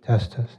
Test, test.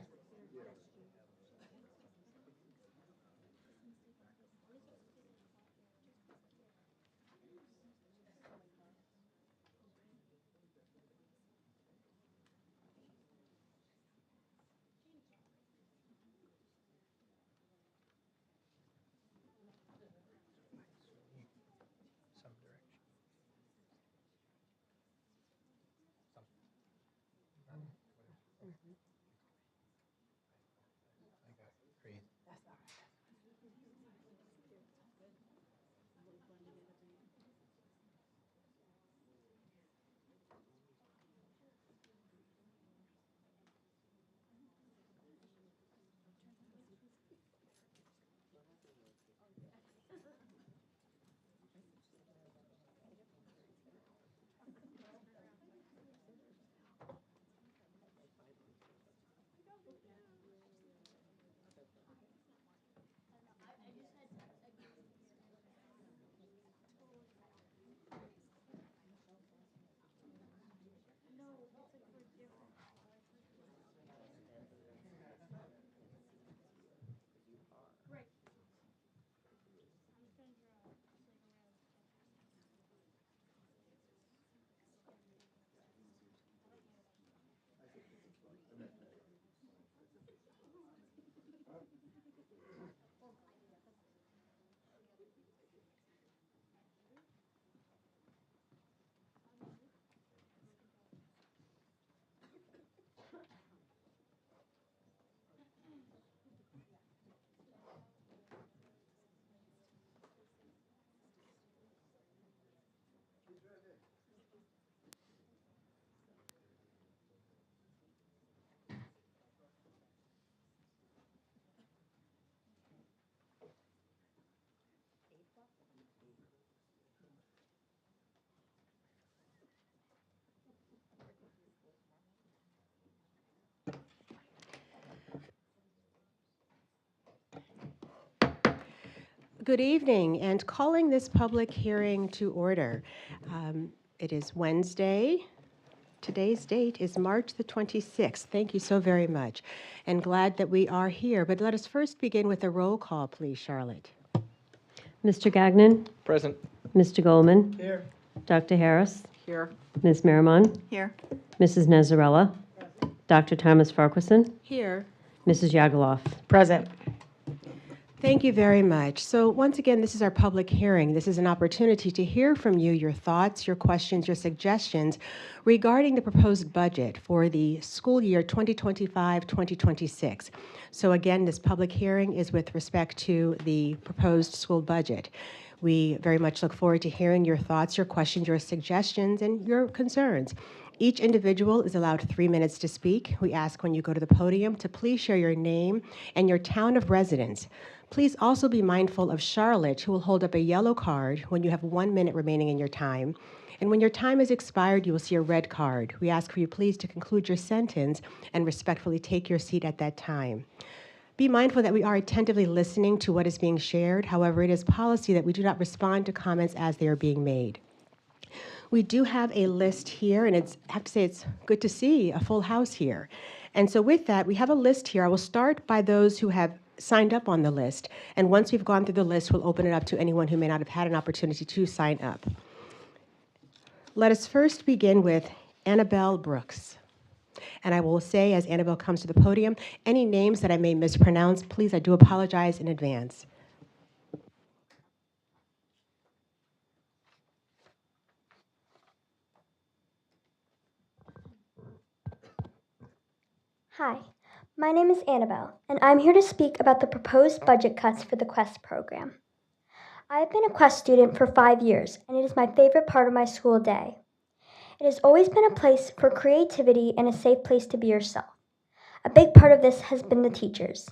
Good evening, and calling this public hearing to order. It is Wednesday. Today's date is March the 26th. Thank you so very much, and glad that we are here. But let us first begin with a roll call, please, Charlotte. Mr. Gagnon? Present. Mr. Goldman? Here. Dr. Harris? Here. Ms. Miramon? Here. Mrs. Nezarella? Dr. Thomas Farquharson? Here. Mrs. Yagaloff? Present. Thank you very much. So once again, this is our public hearing. This is an opportunity to hear from you your thoughts, your questions, your suggestions regarding the proposed budget for the school year 2025-2026. So again, this public hearing is with respect to the proposed school budget. We very much look forward to hearing your thoughts, your questions, your suggestions, and your concerns. Each individual is allowed 3 minutes to speak. We ask when you go to the podium to please share your name and your town of residence. Please also be mindful of Charlotte, who will hold up a yellow card when you have 1 minute remaining in your time. And when your time is expired, you will see a red card. We ask for you please to conclude your sentence and respectfully take your seat at that time. Be mindful that we are attentively listening to what is being shared. However, it is policy that we do not respond to comments as they are being made. We do have a list here, and I have to say it's good to see a full house here. And so with that, we have a list here. I will start by those who have signed up on the list. And once we've gone through the list, we'll open it up to anyone who may not have had an opportunity to sign up. Let us first begin with Annabelle Brooks. And I will say, as Annabelle comes to the podium, any names that I may mispronounce, please, I do apologize in advance. Hi, my name is Annabelle, and I'm here to speak about the proposed budget cuts for the Quest program. I have been a Quest student for 5 years, and it is my favorite part of my school day. It has always been a place for creativity and a safe place to be yourself. A big part of this has been the teachers.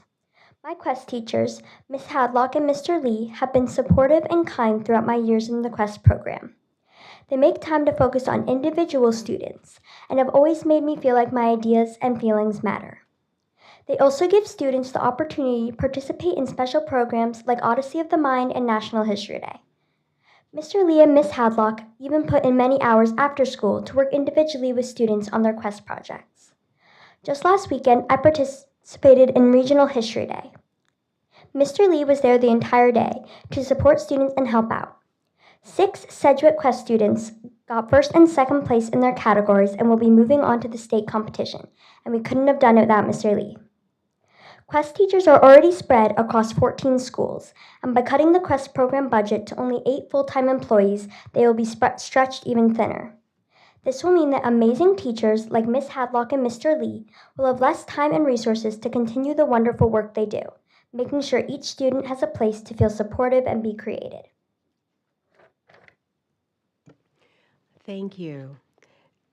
My Quest teachers, Ms. Hadlock and Mr. Lee, have been supportive and kind throughout my years in the Quest program. They make time to focus on individual students and have always made me feel like my ideas and feelings matter. They also give students the opportunity to participate in special programs like Odyssey of the Mind and National History Day. Mr. Lee and Ms. Hadlock even put in many hours after school to work individually with students on their Quest projects. Just last weekend, I participated in Regional History Day. Mr. Lee was there the entire day to support students and help out. 6 Sedgwick Quest students got first and second place in their categories and will be moving on to the state competition, and we couldn't have done it without Mr. Lee. Quest teachers are already spread across 14 schools, and by cutting the Quest program budget to only 8 full-time employees, they will be stretched even thinner. This will mean that amazing teachers like Ms. Hadlock and Mr. Lee will have less time and resources to continue the wonderful work they do, making sure each student has a place to feel supportive and be created. Thank you.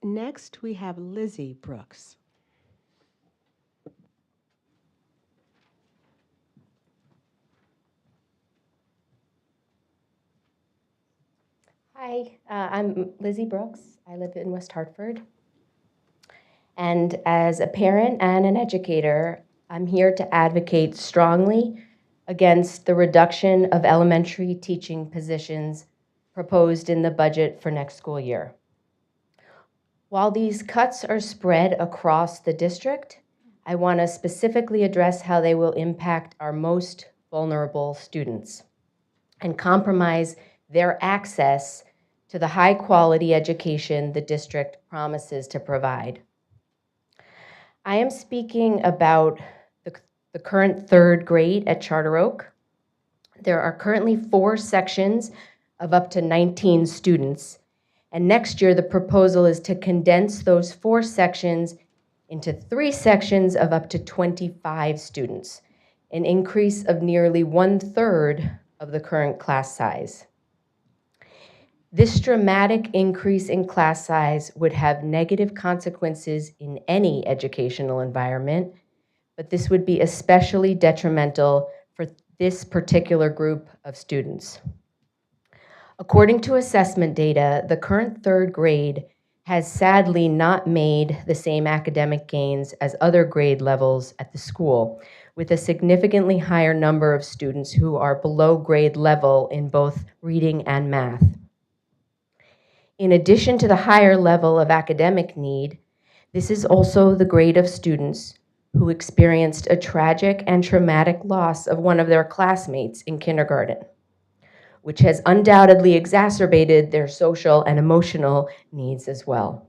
Next, we have Lizzie Brooks. Hi, I'm Lizzie Brooks. I live in West Hartford. And as a parent and an educator, I'm here to advocate strongly against the reduction of elementary teaching positions proposed in the budget for next school year. While these cuts are spread across the district, I want to specifically address how they will impact our most vulnerable students and compromise their access to the high-quality education the district promises to provide. I am speaking about the current 3rd grade at Charter Oak. There are currently 4 sections of up to 19 students, and next year the proposal is to condense those 4 sections into 3 sections of up to 25 students, an increase of nearly 1/3 of the current class size. This dramatic increase in class size would have negative consequences in any educational environment, but this would be especially detrimental for this particular group of students. According to assessment data, the current 3rd grade has sadly not made the same academic gains as other grade levels at the school, with a significantly higher number of students who are below grade level in both reading and math. In addition to the higher level of academic need, this is also the grade of students who experienced a tragic and traumatic loss of one of their classmates in kindergarten, which has undoubtedly exacerbated their social and emotional needs as well.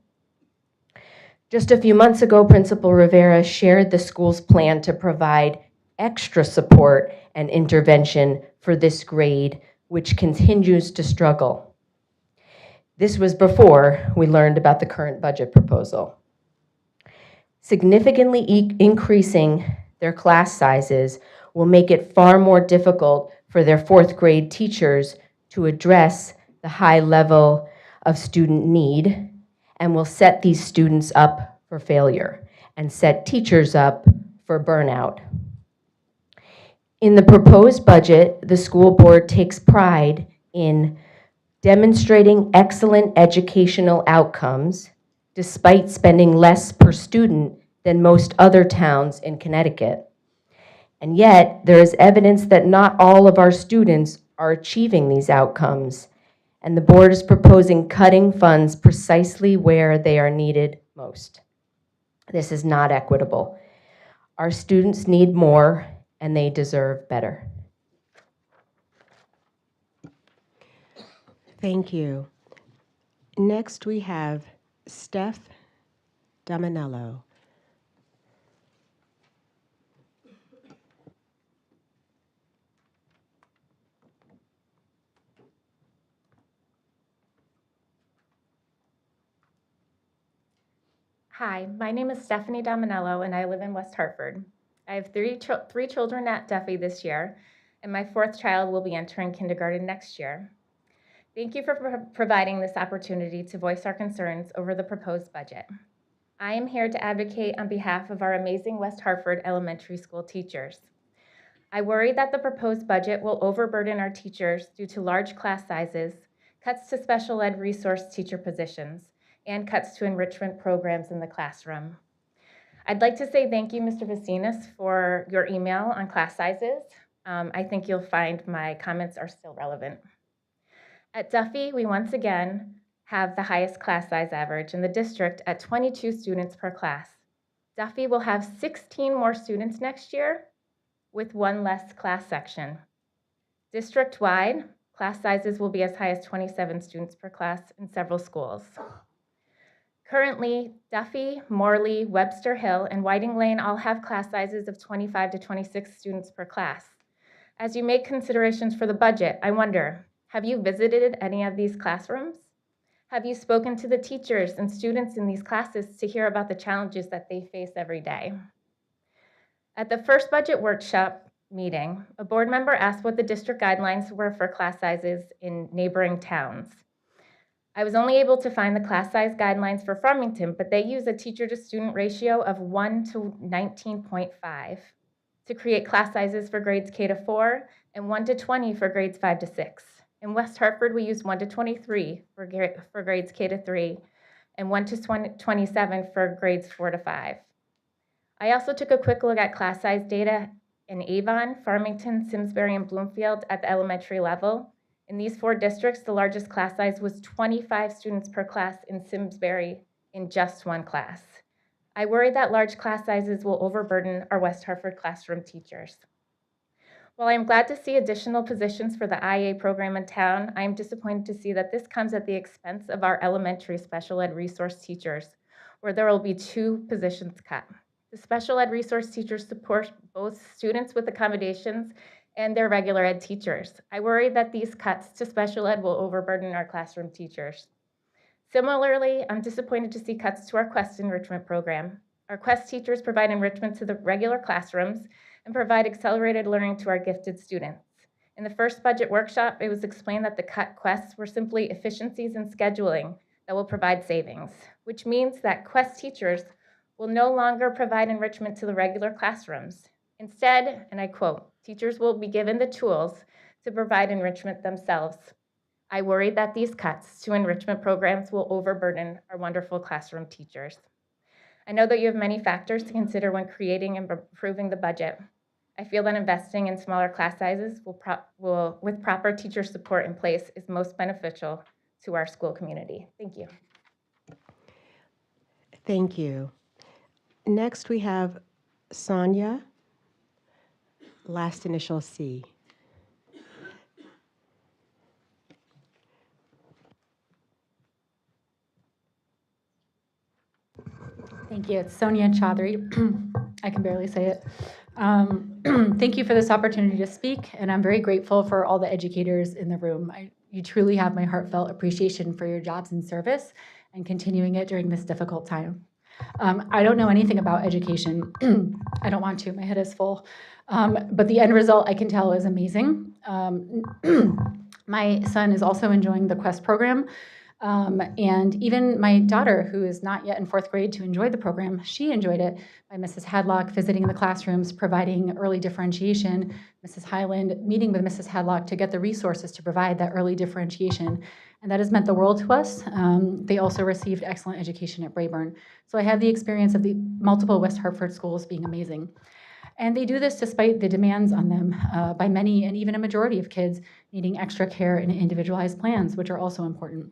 Just a few months ago, Principal Rivera shared the school's plan to provide extra support and intervention for this grade, which continues to struggle. This was before we learned about the current budget proposal. Significantly increasing their class sizes will make it far more difficult for their 4th grade teachers to address the high level of student need, and will set these students up for failure and set teachers up for burnout. In the proposed budget, the school board takes pride in demonstrating excellent educational outcomes despite spending less per student than most other towns in Connecticut. And yet, there is evidence that not all of our students are achieving these outcomes, and the board is proposing cutting funds precisely where they are needed most. This is not equitable. Our students need more, and they deserve better. Thank you. Next, we have Steph Dominello. Hi, my name is Stephanie Dominello, and I live in West Hartford. I have three children at Duffy this year, and my 4th child will be entering kindergarten next year. Thank you for providing this opportunity to voice our concerns over the proposed budget. I am here to advocate on behalf of our amazing West Hartford elementary school teachers. I worry that the proposed budget will overburden our teachers due to large class sizes, cuts to special ed resource teacher positions, and cuts to enrichment programs in the classroom. I'd like to say thank you, Mr. Vicinas, for your email on class sizes. I think you'll find my comments are still relevant. At Duffy, we once again have the highest class size average in the district at 22 students per class. Duffy will have 16 more students next year with one less class section. District-wide, class sizes will be as high as 27 students per class in several schools. Currently, Duffy, Morley, Webster Hill, and Whiting Lane all have class sizes of 25 to 26 students per class. As you make considerations for the budget, I wonder, have you visited any of these classrooms? Have you spoken to the teachers and students in these classes to hear about the challenges that they face every day? At the first budget workshop meeting, a board member asked what the district guidelines were for class sizes in neighboring towns. I was only able to find the class size guidelines for Farmington, but they use a teacher to student ratio of 1 to 19.5 to create class sizes for grades K to 4 and 1 to 20 for grades 5 to 6. In West Hartford, we use 1 to 23 for grades K to 3 and 1 to 27 for grades 4 to 5. I also took a quick look at class size data in Avon, Farmington, Simsbury, and Bloomfield at the elementary level. In these 4 districts, the largest class size was 25 students per class in Simsbury in just one class. I worry that large class sizes will overburden our West Hartford classroom teachers. While I am glad to see additional positions for the IA program in town, I am disappointed to see that this comes at the expense of our elementary special ed resource teachers, where there will be 2 positions cut. The special ed resource teachers support both students with accommodations and their regular ed teachers. I worry that these cuts to special ed will overburden our classroom teachers. Similarly, I'm disappointed to see cuts to our Quest enrichment program. Our Quest teachers provide enrichment to the regular classrooms and provide accelerated learning to our gifted students. In the first budget workshop, it was explained that the cut Quests were simply efficiencies in scheduling that will provide savings, which means that Quest teachers will no longer provide enrichment to the regular classrooms. Instead, and I quote, teachers will be given the tools to provide enrichment themselves. I worry that these cuts to enrichment programs will overburden our wonderful classroom teachers. I know that you have many factors to consider when creating and improving the budget. I feel that investing in smaller class sizes with proper teacher support in place is most beneficial to our school community. Thank you. Thank you. Next, we have Sonia, last initial C. Thank you. It's Sonia Chaudhry. I can barely say it. Thank you for this opportunity to speak, and I'm very grateful for all the educators in the room. You truly have my heartfelt appreciation for your jobs and service and continuing it during this difficult time. I don't know anything about education. I don't want to. My head is full. But the end result, I can tell, is amazing. My son is also enjoying the Quest program. And even my daughter, who is not yet in 4th grade to enjoy the program, she enjoyed it by Mrs. Hadlock visiting the classrooms, providing early differentiation, Mrs. Highland meeting with Mrs. Hadlock to get the resources to provide that early differentiation. And that has meant the world to us. They also received excellent education at Brayburn. So I have the experience of the multiple West Hartford schools being amazing. And they do this despite the demands on them by many and even a majority of kids needing extra care and individualized plans, which are also important.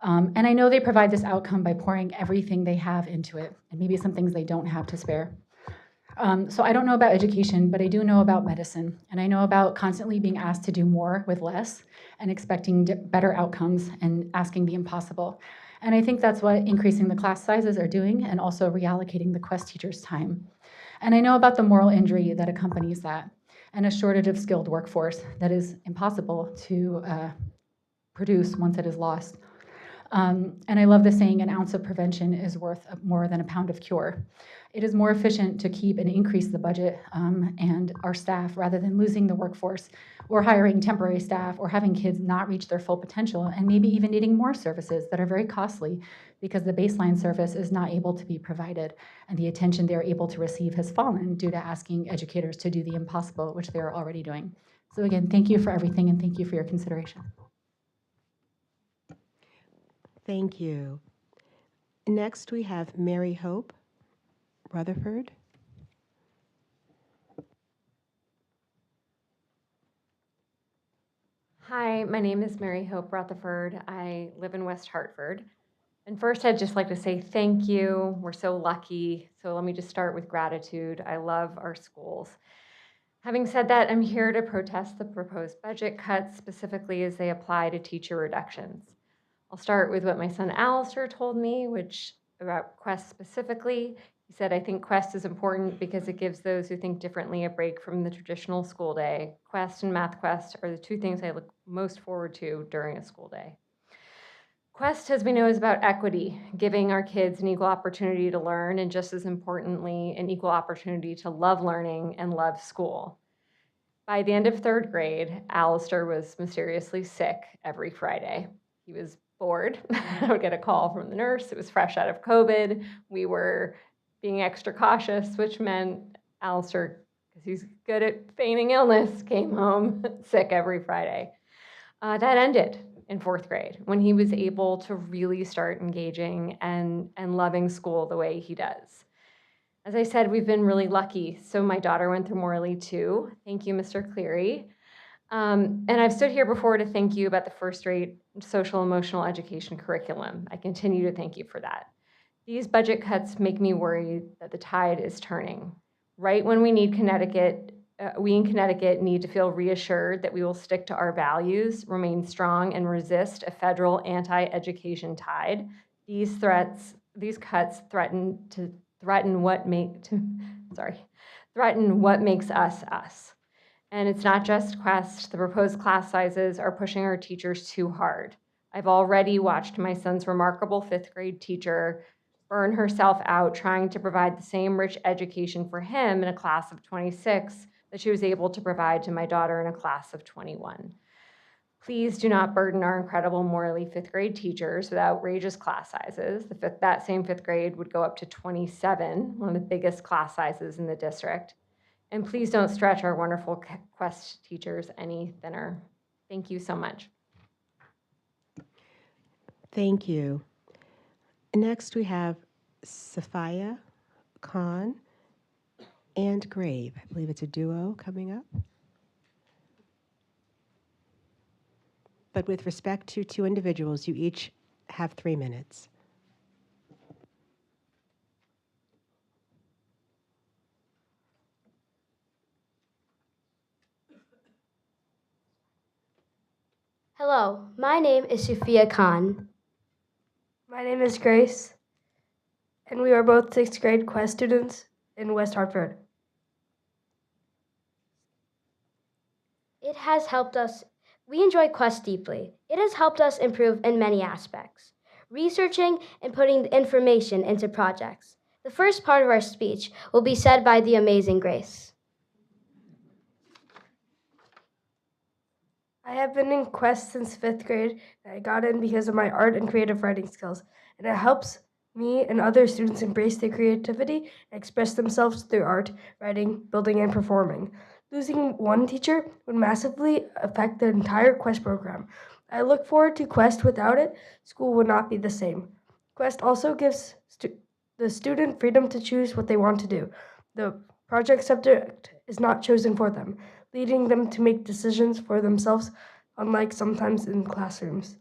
And I know they provide this outcome by pouring everything they have into it, and maybe some things they don't have to spare. So I don't know about education, but I do know about medicine, and I know about constantly being asked to do more with less and expecting better outcomes and asking the impossible. And I think that's what increasing the class sizes are doing, and also reallocating the Quest teachers' time. And I know about the moral injury that accompanies that, and a shortage of skilled workforce that is impossible to produce once it is lost. And I love the saying, an ounce of prevention is worth more than a pound of cure. It is more efficient to keep and increase the budget and our staff rather than losing the workforce or hiring temporary staff or having kids not reach their full potential and maybe even needing more services that are very costly because the baseline service is not able to be provided and the attention they're able to receive has fallen due to asking educators to do the impossible, which they are already doing. So again, thank you for everything and thank you for your consideration. Thank you. Next, we have Mary Hope, Rutherford. Hi, my name is Mary Hope Rutherford. I live in West Hartford. And first, I'd just like to say thank you. We're so lucky. So let me just start with gratitude. I love our schools. Having said that, I'm here to protest the proposed budget cuts, specifically as they apply to teacher reductions. I'll start with what my son Alistair told me, which about Quest specifically. He said, I think Quest is important because it gives those who think differently a break from the traditional school day. Quest and Math Quest are the two things I look most forward to during a school day. Quest, as we know, is about equity, giving our kids an equal opportunity to learn, and just as importantly, an equal opportunity to love learning and love school. By the end of third grade, Alistair was mysteriously sick every Friday. He was bored. I would get a call from the nurse. It was fresh out of COVID. We were being extra cautious, which meant Alistair, because he's good at feigning illness, came home sick every Friday. That ended in fourth grade when he was able to really start engaging and loving school the way he does. As I said, we've been really lucky. So my daughter went through Morley too. Thank you, Mr. Cleary. And I've stood here before to thank you about the first-rate social emotional education curriculum. I continue to thank you for that. These budget cuts make me worry that the tide is turning. Right when we in Connecticut need to feel reassured that we will stick to our values, remain strong, and resist a federal anti-education tide, these cuts threaten what makes us us. And it's not just Quest. The proposed class sizes are pushing our teachers too hard. I've already watched my son's remarkable fifth grade teacher burn herself out trying to provide the same rich education for him in a class of 26 that she was able to provide to my daughter in a class of 21. Please do not burden our incredible Morley fifth grade teachers with outrageous class sizes. That same fifth grade would go up to 27, one of the biggest class sizes in the district. And please don't stretch our wonderful Quest teachers any thinner. Thank you so much. Thank you. Next, we have Sophia Khan and Grave. I believe it's a duo coming up. But with respect to two individuals, you each have 3 minutes. Hello, my name is Sophia Khan. My name is Grace, and we are both 6th grade Quest students in West Hartford. It has helped us. We enjoy Quest deeply. It has helped us improve in many aspects, researching and putting the information into projects. The first part of our speech will be said by the amazing Grace. I have been in Quest since 5th grade, and I got in because of my art and creative writing skills, and it helps me and other students embrace their creativity and express themselves through art, writing, building, and performing. Losing one teacher would massively affect the entire Quest program. I look forward to Quest. Without it, school would not be the same. Quest also gives the student freedom to choose what they want to do. The project subject is not chosen for them, leading them to make decisions for themselves, unlike sometimes in classrooms.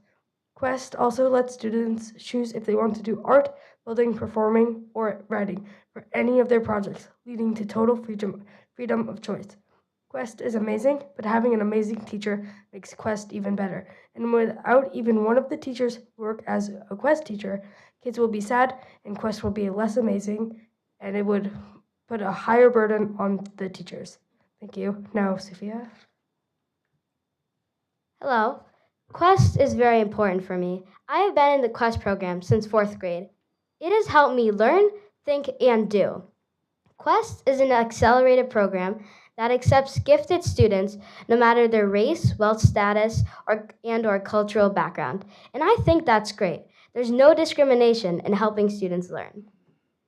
Quest also lets students choose if they want to do art, building, performing, or writing for any of their projects, leading to total freedom of choice. Quest is amazing, but having an amazing teacher makes Quest even better. And without even one of the teachers work as a Quest teacher, kids will be sad and Quest will be less amazing, and it would put a higher burden on the teachers. Thank you. Now, Sophia. Hello. Quest is very important for me. I have been in the Quest program since 4th grade. It has helped me learn, think, and do. Quest is an accelerated program that accepts gifted students no matter their race, wealth status, or cultural background. And I think that's great. There's no discrimination in helping students learn.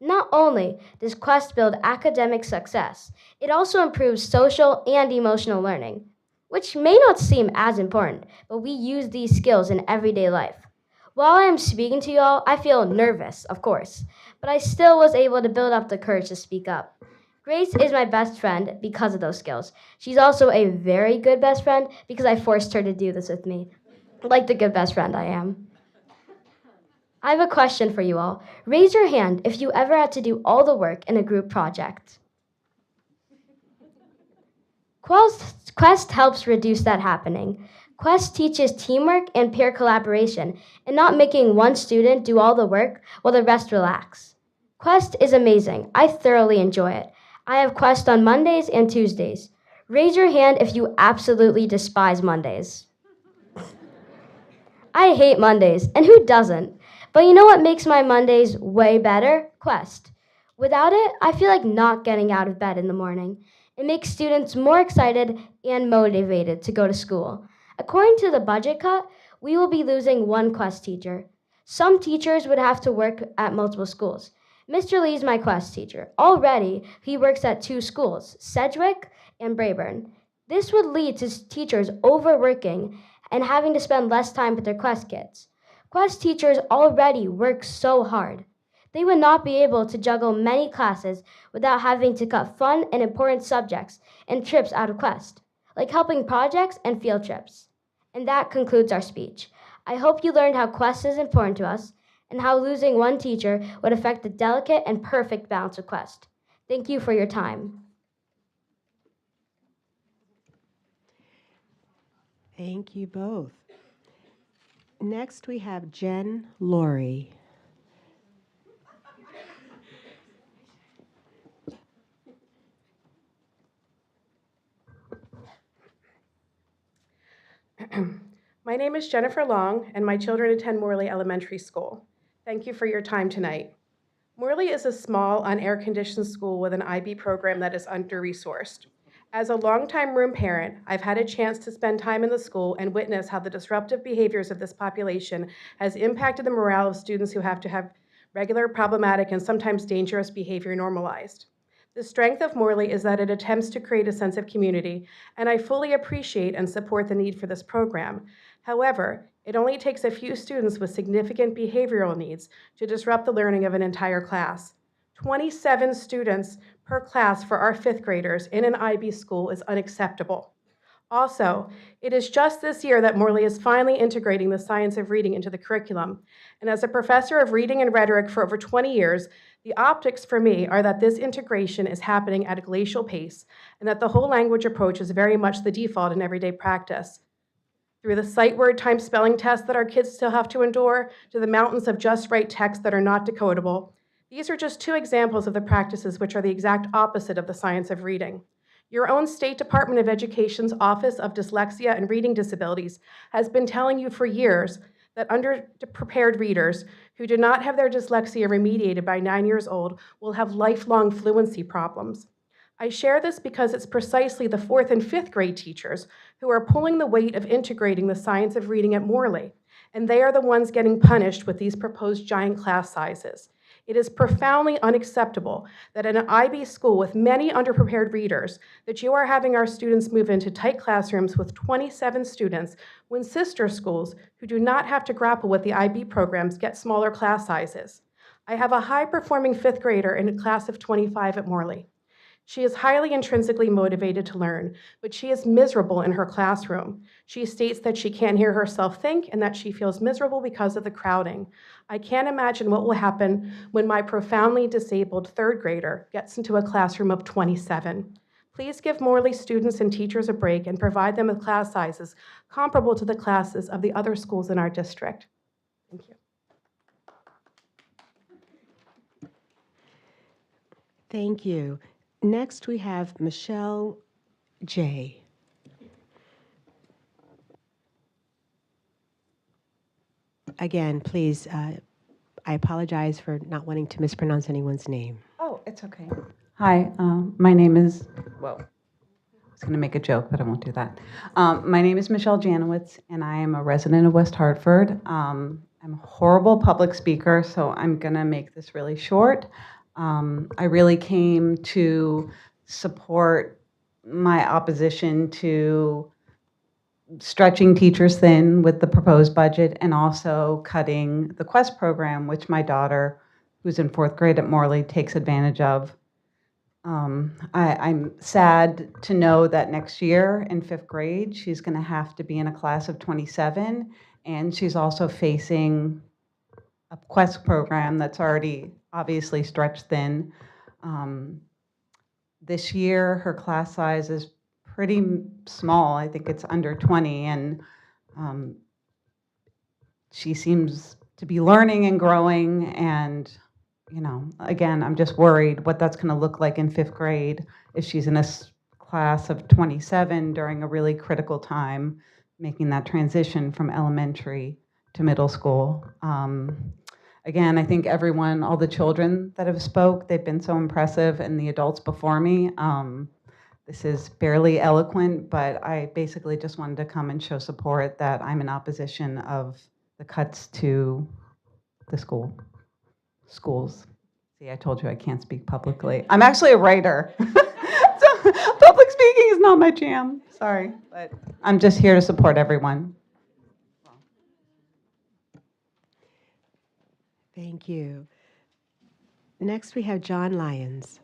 Not only does Quest build academic success, it also improves social and emotional learning, which may not seem as important, but we use these skills in everyday life. While I am speaking to you all, I feel nervous, of course, but I still was able to build up the courage to speak up. Grace is my best friend because of those skills. She's also a very good best friend because I forced her to do this with me, like the good best friend I am. I have a question for you all. Raise your hand if you ever had to do all the work in a group project. Quest helps reduce that happening. Quest teaches teamwork and peer collaboration and not making one student do all the work while the rest relax. Quest is amazing. I thoroughly enjoy it. I have Quest on Mondays and Tuesdays. Raise your hand if you absolutely despise Mondays. I hate Mondays, and who doesn't? But you know what makes my Mondays way better? Quest. Without it, I feel like not getting out of bed in the morning. It makes students more excited and motivated to go to school. According to the budget cut, we will be losing one Quest teacher. Some teachers would have to work at multiple schools. Mr. Lee is my Quest teacher. Already, he works at 2 schools, Sedgwick and Braeburn. This would lead to teachers overworking and having to spend less time with their Quest kids. Quest teachers already work so hard. They would not be able to juggle many classes without having to cut fun and important subjects and trips out of Quest, like helping projects and field trips. And that concludes our speech. I hope you learned how Quest is important to us and how losing one teacher would affect the delicate and perfect balance of Quest. Thank you for your time. Thank you both. Next, we have Jen Laurie. My name is Jennifer Long, and my children attend Morley Elementary School. Thank you for your time tonight. Morley is a small, unair-conditioned school with an IB program that is under-resourced. As a longtime room parent, I've had a chance to spend time in the school and witness how the disruptive behaviors of this population has impacted the morale of students who have to have regular, problematic, and sometimes dangerous behavior normalized. The strength of Morley is that it attempts to create a sense of community, and I fully appreciate and support the need for this program. However, it only takes a few students with significant behavioral needs to disrupt the learning of an entire class. 27 students per class for our 5th graders in an IB school is unacceptable. Also, it is just this year that Morley is finally integrating the science of reading into the curriculum. And as a professor of reading and rhetoric for over 20 years, the optics for me are that this integration is happening at a glacial pace and that the whole language approach is very much the default in everyday practice. Through the sight word times spelling tests that our kids still have to endure, to the mountains of just right text that are not decodable, these are just 2 examples of the practices which are the exact opposite of the science of reading. Your own State Department of Education's Office of Dyslexia and Reading Disabilities has been telling you for years that underprepared readers who do not have their dyslexia remediated by 9 years old will have lifelong fluency problems. I share this because it's precisely the 4th and 5th grade teachers who are pulling the weight of integrating the science of reading at Morley, and they are the ones getting punished with these proposed giant class sizes. It is profoundly unacceptable that in an IB school with many underprepared readers, that you are having our students move into tight classrooms with 27 students when sister schools who do not have to grapple with the IB programs get smaller class sizes. I have a high-performing 5th grader in a class of 25 at Morley. She is highly intrinsically motivated to learn, but she is miserable in her classroom. She states that she can't hear herself think and that she feels miserable because of the crowding. I can't imagine what will happen when my profoundly disabled 3rd grader gets into a classroom of 27. Please give Morley students and teachers a break and provide them with class sizes comparable to the classes of the other schools in our district. Thank you. Thank you. Next, we have Michelle J. Again, please, I apologize for not wanting to mispronounce anyone's name. Oh, it's okay. Hi, my name is, whoa, I was going to make a joke, but I won't do that. My name is Michelle Janowitz, and I am a resident of West Hartford. I'm a horrible public speaker, so I'm going to make this really short. I really came to support my opposition to stretching teachers thin with the proposed budget and also cutting the Quest program, which my daughter, who's in 4th grade at Morley, takes advantage of. I'm sad to know that next year in 5th grade, she's going to have to be in a class of 27, and she's also facing a Quest program that's already obviously stretched thin. This year, her class size is pretty small. I think it's under 20, and she seems to be learning and growing. And, you know, again, I'm just worried what that's going to look like in 5th grade if she's in a class of 27 during a really critical time, making that transition from elementary to middle school. Again, I think everyone, all the children that have spoke, they've been so impressive, and the adults before me. This is barely eloquent, but I basically just wanted to come and show support that I'm in opposition of the cuts to the schools. See, I told you I can't speak publicly. I'm actually a writer. So public speaking is not my jam. Sorry, but I'm just here to support everyone. Thank you. Next, we have John Lyons.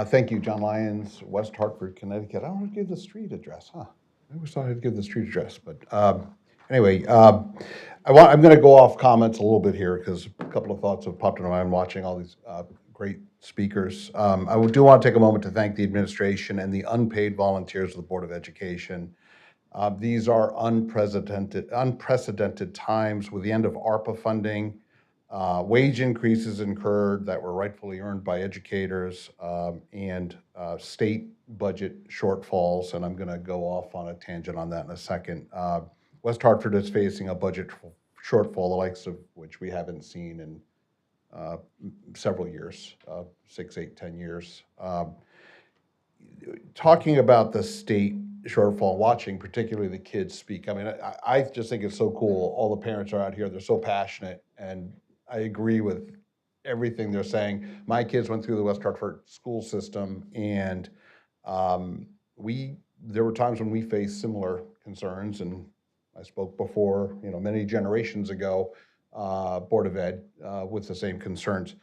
Thank you, John Lyons, West Hartford, Connecticut. I don't want to give the street address, huh? I always thought I'd give the street address, but anyway, I'm going to go off comments a little bit here because a couple of thoughts have popped into my mind watching all these great speakers. I do want to take a moment to thank the administration and the unpaid volunteers of the Board of Education. These are unprecedented times with the end of ARPA funding. Wage increases incurred that were rightfully earned by educators, and state budget shortfalls, and I'm going to go off on a tangent on that in a second. West Hartford is facing a budget shortfall, the likes of which we haven't seen in several years, 6, 8, 10 years. Talking about the state shortfall, watching particularly the kids speak, I mean, I just think it's so cool. All the parents are out here, they're so passionate, and I agree with everything they're saying. My kids went through the West Hartford school system, and there were times when we faced similar concerns, and I spoke before, many generations ago, Board of Ed with the same concerns.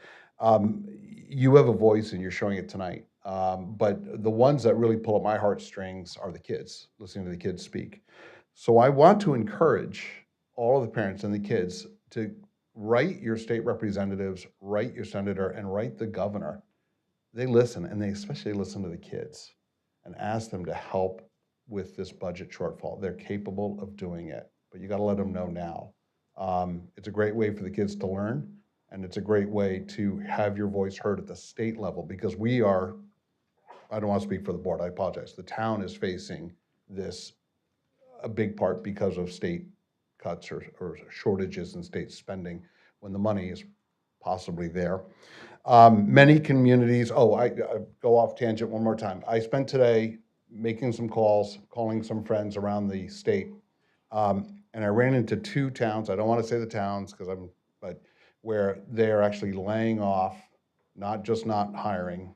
You have a voice, and you're showing it tonight. But the ones that really pull at my heartstrings are the kids, listening to the kids speak. So I want to encourage all of the parents and the kids to write your state representatives, write your senator, and write the governor. They listen, and they especially listen to the kids and ask them to help with this budget shortfall. They're capable of doing it, but you got to let them know now. It's a great way for the kids to learn, and it's a great way to have your voice heard at the state level, because we are, I don't want to speak for the board, I apologize. The town is facing this a big part because of state cuts or shortages in state spending when the money is possibly there. Many communities, I go off tangent one more time. I spent today making some calls, calling some friends around the state, and I ran into 2 towns. I don't want to say the towns but where they're actually laying off, not just not hiring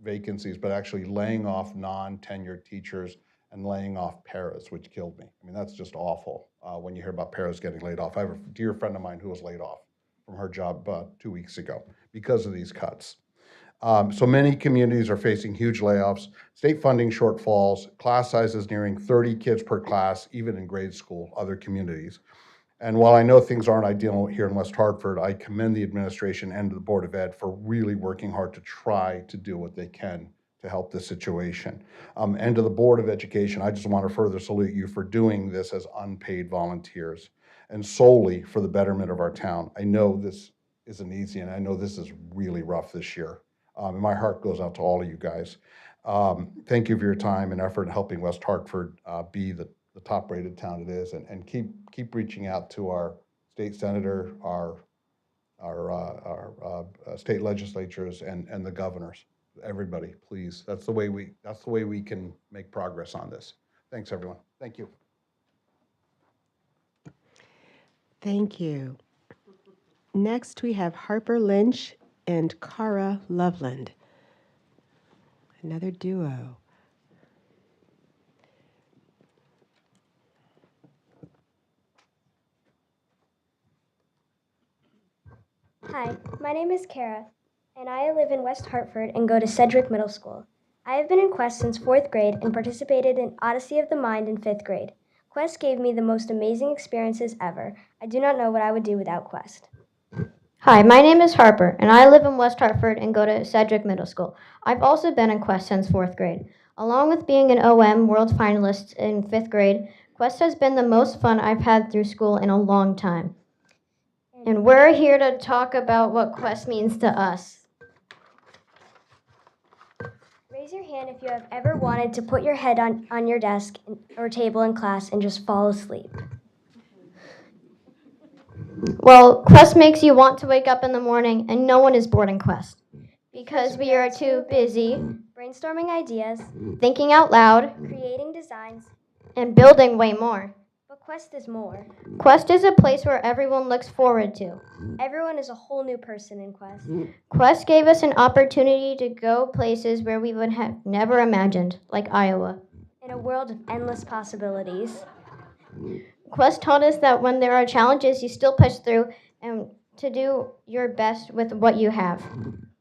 vacancies, but actually laying off non-tenured teachers and laying off paras, which killed me. I mean, that's just awful when you hear about paras getting laid off. I have a dear friend of mine who was laid off from her job 2 weeks ago because of these cuts. So many communities are facing huge layoffs, state funding shortfalls, class sizes nearing 30 kids per class, even in grade school, other communities. And while I know things aren't ideal here in West Hartford, I commend the administration and the Board of Ed for really working hard to try to do what they can to help this situation. And to the Board of Education, I just want to further salute you for doing this as unpaid volunteers and solely for the betterment of our town. I know this isn't easy, and I know this is really rough this year. And my heart goes out to all of you guys. Thank you for your time and effort in helping West Hartford be the top-rated town it is, and keep reaching out to our state senator, our state legislatures, and the governors. Everybody, please. That's the way we can make progress on this. Thanks, everyone. Thank you. Thank you. Next, we have Harper Lynch and Cara Loveland. Another duo. Hi, my name is Kara, and I live in West Hartford and go to Sedgwick Middle School. I have been in Quest since 4th grade and participated in Odyssey of the Mind in 5th grade. Quest gave me the most amazing experiences ever. I do not know what I would do without Quest. Hi, my name is Harper, and I live in West Hartford and go to Sedgwick Middle School. I've also been in Quest since 4th grade. Along with being an OM World Finalist in 5th grade, Quest has been the most fun I've had through school in a long time. And we're here to talk about what Quest means to us. Raise your hand if you have ever wanted to put your head on your desk or table in class and just fall asleep. Well, Quest makes you want to wake up in the morning, and no one is bored in Quest. Because we are too busy Brainstorming ideas, thinking out loud creating designs, and building way more. but Quest is more. Quest is a place where everyone looks forward to. Everyone is a whole new person in Quest. Quest gave us an opportunity to go places where we would have never imagined, like Iowa. In a world of endless possibilities. Quest taught us that when there are challenges, you still push through and to do your best with what you have.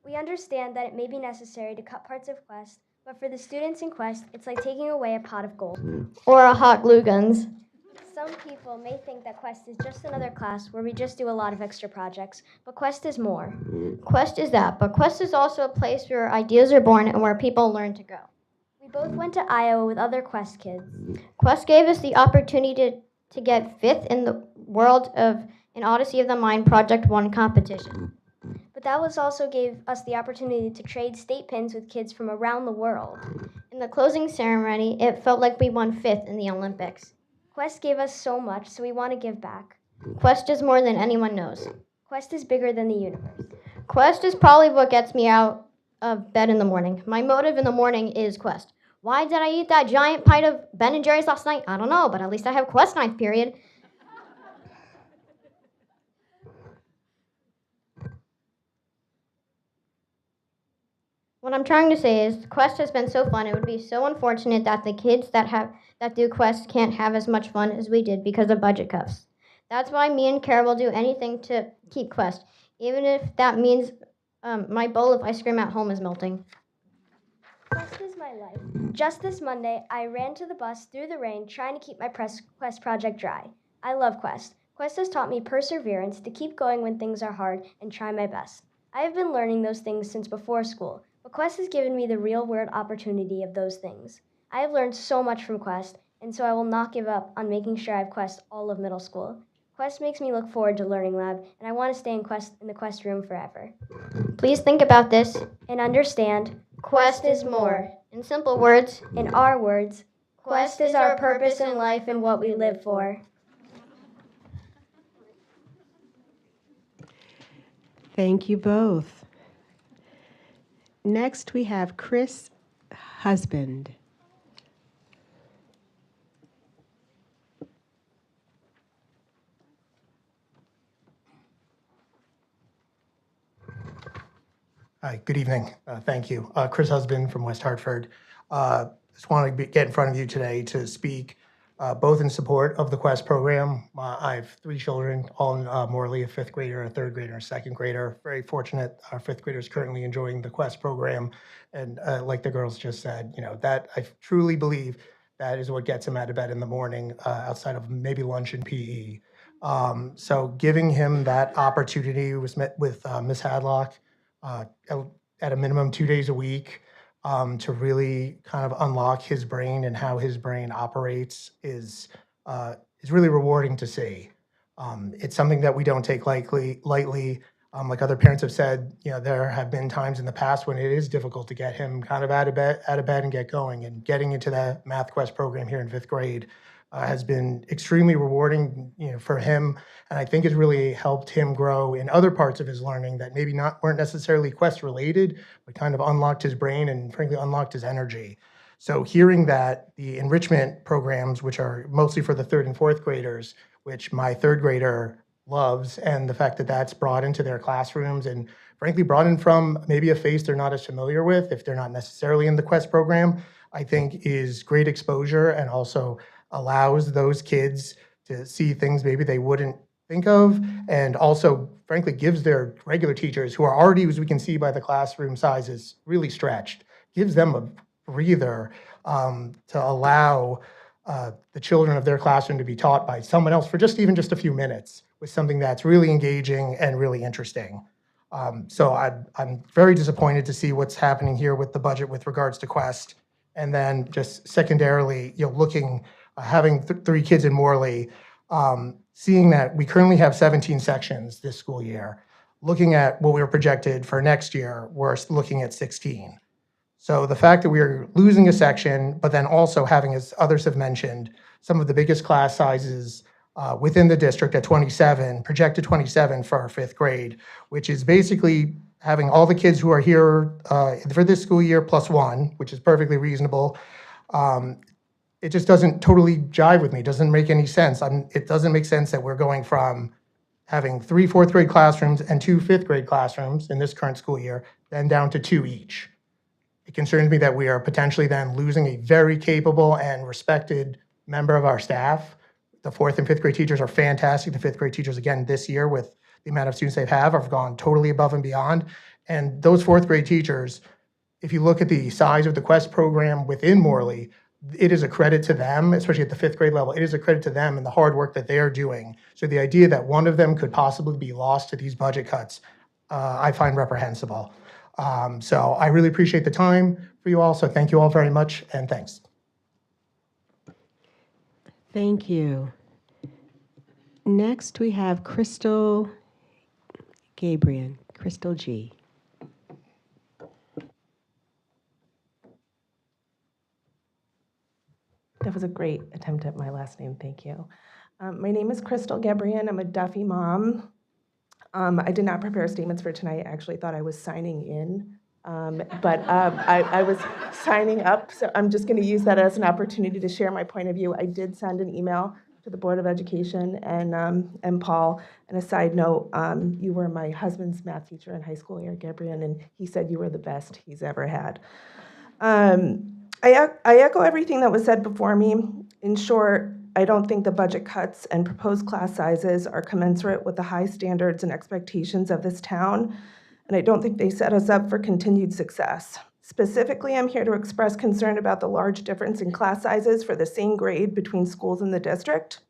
We understand that it may be necessary to cut parts of Quest, but for the students in Quest, it's like taking away a pot of gold. Or a hot glue guns. Some people may think that Quest is just another class where we just do a lot of extra projects, but Quest is more. Quest is that, but Quest is also a place where ideas are born and where people learn to go. We both went to Iowa with other Quest kids. Quest gave us the opportunity to get 5th in the world of an Odyssey of the Mind Project 1 competition. But that also gave us the opportunity to trade state pins with kids from around the world. In the closing ceremony, it felt like we won 5th in the Olympics. Quest gave us so much, so we want to give back. Quest is more than anyone knows. Quest is bigger than the universe. Quest is probably what gets me out of bed in the morning. My motive in the morning is Quest. Why did I eat that giant pint of Ben & Jerry's last night? I don't know, but at least I have Quest ninth period. What I'm trying to say is Quest has been so fun. It would be so unfortunate that the kids that do Quest can't have as much fun as we did because of budget cuts. That's why me and Kara will do anything to keep Quest, even if that means my bowl of ice cream at home is melting. Quest is my life. Just this Monday, I ran to the bus through the rain trying to keep my Quest project dry. I love Quest. Quest has taught me perseverance to keep going when things are hard and try my best. I have been learning those things since before school, but Quest has given me the real-world opportunity of those things. I have learned so much from Quest, and so I will not give up on making sure I have Quest all of middle school. Quest makes me look forward to Learning Lab, and I want to stay in the Quest room forever. Please think about this. And understand, Quest is more. In simple words, in our words, Quest is our purpose in life and what we live for. Thank you both. Next, we have Chris Husband. Hi, good evening. Thank you. Chris Husband from West Hartford. Just want to get in front of you today to speak both in support of the Quest program. I have 3 children, all in Morley, a 5th grader, a 3rd grader, and a 2nd grader. Very fortunate our 5th grader is currently enjoying the Quest program. And like the girls just said, that I truly believe that is what gets him out of bed in the morning outside of maybe lunch and PE. So giving him that opportunity was met with Ms. Hadlock at a minimum 2 days a week to really kind of unlock his brain and how his brain operates is really rewarding to see. It's something that we don't take lightly. Like other parents have said, there have been times in the past when it is difficult to get him kind of out of bed and get going. And getting into the Math Quest program here in 5th grade has been extremely rewarding, for him, and I think has really helped him grow in other parts of his learning that maybe weren't necessarily Quest related, but kind of unlocked his brain and frankly unlocked his energy. So hearing that the enrichment programs, which are mostly for the 3rd and 4th graders, which my 3rd grader loves, and the fact that that's brought into their classrooms and frankly brought in from maybe a face they're not as familiar with if they're not necessarily in the Quest program, I think is great exposure and also allows those kids to see things maybe they wouldn't think of, and also frankly gives their regular teachers, who are already, as we can see by the classroom sizes, really stretched, gives them a breather to allow the children of their classroom to be taught by someone else for just even just a few minutes with something that's really engaging and really interesting. So I'm very disappointed to see what's happening here with the budget with regards to Quest. And then just secondarily, looking, having 3 kids in Morley, seeing that we currently have 17 sections this school year. Looking at what we were projected for next year, we're looking at 16. So the fact that we are losing a section, but then also having, as others have mentioned, some of the biggest class sizes within the district at 27, projected 27 for our 5th grade, which is basically having all the kids who are here for this school year plus 1, which is perfectly reasonable. It just doesn't totally jive with me. It doesn't make any sense. It doesn't make sense that we're going from having 3 4th grade classrooms and 2 5th grade classrooms in this current school year, then down to 2 each. It concerns me that we are potentially then losing a very capable and respected member of our staff. The 4th and 5th grade teachers are fantastic. The 5th grade teachers, again, this year with the amount of students they have gone totally above and beyond. And those 4th grade teachers, if you look at the size of the Quest program within Morley, it is a credit to them, especially at the 5th grade level. It is a credit to them and the hard work that they are doing. So the idea that one of them could possibly be lost to these budget cuts, I find reprehensible. So I really appreciate the time for you all. So thank you all very much, and thanks. Thank you. Next, we have Crystal Gabriel. Crystal G. That was a great attempt at my last name. Thank you. My name is Crystal Gabriel. I'm a Duffy mom. I did not prepare statements for tonight. I actually thought I was signing in, but I was signing up, so I'm just going to use that as an opportunity to share my point of view. I did send an email to the Board of Education and Paul. And a side note, you were my husband's math teacher in high school, Eric Gabriel, and he said you were the best he's ever had. I echo everything that was said before me. In short, I don't think the budget cuts and proposed class sizes are commensurate with the high standards and expectations of this town, and I don't think they set us up for continued success. Specifically, I'm here to express concern about the large difference in class sizes for the same grade between schools in the district.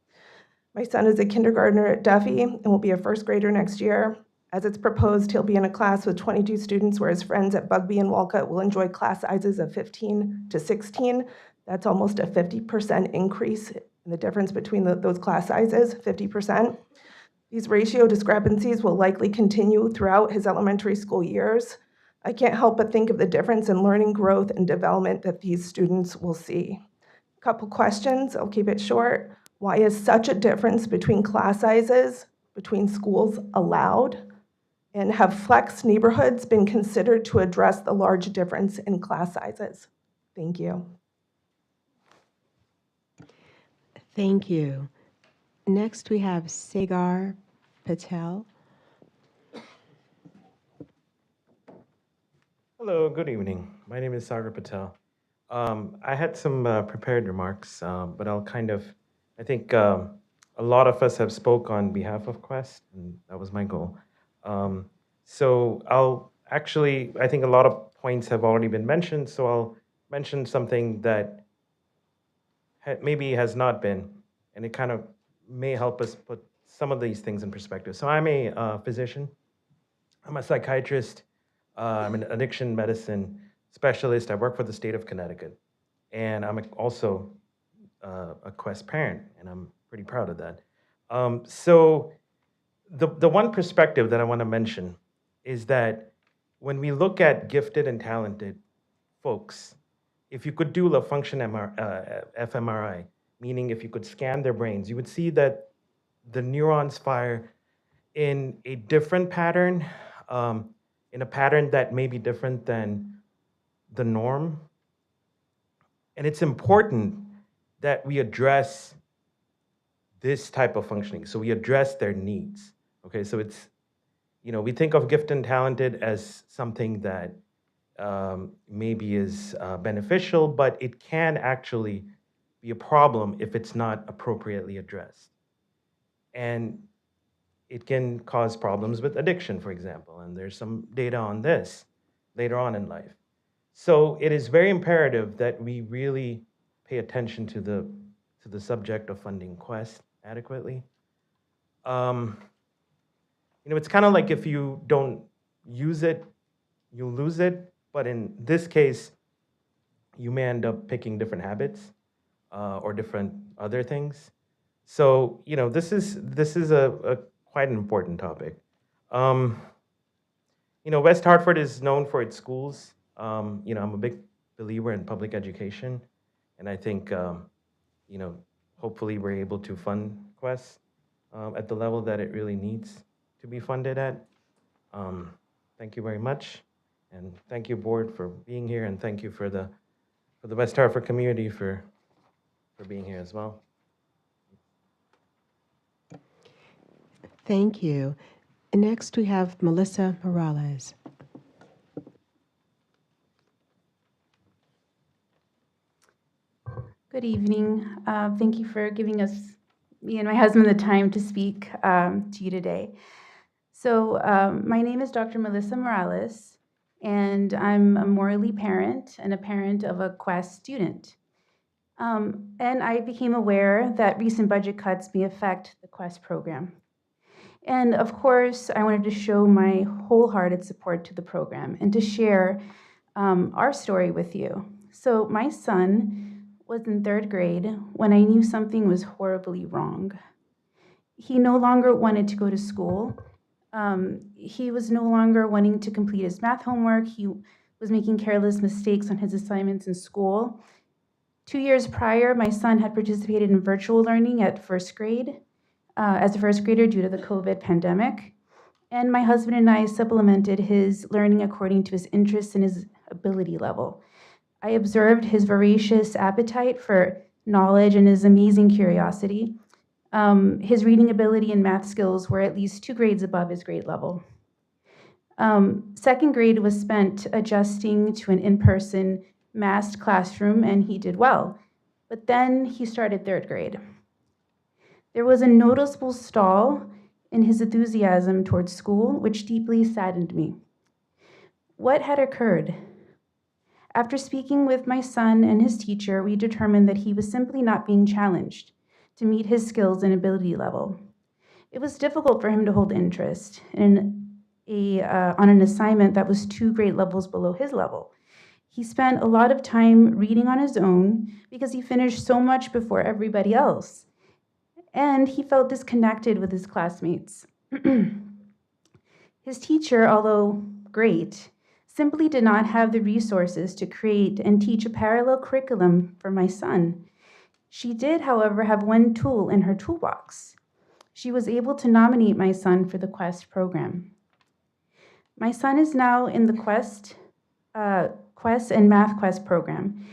My son is a kindergartner at Duffy and will be a 1st grader next year. As it's proposed, he'll be in a class with 22 students, whereas friends at Bugby and Walcott will enjoy class sizes of 15 to 16. That's almost a 50% increase in the difference between those class sizes, 50%. These ratio discrepancies will likely continue throughout his elementary school years. I can't help but think of the difference in learning growth and development that these students will see. A couple questions, I'll keep it short. Why is such a difference between class sizes between schools allowed? And have flex neighborhoods been considered to address the large difference in class sizes? Thank you. Thank you. Next, we have Sagar Patel. Hello, good evening. My name is Sagar Patel. I had some prepared remarks, but I think a lot of us have spoke on behalf of Quest, and that was my goal. So I think a lot of points have already been mentioned, so I'll mention something that maybe has not been, and it kind of may help us put some of these things in perspective. So I'm a physician, I'm a psychiatrist, I'm an addiction medicine specialist. I work for the state of Connecticut, and I'm also a Quest parent, and I'm pretty proud of that. So the one perspective that I want to mention is that when we look at gifted and talented folks, if you could do a function fMRI, meaning if you could scan their brains, you would see that the neurons fire in a different pattern, in a pattern that may be different than the norm. And it's important that we address this type of functioning. So we address their needs. Okay, so it's, we think of gifted and talented as something that maybe is beneficial, but it can actually be a problem if it's not appropriately addressed. And it can cause problems with addiction, for example, and there's some data on this later on in life. So it is very imperative that we really pay attention to the to the subject of funding Quest adequately. It's kind of like if you don't use it, you lose it. But in this case, you may end up picking different habits or different other things. So, this is a quite an important topic. West Hartford is known for its schools. I'm a big believer in public education, and I think, hopefully we're able to fund Quest at the level that it really needs to be funded at. Thank you very much, and thank you, board, for being here, and thank you for the West Hartford community for being here as well. Thank you. Next, we have Melissa Morales. Good evening. Thank you for giving us, me and my husband, the time to speak to you today. So my name is Dr. Melissa Morales, and I'm a Morley parent and a parent of a Quest student. And I became aware that recent budget cuts may affect the Quest program. And of course, I wanted to show my wholehearted support to the program and to share our story with you. So my son was in 3rd grade when I knew something was horribly wrong. He no longer wanted to go to school. He was no longer wanting to complete his math homework. He was making careless mistakes on his assignments in school. 2 years prior, my son had participated in virtual learning at 1st grade as a 1st grader due to the COVID pandemic. And my husband and I supplemented his learning according to his interests and his ability level. I observed his voracious appetite for knowledge and his amazing curiosity. His reading ability and math skills were at least 2 grades above his grade level. 2nd grade was spent adjusting to an in-person masked classroom, and he did well. But then he started 3rd grade. There was a noticeable stall in his enthusiasm towards school, which deeply saddened me. What had occurred? After speaking with my son and his teacher, we determined that he was simply not being challenged to meet his skills and ability level. It was difficult for him to hold interest on an assignment that was 2 grade levels below his level. He spent a lot of time reading on his own because he finished so much before everybody else. And he felt disconnected with his classmates. His teacher, although great, simply did not have the resources to create and teach a parallel curriculum for my son. She did, however, have one tool in her toolbox. She was able to nominate my son for the Quest program. My son is now in the Quest and Math Quest program.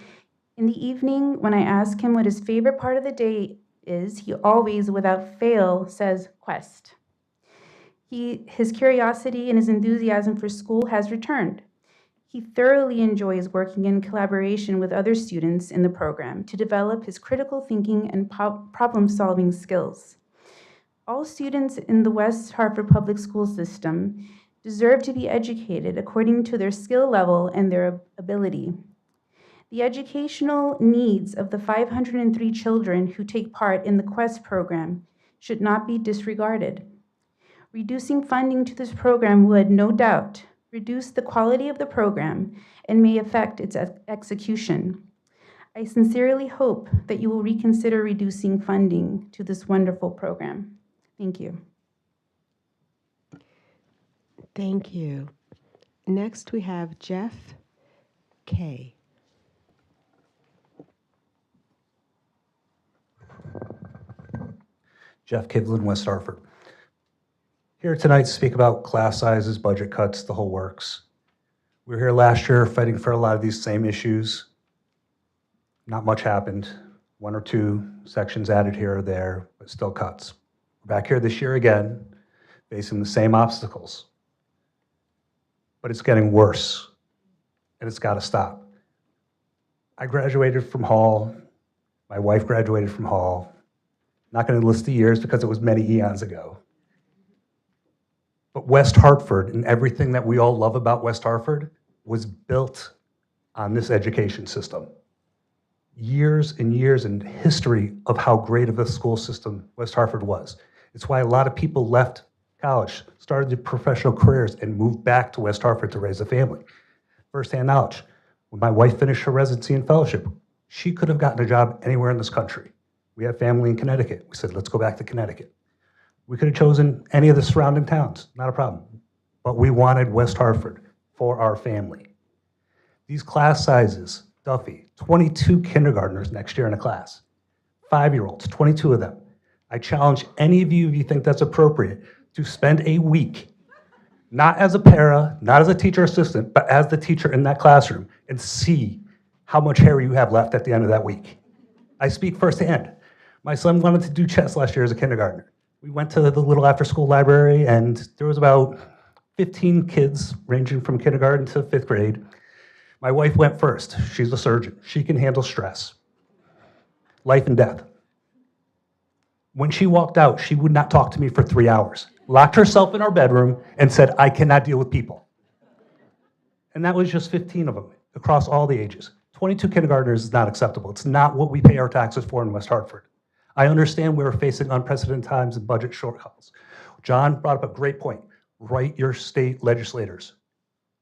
In the evening, when I ask him what his favorite part of the day is, he always, without fail, says Quest. His curiosity and his enthusiasm for school has returned. He thoroughly enjoys working in collaboration with other students in the program to develop his critical thinking and problem-solving skills. All students in the West Hartford Public School System deserve to be educated according to their skill level and their ability. The educational needs of the 503 children who take part in the Quest program should not be disregarded. Reducing funding to this program would, no doubt, reduce the quality of the program and may affect its execution. I sincerely hope that you will reconsider reducing funding to this wonderful program. Thank you. Thank you. Next, we have Jeff K. Jeff Kivlin, West Hartford. Here tonight to speak about class sizes, budget cuts, the whole works. We were here last year fighting for a lot of these same issues. Not much happened. 1 or 2 sections added here or there, but still cuts. We're back here this year again, facing the same obstacles. But it's getting worse, and it's got to stop. I graduated from Hall. My wife graduated from Hall. Not going to list the years because it was many eons ago. But West Hartford and everything that we all love about West Hartford was built on this education system. years and years in history of how great of a school system West Hartford was. It's why a lot of people left college, started their professional careers, and moved back to West Hartford to raise a family. Firsthand knowledge. When my wife finished her residency and fellowship, she could have gotten a job anywhere in this country. We have family in Connecticut. We said, let's go back to Connecticut. We could have chosen any of the surrounding towns, not a problem. But we wanted West Hartford for our family. These class sizes, Duffy, 22 kindergartners next year in a class. 5-year-olds, 22 of them. I challenge any of you, if you think that's appropriate, to spend a week, not as a para, not as a teacher assistant, but as the teacher in that classroom, and see how much hair you have left at the end of that week. I speak firsthand. My son wanted to do chess last year as a kindergartner. We went to the little after-school library, and there was about 15 kids ranging from kindergarten to 5th grade. My wife went first. She's a surgeon. She can handle stress, life and death. When she walked out, she would not talk to me for 3 hours, locked herself in our bedroom, and said, I cannot deal with people. And that was just 15 of them across all the ages. 22 kindergartners is not acceptable. It's not what we pay our taxes for in West Hartford. I understand we're facing unprecedented times and budget shortfalls. John brought up a great point. Write your state legislators.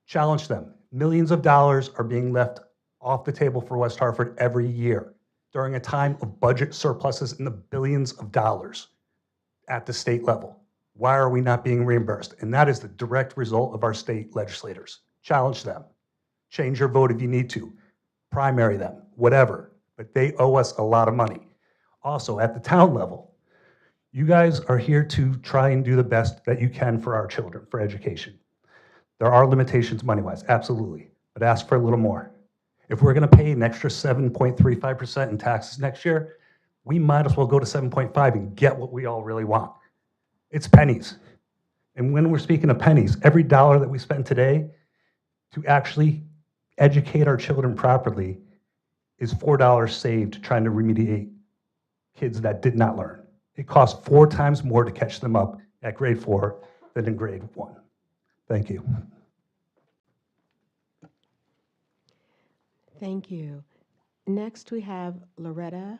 Challenge them. Millions of dollars are being left off the table for West Hartford every year during a time of budget surpluses in the billions of dollars at the state level. Why are we not being reimbursed? And that is the direct result of our state legislators. Challenge them. Change your vote if you need to. Primary them, whatever. But they owe us a lot of money. Also, at the town level, you guys are here to try and do the best that you can for our children, for education. There are limitations money-wise, absolutely, but ask for a little more. If we're gonna pay an extra 7.35% in taxes next year, we might as well go to 7.5 and get what we all really want. It's pennies. And when we're speaking of pennies, every dollar that we spend today to actually educate our children properly is $4 saved trying to remediate kids that did not learn. It costs 4 times more to catch them up at grade 4 than in grade 1. Thank you. Thank you. Next, we have Loretta.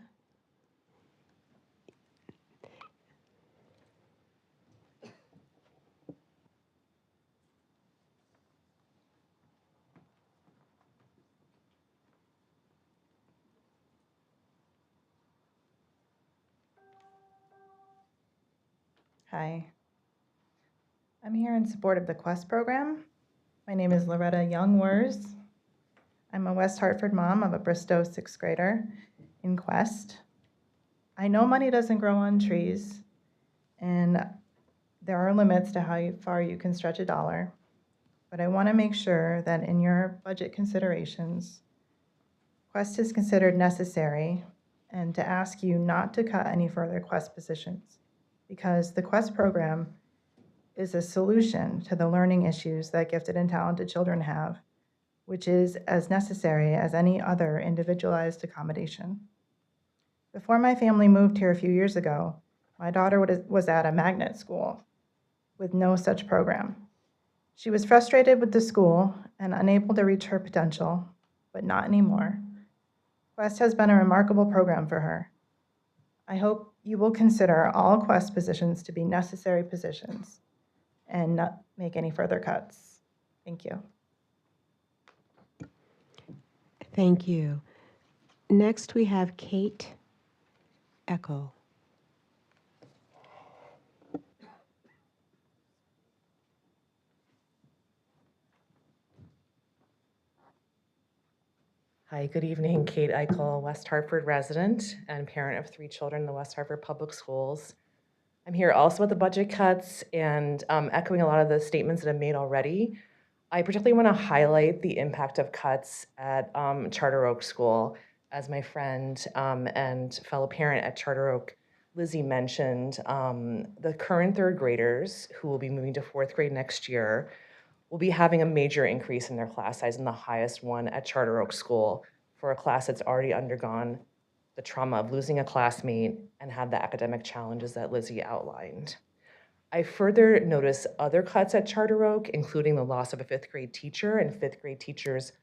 Hi. I'm here in support of the Quest program. My name is Loretta Young-Wers. I'm a West Hartford mom of a Bristow 6th grader in Quest. I know money doesn't grow on trees, and there are limits to how far you can stretch a dollar, but I want to make sure that in your budget considerations, Quest is considered necessary, and to ask you not to cut any further Quest positions, because the Quest program is a solution to the learning issues that gifted and talented children have, which is as necessary as any other individualized accommodation. Before my family moved here a few years ago, my daughter was at a magnet school with no such program. She was frustrated with the school and unable to reach her potential, but not anymore. Quest has been a remarkable program for her. I hope you will consider all Quest positions to be necessary positions and not make any further cuts. Thank you. Thank you. Next, we have Kate Eckel. Hi, good evening. Kate Eichel, West Hartford resident and parent of 3 children in the West Hartford Public Schools. I'm here also at the budget cuts and echoing a lot of the statements that I've made already. I particularly want to highlight the impact of cuts at Charter Oak School. As my friend and fellow parent at Charter Oak, Lizzie mentioned, the current 3rd graders who will be moving to 4th grade next year will be having a major increase in their class size, and the highest one at Charter Oak School for a class that's already undergone the trauma of losing a classmate and had the academic challenges that Lizzie outlined. I further notice other cuts at Charter Oak, including the loss of a 5th grade teacher and 5th grade teachers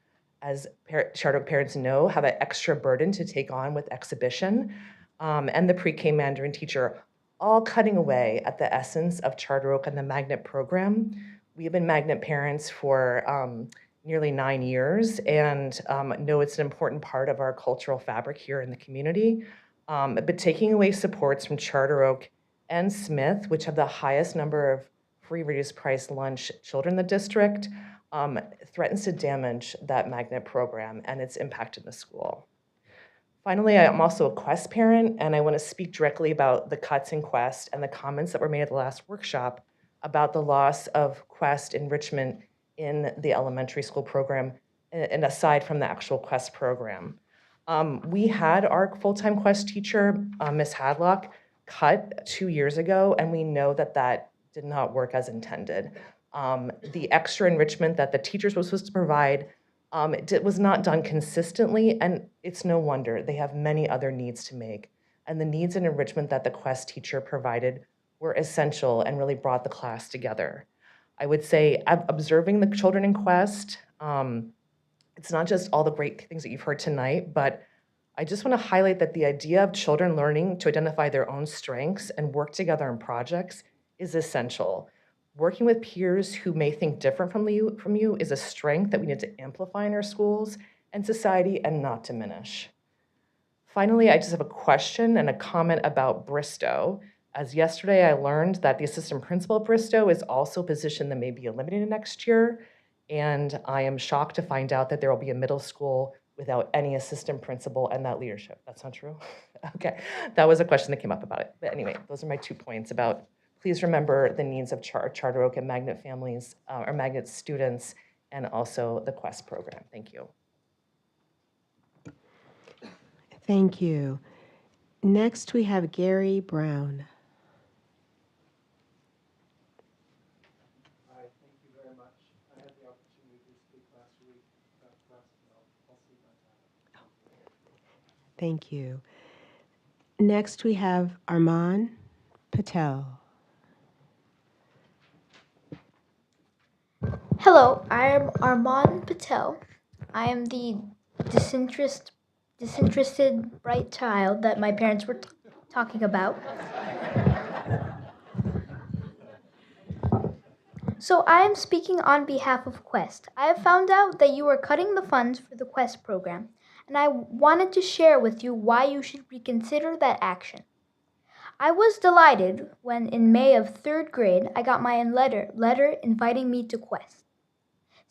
as Charter Oak parents know, have an extra burden to take on with exhibition, and the pre-K Mandarin teacher, all cutting away at the essence of Charter Oak and the magnet program. We have been magnet parents for nearly 9 years and know it's an important part of our cultural fabric here in the community. But taking away supports from Charter Oak and Smith, which have the highest number of free reduced price lunch children in the district, threatens to damage that magnet program and its impact in the school. Finally, I'm also a Quest parent, and I want to speak directly about the cuts in Quest and the comments that were made at the last workshop about the loss of Quest enrichment in the elementary school program, and aside from the actual Quest program. We had our full-time Quest teacher, Ms. Hadlock, cut 2 years ago, and we know that that did not work as intended. The extra enrichment that the teachers were supposed to provide was not done consistently, and it's no wonder. They have many other needs to make. And the needs and enrichment that the Quest teacher provided were essential and really brought the class together. I would say, observing the children in Quest, it's not just all the great things that you've heard tonight, but I just want to highlight that the idea of children learning to identify their own strengths and work together in projects is essential. Working with peers who may think different from you is a strength that we need to amplify in our schools and society and not diminish. Finally, I just have a question and a comment about Bristow. As yesterday I learned that the assistant principal at Bristow is also a position that may be eliminated next year, and I am shocked to find out that there will be a middle school without any assistant principal and that leadership. That's not true? Okay, that was a question that came up about it. But anyway, those are my 2 points about please remember the needs of Charter Oak and magnet families, or magnet students, and also the Quest program. Thank you. Thank you. Next, we have Gary Brown. Hi, thank you very much. I had the opportunity to speak last week about Quest, and I'll see my time. Thank you. Next, we have Arman Patel. Hello, I am Arman Patel. I am the disinterested bright child that my parents were talking about. So I am speaking on behalf of Quest. I have found out that you are cutting the funds for the Quest program, and I wanted to share with you why you should reconsider that action. I was delighted when in May of 3rd grade I got my letter inviting me to Quest.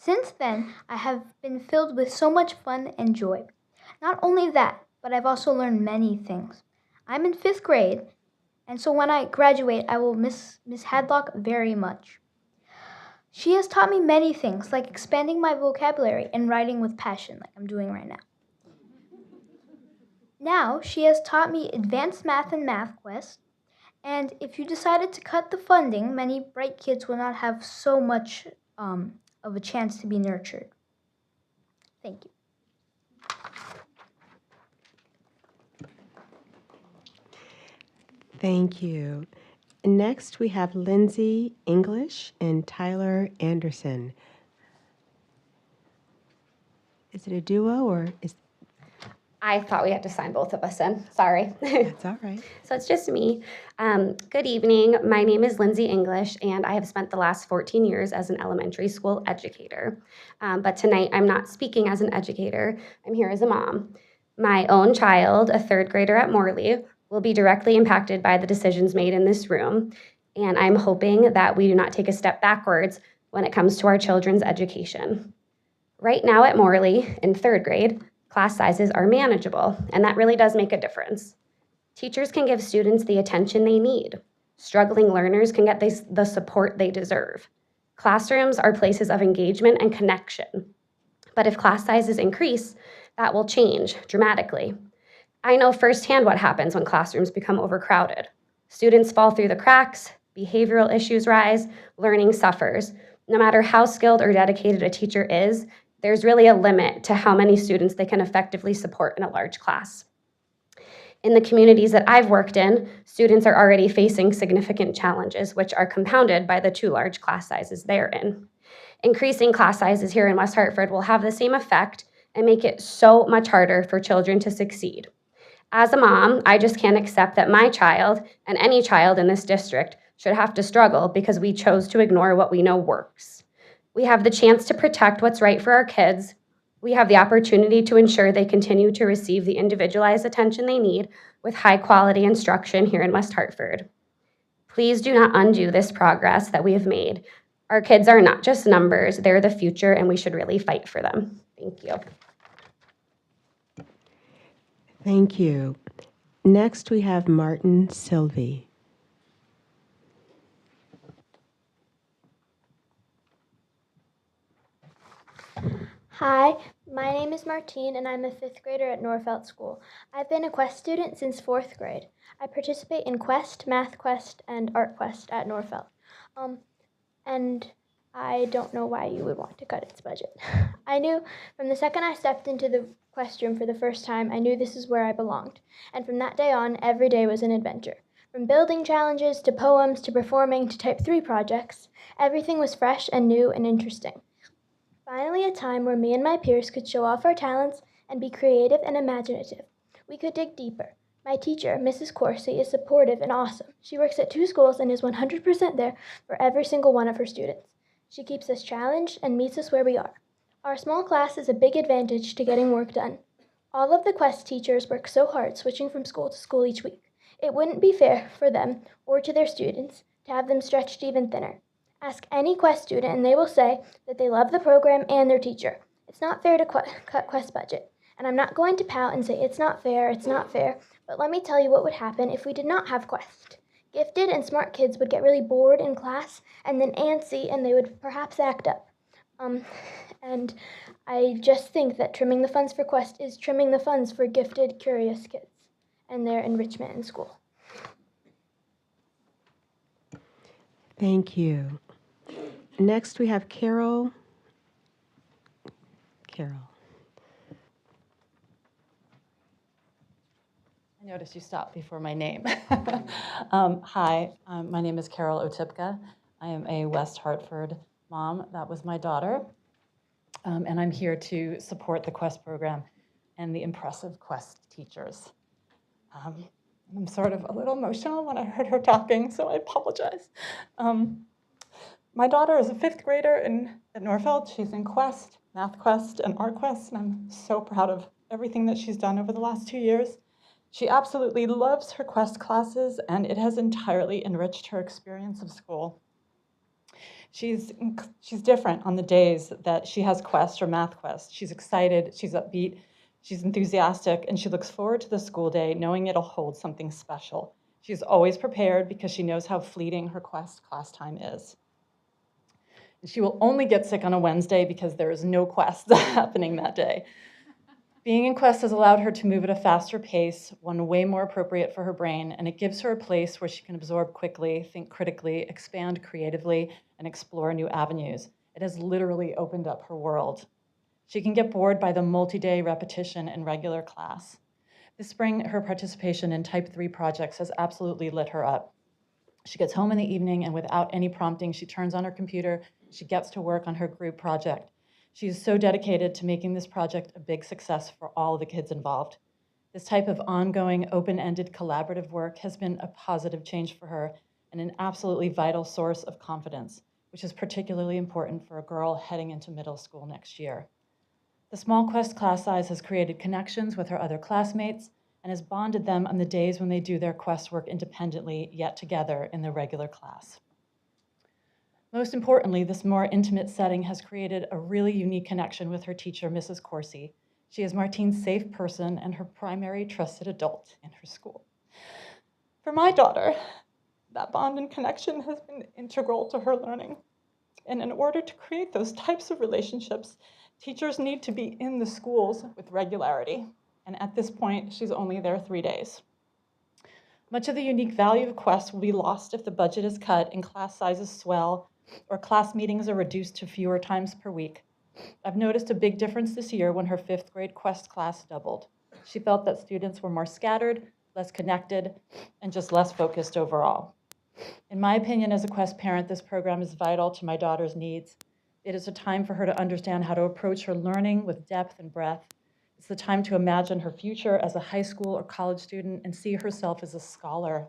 Since then, I have been filled with so much fun and joy. Not only that, but I've also learned many things. I'm in 5th grade, and so when I graduate, I will miss Miss Hadlock very much. She has taught me many things, like expanding my vocabulary and writing with passion, like I'm doing right now. Now, she has taught me advanced math and Math Quest, and if you decided to cut the funding, many bright kids will not have so much of a chance to be nurtured. Thank you. Thank you. Next, we have Lindsay English and Tyler Anderson. Is it a duo or is... I thought we had to sign both of us in. Sorry. That's all right. So it's just me. Good evening. My name is Lindsay English, and I have spent the last 14 years as an elementary school educator. But tonight, I'm not speaking as an educator. I'm here as a mom. My own child, a 3rd grader at Morley, will be directly impacted by the decisions made in this room, and I'm hoping that we do not take a step backwards when it comes to our children's education. Right now at Morley, in 3rd grade, class sizes are manageable, and that really does make a difference. Teachers can give students the attention they need. Struggling learners can get the support they deserve. Classrooms are places of engagement and connection. But if class sizes increase, that will change dramatically. I know firsthand what happens when classrooms become overcrowded. Students fall through the cracks, behavioral issues rise, learning suffers. No matter how skilled or dedicated a teacher is, there's really a limit to how many students they can effectively support in a large class. In the communities that I've worked in, students are already facing significant challenges, which are compounded by the 2 large class sizes they're in. Increasing class sizes here in West Hartford will have the same effect and make it so much harder for children to succeed. As a mom, I just can't accept that my child and any child in this district should have to struggle because we chose to ignore what we know works. We have the chance to protect what's right for our kids. We have the opportunity to ensure they continue to receive the individualized attention they need with high quality instruction here in West Hartford. Please do not undo this progress that we have made. Our kids are not just numbers, they're the future, and we should really fight for them. Thank you. Thank you. Next, we have Martin Sylvie. Hi, my name is Martine and I'm a 5th grader at Norfelt School. I've been a Quest student since 4th grade. I participate in Quest, Math Quest, and Art Quest at Norfelt. And I don't know why you would want to cut its budget. I knew from the second I stepped into the Quest room for the first time, I knew this is where I belonged. And from that day on, every day was an adventure. From building challenges to poems to performing to Type 3 projects, everything was fresh and new and interesting. Finally, a time where me and my peers could show off our talents and be creative and imaginative. We could dig deeper. My teacher, Mrs. Corsi, is supportive and awesome. She works at 2 schools and is 100% there for every single one of her students. She keeps us challenged and meets us where we are. Our small class is a big advantage to getting work done. All of the Quest teachers work so hard switching from school to school each week. It wouldn't be fair for them or to their students to have them stretched even thinner. Ask any Quest student and they will say that they love the program and their teacher. It's not fair to cut Quest budget. And I'm not going to pout and say it's not fair, but let me tell you what would happen if we did not have Quest. Gifted and smart kids would get really bored in class and then antsy and they would perhaps act up. And I just think that trimming the funds for Quest is trimming the funds for gifted, curious kids and their enrichment in school. Thank you. Next, we have Carol. I noticed you stopped before my name. Hi, my name is Carol Otipka. I am a West Hartford mom. That was my daughter. And I'm here to support the Quest program and the impressive Quest teachers. I'm sort of a little emotional when I heard her talking, so I apologize. My daughter is a 5th grader at Norfeld. She's in Quest, Math Quest, and Art Quest, and I'm so proud of everything that she's done over the last 2 years. She absolutely loves her Quest classes, and it has entirely enriched her experience of school. She's different on the days that she has Quest or Math Quest. She's excited, she's upbeat, she's enthusiastic, and she looks forward to the school day knowing it'll hold something special. She's always prepared because she knows how fleeting her Quest class time is. She will only get sick on a Wednesday because there is no Quest happening that day. Being in Quest has allowed her to move at a faster pace, one way more appropriate for her brain, and it gives her a place where she can absorb quickly, think critically, expand creatively, and explore new avenues. It has literally opened up her world. She can get bored by the multi-day repetition in regular class. This spring, her participation in Type 3 projects has absolutely lit her up. She gets home in the evening, and without any prompting, she turns on her computer. She gets to work on her group project. She is so dedicated to making this project a big success for all of the kids involved. This type of ongoing, open-ended collaborative work has been a positive change for her and an absolutely vital source of confidence, which is particularly important for a girl heading into middle school next year. The small Quest class size has created connections with her other classmates and has bonded them on the days when they do their Quest work independently, yet together in the regular class. Most importantly, this more intimate setting has created a really unique connection with her teacher, Mrs. Corsi. She is Martine's safe person and her primary trusted adult in her school. For my daughter, that bond and connection has been integral to her learning. And in order to create those types of relationships, teachers need to be in the schools with regularity. And at this point, she's only there 3 days. Much of the unique value of Quest will be lost if the budget is cut and class sizes swell or class meetings are reduced to fewer times per week. I've noticed a big difference this year when her 5th grade Quest class doubled. She felt that students were more scattered, less connected, and just less focused overall. In my opinion, as a Quest parent, this program is vital to my daughter's needs. It is a time for her to understand how to approach her learning with depth and breadth. It's the time to imagine her future as a high school or college student and see herself as a scholar.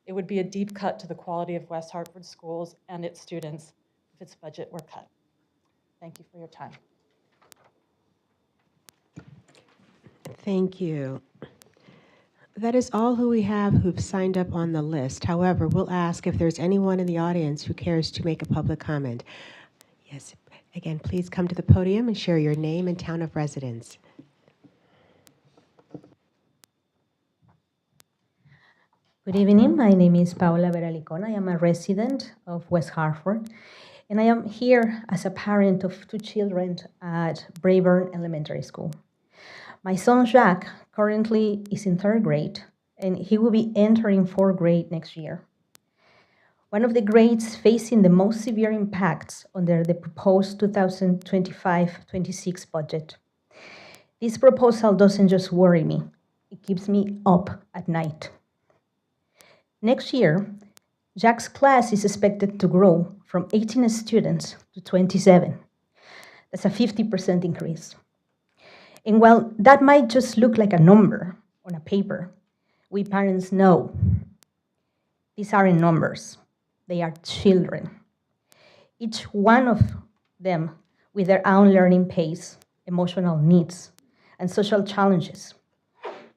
It would be a deep cut to the quality of West Hartford schools and its students if its budget were cut. Thank you for your time. Thank you. That is all who we have who've signed up on the list. However, we'll ask if there's anyone in the audience who cares to make a public comment. Yes, again, please come to the podium and share your name and town of residence. Good evening. My name is Paula Veralicon. I am a resident of West Hartford, and I am here as a parent of 2 children at Brayburn Elementary School. My son Jack currently is in 3rd grade, and he will be entering 4th grade next year. One of the grades facing the most severe impacts under the proposed 2025-26 budget. This proposal doesn't just worry me, it keeps me up at night. Next year, Jack's class is expected to grow from 18 students to 27. That's a 50% increase. And while that might just look like a number on a paper, we parents know these aren't numbers, they are children. Each one of them with their own learning pace, emotional needs, and social challenges.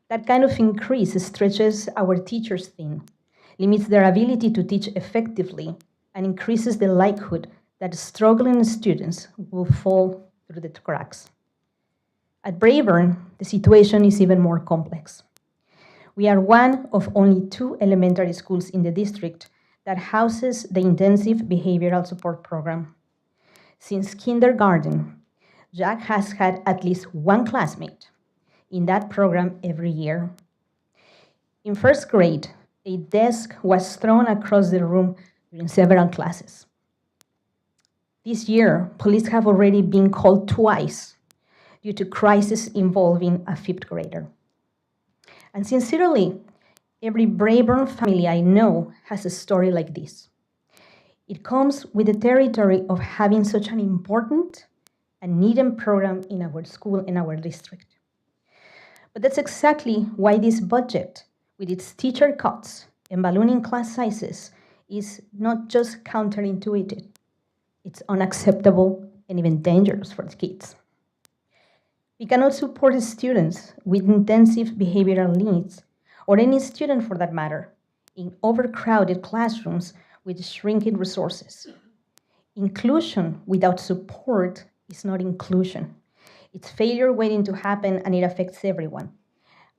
That kind of increase stretches our teachers thin, limits their ability to teach effectively, and increases the likelihood that struggling students will fall through the cracks. At Brayburn, the situation is even more complex. We are one of only 2 elementary schools in the district that houses the intensive behavioral support program. Since kindergarten, Jack has had at least 1 classmate in that program every year. In 1st grade, a desk was thrown across the room during several classes. This year, police have already been called twice due to crisis involving a 5th grader. And sincerely, every Brayburn family I know has a story like this. It comes with the territory of having such an important and needed program in our school and our district. But that's exactly why this budget, with its teacher cuts and ballooning class sizes, is not just counterintuitive, it's unacceptable and even dangerous for the kids. We cannot support students with intensive behavioral needs, or any student for that matter, in overcrowded classrooms with shrinking resources. Inclusion without support is not inclusion. It's failure waiting to happen, and it affects everyone.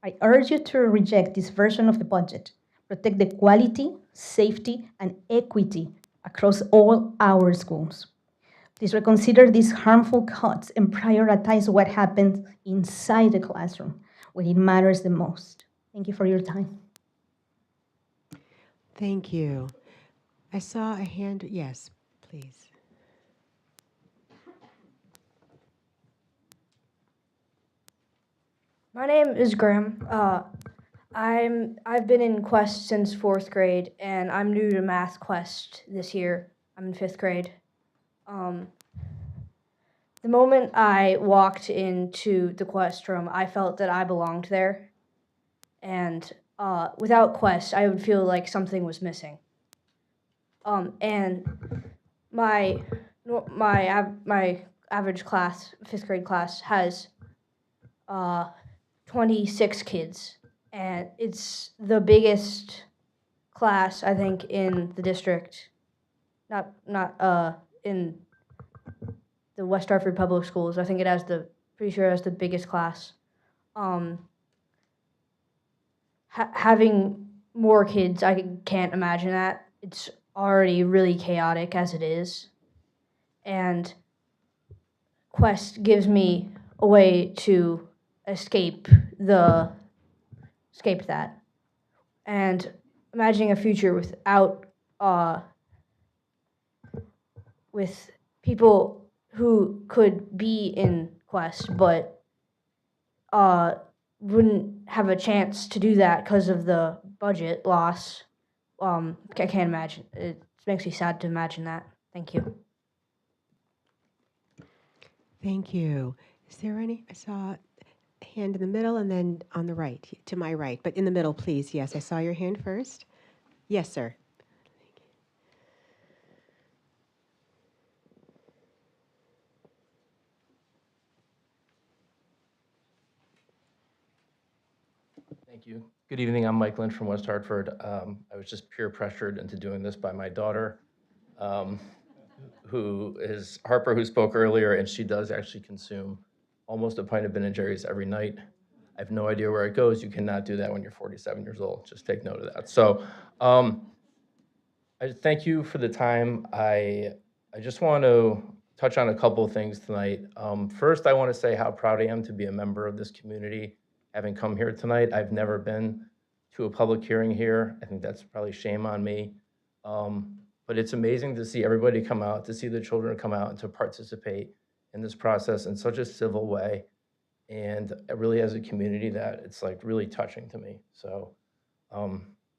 I urge you to reject this version of the budget. Protect the quality, safety, and equity across all our schools. Please reconsider these harmful cuts and prioritize what happens inside the classroom, where it matters the most. Thank you for your time. Thank you. I saw a hand. Yes, please. My name is Graham. I've been in Quest since 4th grade, and I'm new to Math Quest this year. I'm in 5th grade. The moment I walked into the Quest room, I felt that I belonged there, and without Quest, I would feel like something was missing. And my average class, 5th grade class, has 26 kids, and it's the biggest class I think in the district. Not in the West Hartford Public Schools. I think it has pretty sure it has the biggest class. Having more kids, I can't imagine that. It's already really chaotic as it is, and Quest gives me a way to escape that, and imagining a future without with people who could be in Quest but wouldn't have a chance to do that because of the budget loss. I can't imagine. It makes me sad to imagine that. Thank you. Thank you. Is there any? I saw a hand in the middle and then on the right, to my right, but in the middle, please. Yes, I saw your hand first. Yes, sir. Thank you. Good evening. I'm Mike Lynch from West Hartford. I was just peer pressured into doing this by my daughter, who is Harper, who spoke earlier, and she does actually consume almost a pint of Ben & Jerry's every night. I have no idea where it goes. You cannot do that when you're 47 years old. Just take note of that. So I thank you for the time. I just want to touch on a couple of things tonight. First, I want to say how proud I am to be a member of this community, having come here tonight. I've never been to a public hearing here. I think that's probably shame on me. But it's amazing to see everybody come out, to see the children come out and to participate in this process in such a civil way. And really as a community that it's like really touching to me. So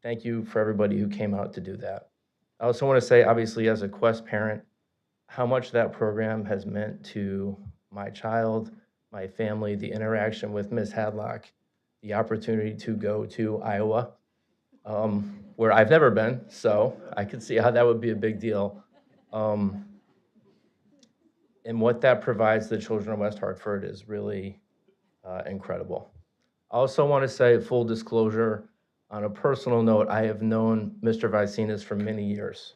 thank you for everybody who came out to do that. I also want to say, obviously, as a Quest parent, how much that program has meant to my child, my family, the interaction with Ms. Hadlock, the opportunity to go to Iowa, where I've never been, so I could see how that would be a big deal. And what that provides the children of West Hartford is really incredible. I also want to say, full disclosure, on a personal note, I have known Mr. Vicinas for many years.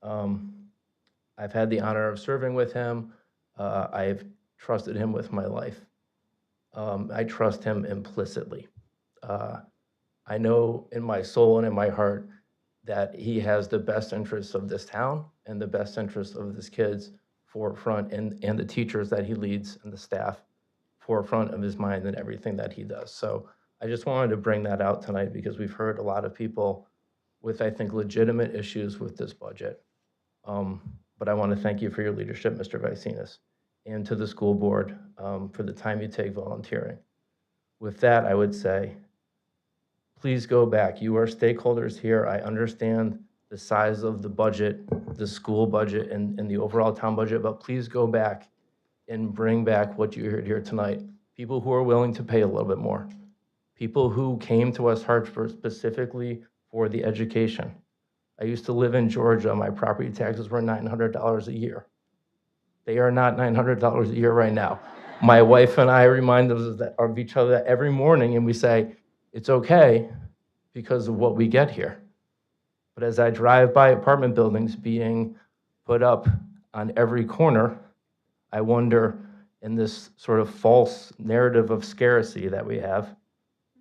I've had the honor of serving with him. I've trusted him with my life. I trust him implicitly. I know in my soul and in my heart that he has the best interests of this town and the best interests of his kids forefront, and the teachers that he leads and the staff forefront of his mind in everything that he does. So I just wanted to bring that out tonight because we've heard a lot of people with, I think, legitimate issues with this budget. But I want to thank you for your leadership, Mr. Vicinas, and to the school board for the time you take volunteering. With that, I would say, please go back. You are stakeholders here. I understand the size of the budget, the school budget, and the overall town budget, but please go back and bring back what you heard here tonight. People who are willing to pay a little bit more. People who came to West Hartford specifically for the education. I used to live in Georgia. My property taxes were $900 a year. They are not $900 a year right now. My wife and I remind us of each other every morning, and we say, it's okay because of what we get here. But as I drive by apartment buildings being put up on every corner, I wonder, in this sort of false narrative of scarcity that we have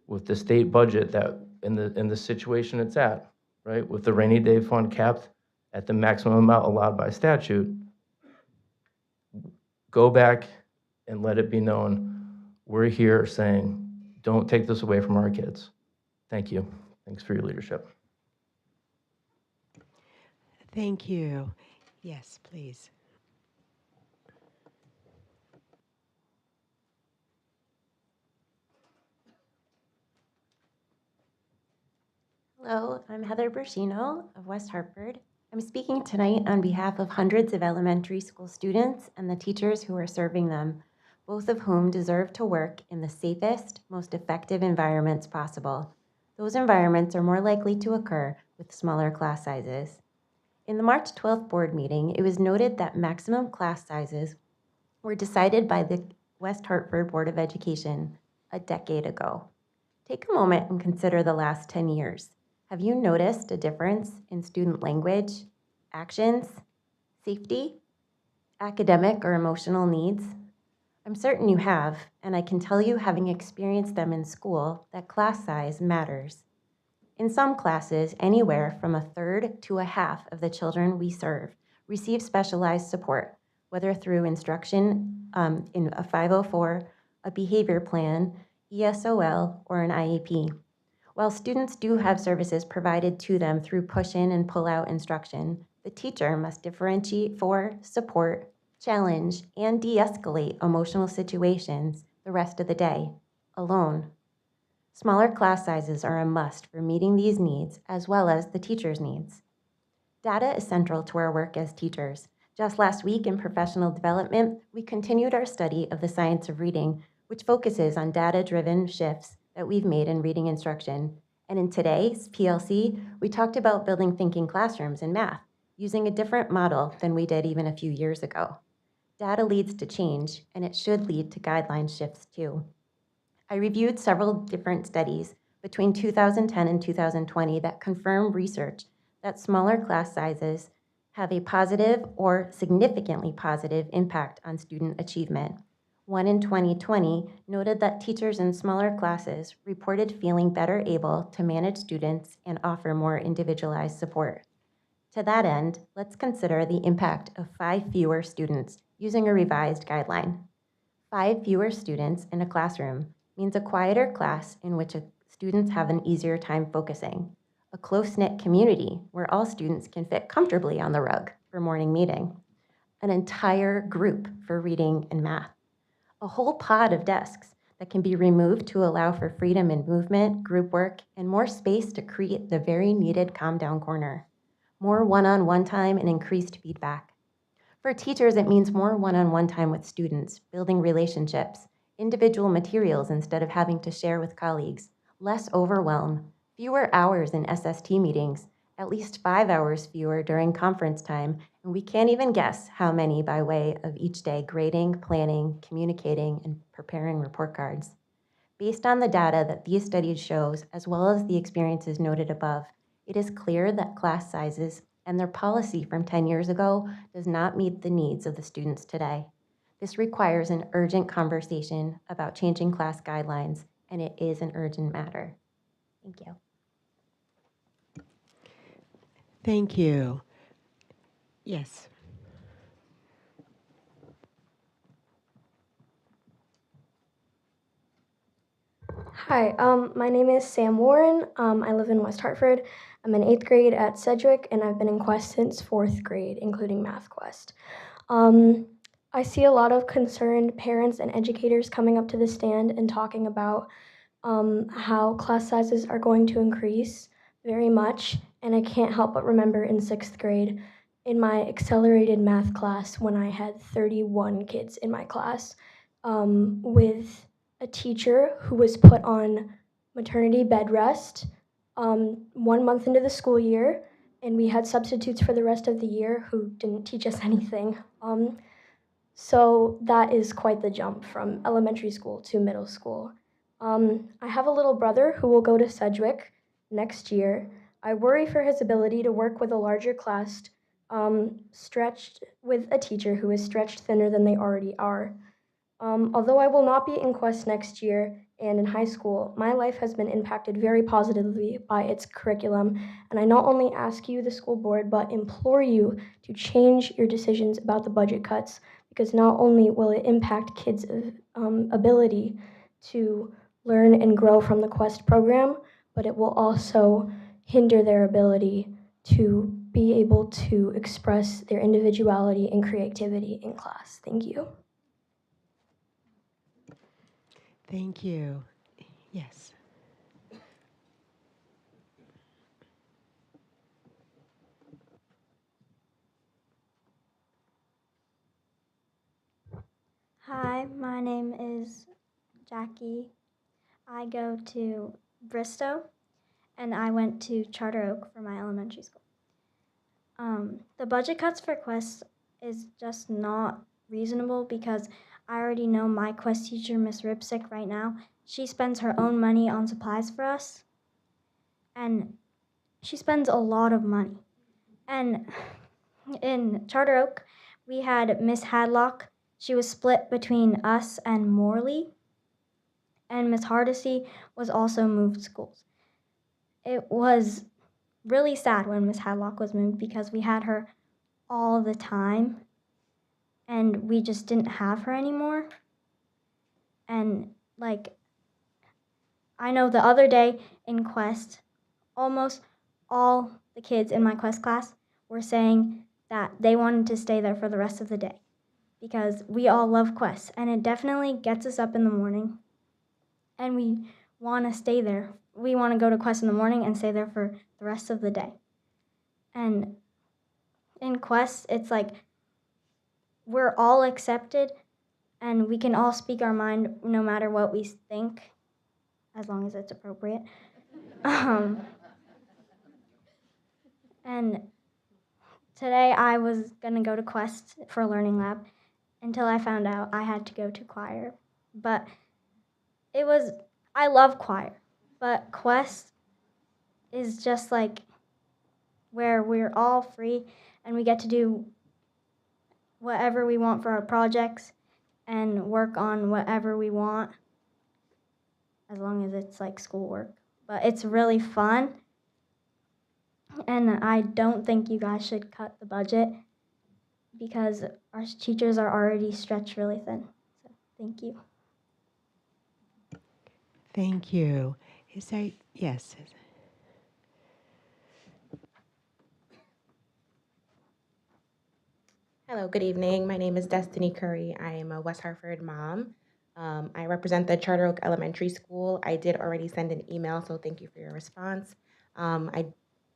with the state budget, that in the situation it's at, right, with the rainy day fund capped at the maximum amount allowed by statute, go back and let it be known we're here saying, don't take this away from our kids. Thank you. Thanks for your leadership. Thank you. Yes, please. Hello, I'm Heather Bershino of West Hartford. I'm speaking tonight on behalf of hundreds of elementary school students and the teachers who are serving them, both of whom deserve to work in the safest, most effective environments possible. Those environments are more likely to occur with smaller class sizes. In the March 12th board meeting, it was noted that maximum class sizes were decided by the West Hartford Board of Education a decade ago. Take a moment and consider the last 10 years. Have you noticed a difference in student language, actions, safety, academic or emotional needs? I'm certain you have, and I can tell you, having experienced them in school, that class size matters. In some classes, anywhere from a third to a half of the children we serve receive specialized support, whether through instruction in a 504, a behavior plan, ESOL, or an IEP. While students do have services provided to them through push-in and pull-out instruction, the teacher must differentiate for, support, challenge, and de-escalate emotional situations the rest of the day, alone. Smaller class sizes are a must for meeting these needs as well as the teacher's needs. Data is central to our work as teachers. Just last week in professional development, we continued our study of the science of reading, which focuses on data-driven shifts that we've made in reading instruction. And in today's PLC, we talked about building thinking classrooms in math, using a different model than we did even a few years ago. Data leads to change, and it should lead to guideline shifts too. I reviewed several different studies between 2010 and 2020 that confirm research that smaller class sizes have a positive or significantly positive impact on student achievement. One in 2020 noted that teachers in smaller classes reported feeling better able to manage students and offer more individualized support. To that end, let's consider the impact of 5 fewer students using a revised guideline. 5 fewer students in a classroom means a quieter class in which students have an easier time focusing, a close-knit community where all students can fit comfortably on the rug for morning meeting, an entire group for reading and math, a whole pod of desks that can be removed to allow for freedom in movement, group work, and more space to create the very needed calm down corner, more one-on-one time and increased feedback. For teachers, it means more one-on-one time with students, building relationships, individual materials instead of having to share with colleagues, less overwhelm, fewer hours in SST meetings, at least 5 hours fewer during conference time, and we can't even guess how many by way of each day grading, planning, communicating, and preparing report cards. Based on the data that these studies shows, as well as the experiences noted above, it is clear that class sizes and their policy from 10 years ago does not meet the needs of the students today. This requires an urgent conversation about changing class guidelines, and it is an urgent matter. Thank you. Thank you. Yes. Hi, my name is Sam Warren. I live in West Hartford. I'm in 8th grade at Sedgwick, and I've been in Quest since 4th grade, including Math Quest. I see a lot of concerned parents and educators coming up to the stand and talking about how class sizes are going to increase very much, and I can't help but remember in 6th grade, in my accelerated math class, when I had 31 kids in my class, with a teacher who was put on maternity bed rest 1 month into the school year, and we had substitutes for the rest of the year who didn't teach us anything. So that is quite the jump from elementary school to middle school. I have a little brother who will go to Sedgwick next year. I worry for his ability to work with a larger class, stretched with a teacher who is stretched thinner than they already are. Although I will not be in Quest next year and in high school, my life has been impacted very positively by its curriculum, and I not only ask you, the school board, but implore you to change your decisions about the budget cuts, because not only will it impact kids' ability to learn and grow from the Quest program, but it will also hinder their ability to be able to express their individuality and creativity in class. Thank you. Thank you. Yes. Hi, my name is Jackie. I go to Bristow, and I went to Charter Oak for my elementary school. The budget cuts for Quest is just not reasonable because I already know my Quest teacher, Miss Ripsick, right now. She spends her own money on supplies for us, and she spends a lot of money. And in Charter Oak, we had Miss Hadlock. She was split between us and Morley, and Miss Hardesty was also moved schools. It was really sad when Miss Hadlock was moved because we had her all the time, and we just didn't have her anymore. And I know the other day in Quest, almost all the kids in my Quest class were saying that they wanted to stay there for the rest of the day because we all love Quest, and it definitely gets us up in the morning, and we want to stay there. We want to go to Quest in the morning and stay there for the rest of the day. And in Quest, it's like we're all accepted and we can all speak our mind no matter what we think, as long as it's appropriate. And today I was gonna go to Quest for a learning lab until I found out I had to go to choir. But I love choir, but Quest is just like where we're all free and we get to do whatever we want for our projects and work on whatever we want, as long as it's like schoolwork. But it's really fun, and I don't think you guys should cut the budget because our teachers are already stretched really thin. So thank you. Thank you. Yes. Hello, good evening. My name is Destiny Curry. I am a West Hartford mom. I represent the Charter Oak Elementary School. I did already send an email, so thank you for your response. I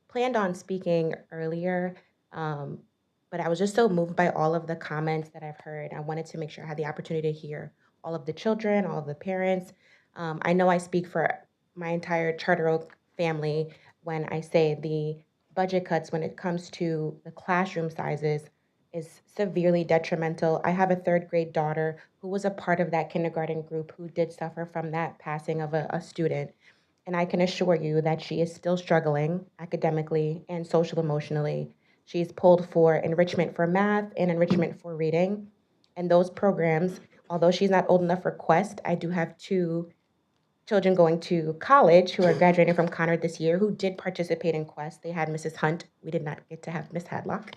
planned on speaking earlier, but I was just so moved by all of the comments that I've heard. I wanted to make sure I had the opportunity to hear all of the children, all of the parents. I know I speak for my entire Charter Oak family when I say the budget cuts when it comes to the classroom sizes is severely detrimental. I have a third grade daughter who was a part of that kindergarten group who did suffer from that passing of a student. And I can assure you that she is still struggling academically and social emotionally. She's pulled for enrichment for math and enrichment for reading. And those programs, although she's not old enough for Quest, I do have 2 children going to college who are graduating from Conard this year who did participate in Quest. They had Mrs. Hunt. We did not get to have Miss Hadlock.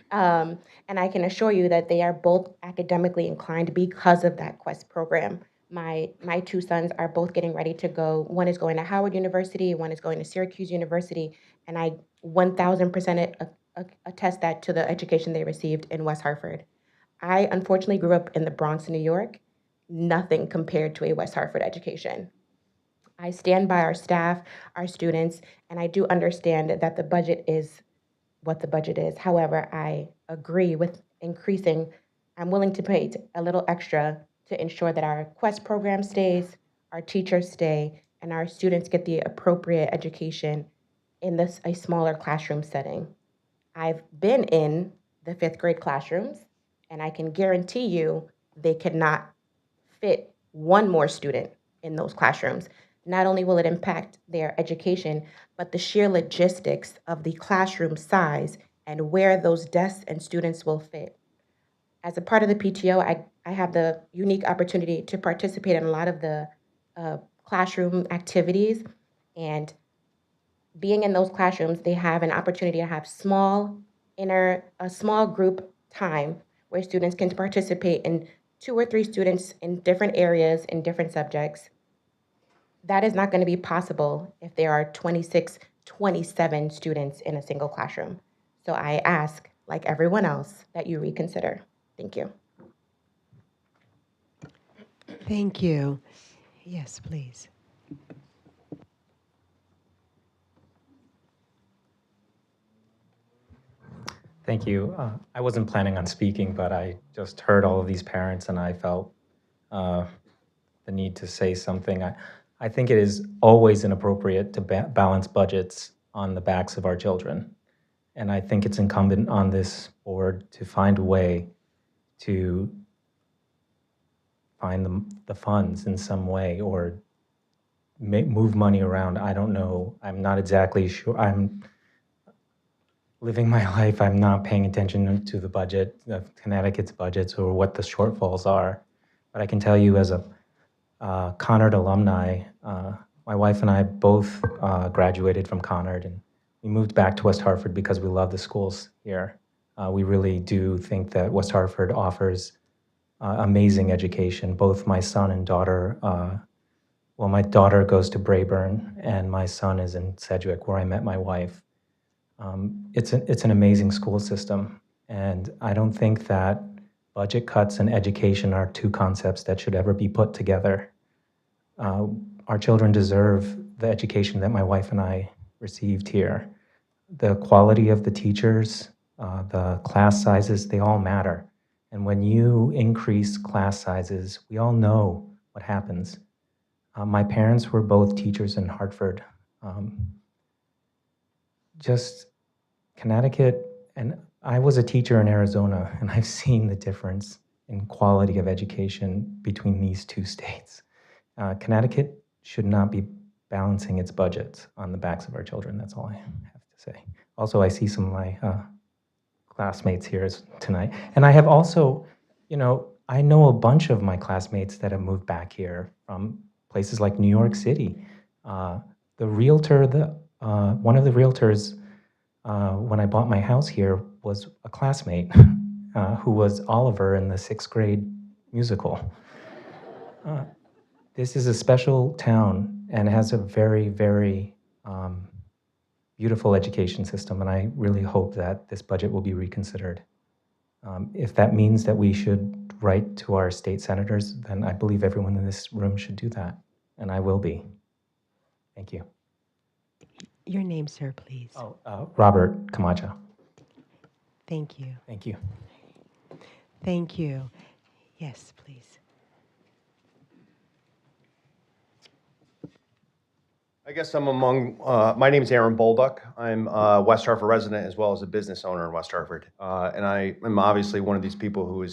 And I can assure you that they are both academically inclined because of that Quest program. My 2 sons are both getting ready to go. One is going to Howard University, one is going to Syracuse University, and I 1,000% attest that to the education they received in West Hartford. I unfortunately grew up in the Bronx, New York. Nothing compared to a West Hartford education. I stand by our staff, our students, and I do understand that the budget is what the budget is. However, I agree with increasing. I'm willing to pay a little extra to ensure that our Quest program stays, our teachers stay, and our students get the appropriate education in a smaller classroom setting. I've been in the 5th grade classrooms, and I can guarantee you they could not fit one more student in those classrooms. Not only will it impact their education, but the sheer logistics of the classroom size and where those desks and students will fit. As a part of the PTO, I have the unique opportunity to participate in a lot of the classroom activities. And being in those classrooms, they have an opportunity to have a small group time where students can participate in 2 or 3 students in different areas in different subjects. That is not going to be possible if there are 26, 27 students in a single classroom. So I ask, like everyone else, that you reconsider. Thank you. Thank you. Yes, please. Thank you. I wasn't planning on speaking, but I just heard all of these parents and I felt the need to say something. I think it is always inappropriate to balance budgets on the backs of our children. And I think it's incumbent on this board to find a way to find the funds in some way or move money around. I don't know. I'm not exactly sure. I'm living my life. I'm not paying attention to the budget, of Connecticut's budgets, or what the shortfalls are. But I can tell you as a Conard alumni, my wife and I both graduated from Conard, and we moved back to West Hartford because we love the schools here. We really do think that West Hartford offers amazing education. Both my son and daughter, well, my daughter goes to Brayburn, and my son is in Sedgwick, where I met my wife. It's an amazing school system, and I don't think that budget cuts and education are 2 concepts that should ever be put together. Our children deserve the education that my wife and I received here. The quality of the teachers, the class sizes, they all matter. And when you increase class sizes, we all know what happens. My parents were both teachers in Hartford. Just Connecticut, and I was a teacher in Arizona, and I've seen the difference in quality of education between these two states. Connecticut should not be balancing its budgets on the backs of our children. That's all I have to say. Also, I see some of my classmates here tonight. And I have also, I know a bunch of my classmates that have moved back here from places like New York City. The realtor, one of the realtors when I bought my house here was a classmate who was Oliver in the 6th grade musical. This is a special town and has a very, very beautiful education system, and I really hope that this budget will be reconsidered. If that means that we should write to our state senators, then I believe everyone in this room should do that, and I will be. Thank you. Your name, sir, please. Robert Camacho. Thank you. Thank you. Thank you. Yes, please. I guess I'm among, my name is Aaron Bolduck. I'm a West Hartford resident as well as a business owner in West Hartford. And I am obviously one of these people who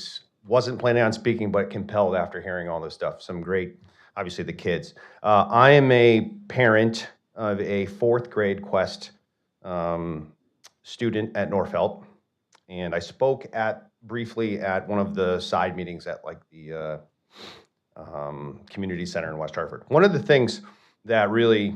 wasn't planning on speaking, but compelled after hearing all this stuff. Some great, obviously the kids. I am a parent of a 4th grade Quest student at Norfolk. And I spoke briefly at one of the side meetings at like the community center in West Hartford. One of the things that really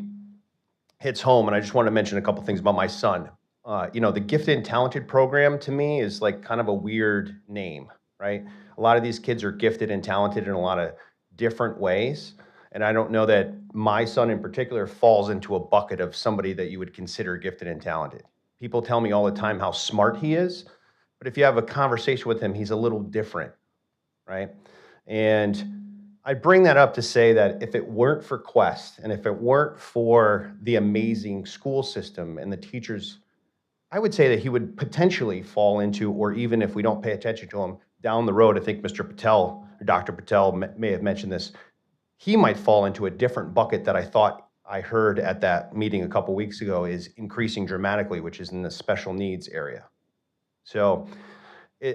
hits home, and I just want to mention a couple things about my son. The Gifted and Talented program to me is like kind of a weird name, right? A lot of these kids are gifted and talented in a lot of different ways. And I don't know that my son in particular falls into a bucket of somebody that you would consider gifted and talented. People tell me all the time how smart he is, but if you have a conversation with him, he's a little different, right? And I bring that up to say that if it weren't for Quest and if it weren't for the amazing school system and the teachers, I would say that he would potentially fall into, or even if we don't pay attention to him down the road, I think Mr. Patel or Dr. Patel may have mentioned this, he might fall into a different bucket that I thought I heard at that meeting a couple weeks ago is increasing dramatically, which is in the special needs area. So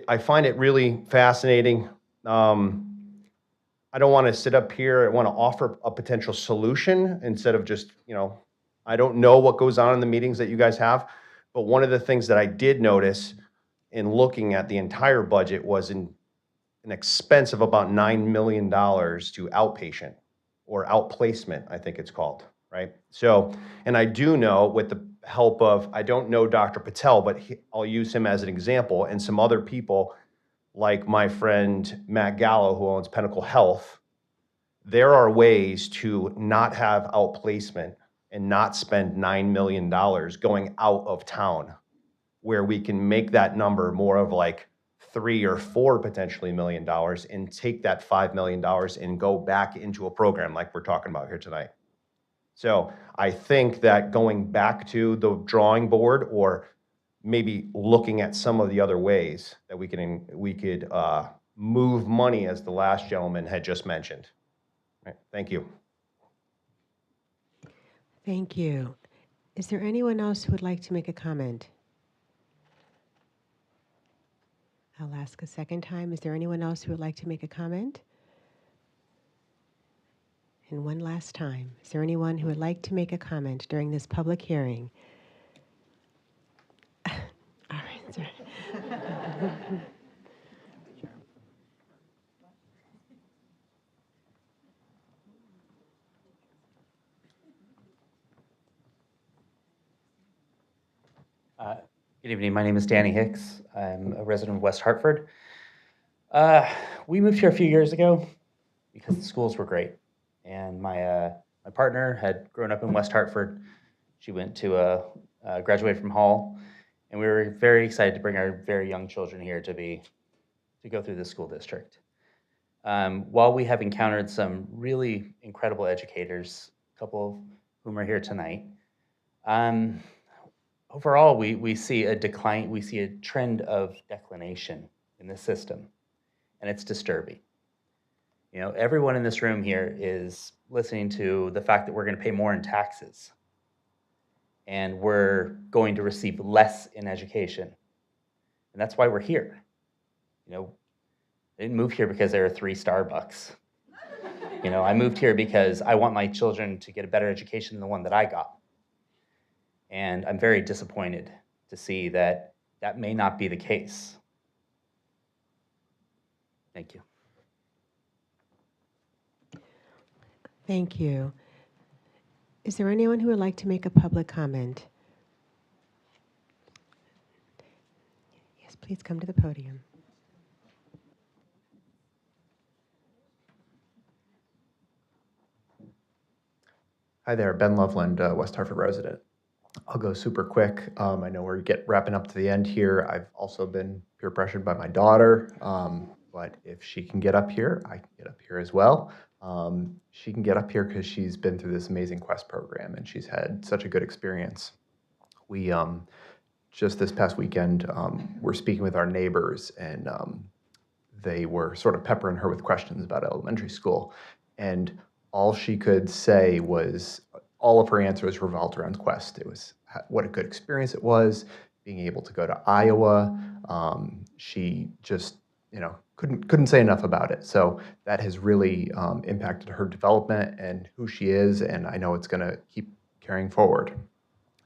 I find it really fascinating. I don't want to sit up here. I want to offer a potential solution instead of just, I don't know what goes on in the meetings that you guys have, but one of the things that I did notice in looking at the entire budget was an expense of about $9 million to outpatient or outplacement, I think it's called, right? So, and I do know with the help of, I don't know Dr. Patel, but I'll use him as an example, and some other people like my friend Matt Gallo, who owns Pinnacle Health, there are ways to not have outplacement and not spend $9 million going out of town, where we can make that number more of like $3 or $4 potentially million and take that $5 million and go back into a program like we're talking about here tonight. So I think that going back to the drawing board or maybe looking at some of the other ways that we could move money, as the last gentleman had just mentioned. Right. Thank you. Thank you. Is there anyone else who would like to make a comment? I'll ask a second time. Is there anyone else who would like to make a comment? And one last time. Is there anyone who would like to make a comment during this public hearing? All right, sorry. Good evening. My name is Danny Hicks. I'm a resident of West Hartford. We moved here a few years ago because the schools were great, and my partner had grown up in West Hartford. She went to graduate from Hall, and we were very excited to bring our very young children here to go through the school district. While we have encountered some really incredible educators, a couple of whom are here tonight, overall, we see a decline, we see a trend of declination in the system. and it's disturbing. You know, everyone in this room here is listening to the fact that we're going to pay more in taxes and we're going to receive less in education. And that's why we're here. You know, I didn't move here because there are 3 Starbucks. You know, I moved here because I want my children to get a better education than the one that I got. And I'm very disappointed to see that that may not be the case. Thank you. Thank you. Is there anyone who would like to make a public comment? Yes, please come to the podium. Hi there, Ben Loveland, West Hartford resident. I'll go super quick. I know we're wrapping up to the end here. I've also been peer pressured by my daughter, but if she can get up here, I can get up here as well. She can get up here because she's been through this amazing Quest program and she's had such a good experience. We just this past weekend, we're speaking with our neighbors and they were sort of peppering her with questions about elementary school. And all she could say was, all of her answers revolved around Quest. It was what a good experience it was, being able to go to Iowa. She just, you know, couldn't say enough about it. So that has really impacted her development and who she is, and I know it's going to keep carrying forward.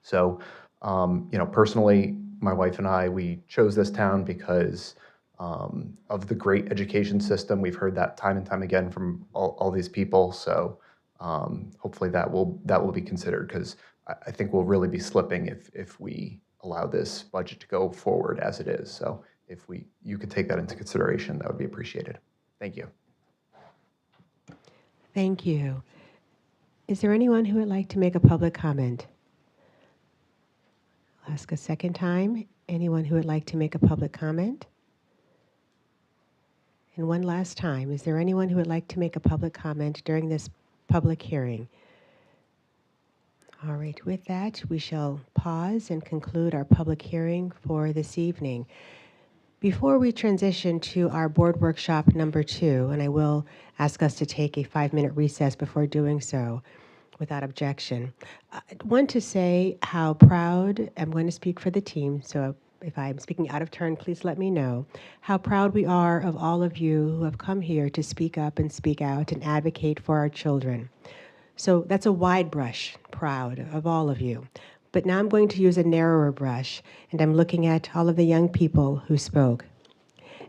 So, you know, personally, my wife and I, we chose this town because of the great education system. We've heard that time and time again from all these people. So hopefully that will be considered, because I think we'll really be slipping if we allow this budget to go forward as it is. So if you could take that into consideration, that would be appreciated. Thank you. Thank you. Is there anyone who would like to make a public comment? I'll ask a second time. Anyone who would like to make a public comment? And one last time, is there anyone who would like to make a public comment during this public hearing? All right, with that, we shall pause and conclude our public hearing for this evening. Before we transition to our board workshop number 2, and I will ask us to take a 5-minute recess before doing so, without objection, I want to say how proud, I'm going to speak for the team, so if I'm speaking out of turn, please let me know, how proud we are of all of you who have come here to speak up and speak out and advocate for our children. So that's a wide brush, proud of all of you. But now I'm going to use a narrower brush, and I'm looking at all of the young people who spoke,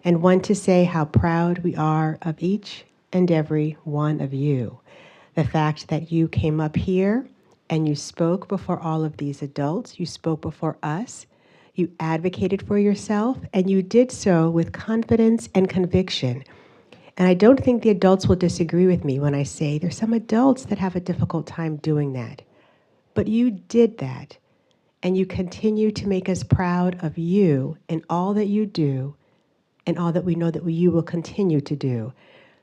and want to say how proud we are of each and every one of you. The fact that you came up here and you spoke before all of these adults, you spoke before us, you advocated for yourself, and you did so with confidence and conviction. And I don't think the adults will disagree with me when I say there's some adults that have a difficult time doing that. But you did that, and you continue to make us proud of you and all that you do and all that we know that you will continue to do.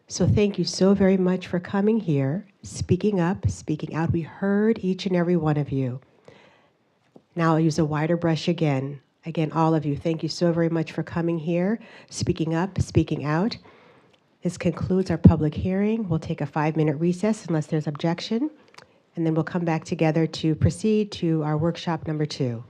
So thank you so very much for coming here, speaking up, speaking out. We heard each and every one of you. Now I'll use a wider brush again. Again, all of you, thank you so very much for coming here, speaking up, speaking out. This concludes our public hearing. We'll take a 5-minute recess unless there's objection, and then we'll come back together to proceed to our workshop number 2.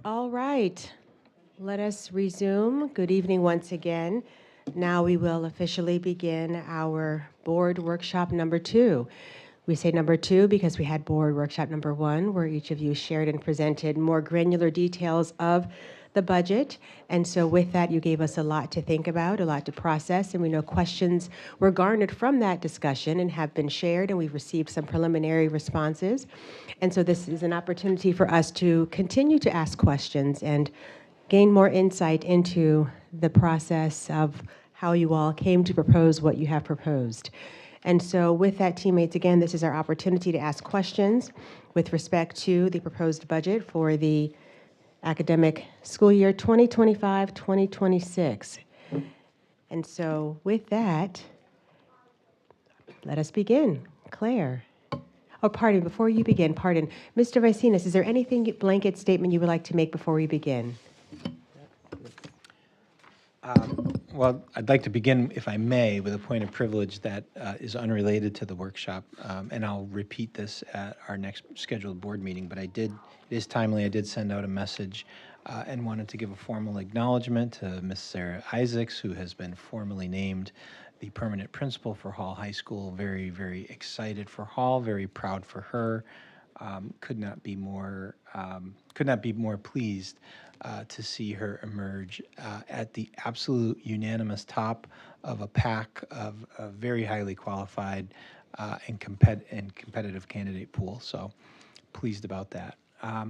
All right, let us resume. Good evening once again. Now we will officially begin our board workshop number 2. We say number 2 because we had board workshop number 1, where each of you shared and presented more granular details of the budget. And so with that, you gave us a lot to think about, a lot to process, and we know questions were garnered from that discussion and have been shared, and we've received some preliminary responses. And so this is an opportunity for us to continue to ask questions and gain more insight into the process of how you all came to propose what you have proposed. And so with that, teammates, again, this is our opportunity to ask questions with respect to the proposed budget for the academic school year 2025-2026. And so with that, let us begin. Claire. Oh, pardon, before you begin, pardon. Mr. Vicinas, is there anything, blanket statement you would like to make before we begin? Well, I'd like to begin, if I may, with a point of privilege that is unrelated to the workshop, and I'll repeat this at our next scheduled board meeting, but it is timely. I did send out a message and wanted to give a formal acknowledgement to Ms. Sarah Isaacs, who has been formally named the permanent principal for Hall High School. Very, very excited for Hall, very proud for her. Could not be more pleased to see her emerge at the absolute unanimous top of a pack of very highly qualified and competitive candidate pool. So pleased about that. I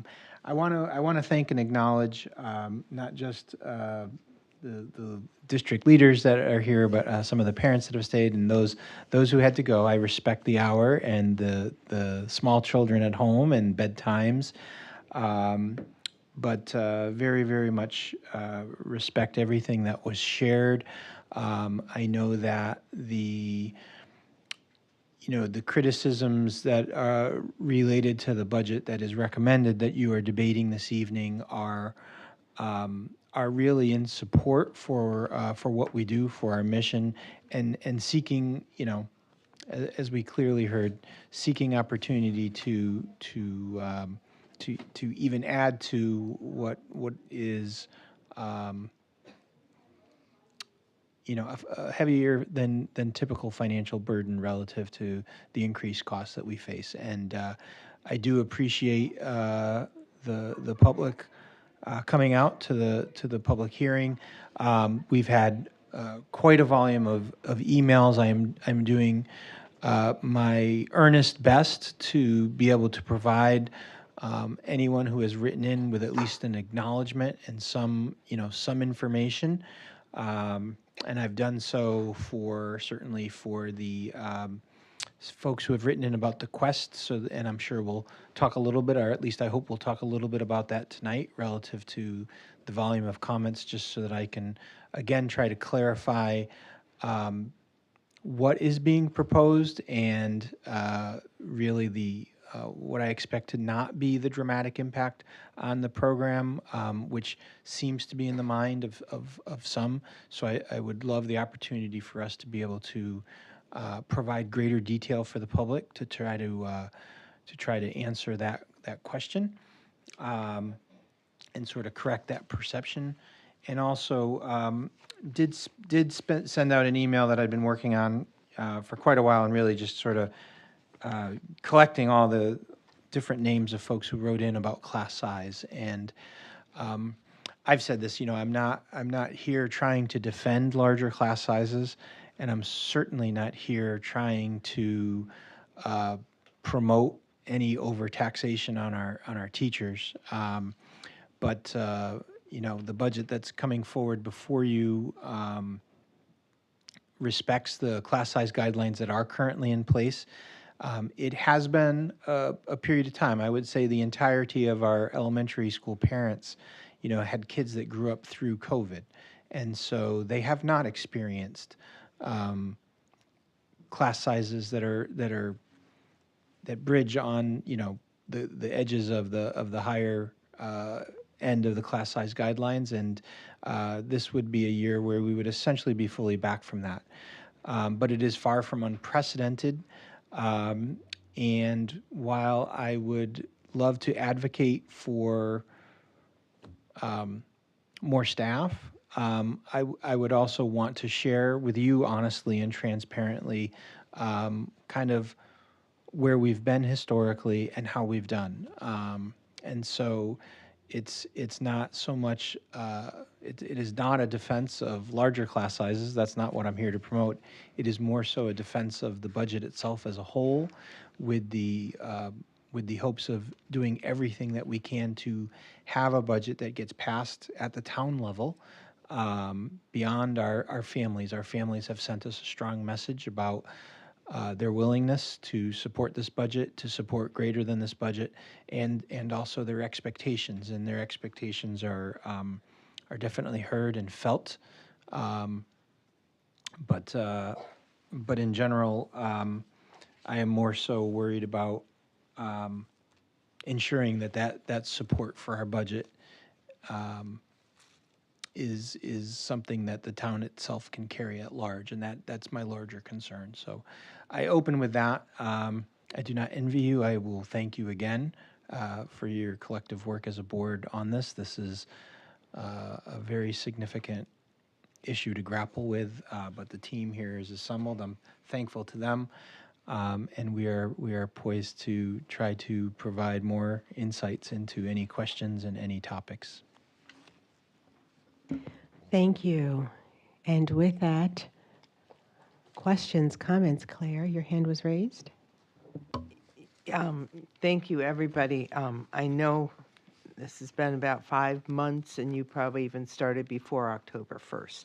want to thank and acknowledge not just the district leaders that are here, but some of the parents that have stayed and those who had to go. I respect the hour and the small children at home and bedtimes. But very, very much respect everything that was shared. I know that the criticisms that are related to the budget that is recommended that you are debating this evening are really in support for what we do, for our mission, and seeking, as we clearly heard, seeking opportunity to even add to what is a heavier than typical financial burden relative to the increased costs that we face. And I do appreciate the public coming out to the public hearing. We've had quite a volume of emails. I'm doing my earnest best to be able to provide anyone who has written in with at least an acknowledgement and some information. And I've done so certainly for the folks who have written in about the quest. And I'm sure we'll talk a little bit, or at least I hope we'll talk a little bit about that tonight relative to the volume of comments, just so that I can, again, try to clarify what is being proposed and really what I expect to not be the dramatic impact on the program, which seems to be in the mind of some. So I would love the opportunity for us to be able to provide greater detail for the public to try to answer that question and sort of correct that perception. And also did send out an email that I've been working on for quite a while, and really just sort of collecting all the different names of folks who wrote in about class size. And I've said this, I'm not here trying to defend larger class sizes, and I'm certainly not here trying to promote any overtaxation on our teachers. But the budget that's coming forward before you respects the class size guidelines that are currently in place. It has been a period of time. I would say the entirety of our elementary school parents, had kids that grew up through COVID, and so they have not experienced class sizes that bridge on the edges of the higher end of the class size guidelines, and this would be a year where we would essentially be fully back from that. But it is far from unprecedented. And while I would love to advocate for more staff. I would also want to share with you honestly and transparently kind of where we've been historically and how we've done. And so it's not so much, it is not a defense of larger class sizes. That's not what I'm here to promote. It is more so a defense of the budget itself as a whole with the hopes of doing everything that we can to have a budget that gets passed at the town level beyond our families. Our families have sent us a strong message about their willingness to support this budget, to support greater than this budget, and also their expectations. And their expectations are definitely heard and felt. But in general, I am more so worried about ensuring that support for our budget is something that the town itself can carry at large, and that's my larger concern. So I open with that. I do not envy you. I will thank you again for your collective work as a board on this. This is a very significant issue to grapple with, but the team here is assembled. I'm thankful to them, and we are poised to try to provide more insights into any questions and any topics. Thank you. And with that, questions, comments, Claire, your hand was raised. Thank you, everybody. I know this has been about 5 months, and you probably even started before October 1st.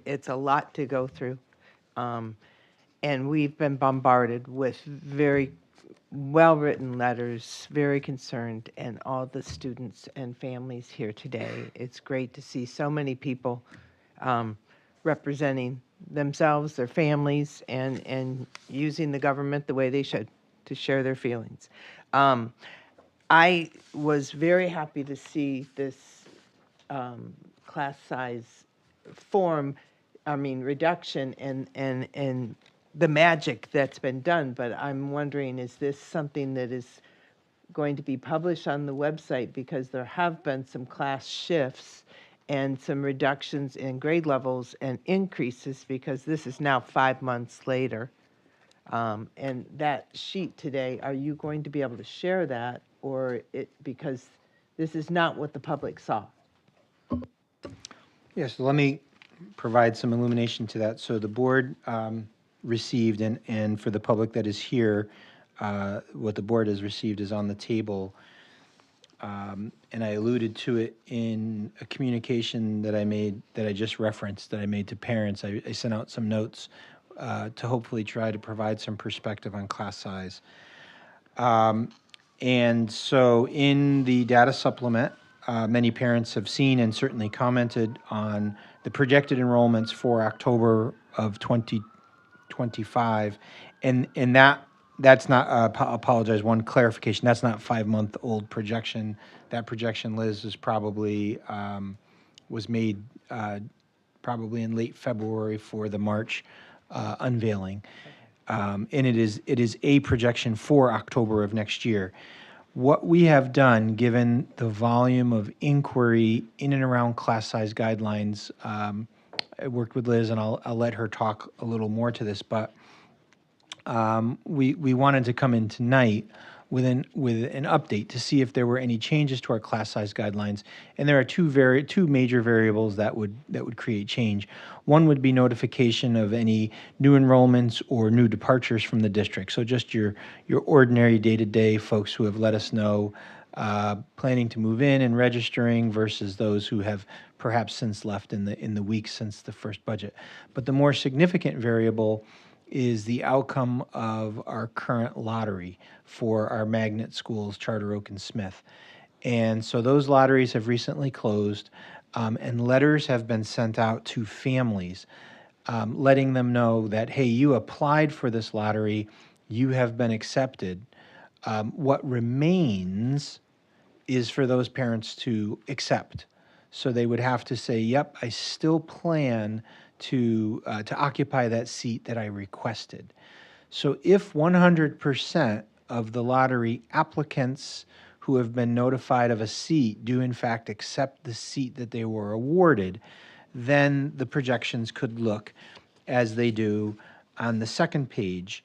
It's a lot to go through, and we've been bombarded with very well-written letters, very concerned, and all the students and families here today. It's great to see so many people representing themselves, their families, and using the government the way they should to share their feelings. I was very happy to see this class size reduction and the magic that's been done, but I'm wondering, is this something that is going to be published on the website? Because there have been some class shifts and some reductions in grade levels and increases, because this is now 5 months later. And that sheet today, are you going to be able to share that, or because this is not what the public saw? Yes, so let me provide some illumination to that. So the board received, and for the public that is here, what the board has received is on the table. And I alluded to it in a communication that I made, that I just referenced, that I made to parents. I sent out some notes to hopefully try to provide some perspective on class size. And so in the data supplement, many parents have seen and certainly commented on the projected enrollments for October of 2025, and that's not, apologize, one clarification, that's not 5-month-old projection. That projection, Liz, is probably, was made probably in late February for the March unveiling. And it is a projection for October of next year. What we have done, given the volume of inquiry in and around class size guidelines, I worked with Liz, and I'll let her talk a little more to this, but we wanted to come in tonight with an update to see if there were any changes to our class size guidelines. And there are two major variables that would create change. One would be notification of any new enrollments or new departures from the district. So just your ordinary day-to-day folks who have let us know planning to move in and registering versus those who have perhaps since left in the weeks since the first budget. But the more significant variable is the outcome of our current lottery for our magnet schools, Charter Oak and Smith. And so those lotteries have recently closed, and letters have been sent out to families letting them know that, hey, you applied for this lottery, you have been accepted. What remains is for those parents to accept. So they would have to say, yep, I still plan to occupy that seat that I requested. So if 100% of the lottery applicants who have been notified of a seat do in fact accept the seat that they were awarded, then the projections could look as they do on the second page,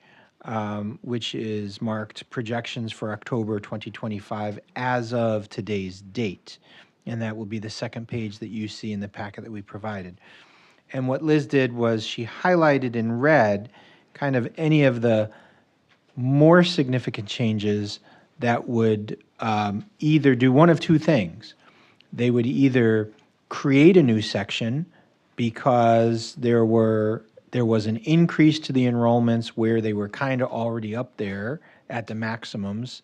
which is marked projections for October 2025 as of today's date. And that will be the second page that you see in the packet that we provided. And what Liz did was she highlighted in red kind of any of the more significant changes that would either do one of two things. They would either create a new section because there was an increase to the enrollments where they were kind of already up there at the maximums,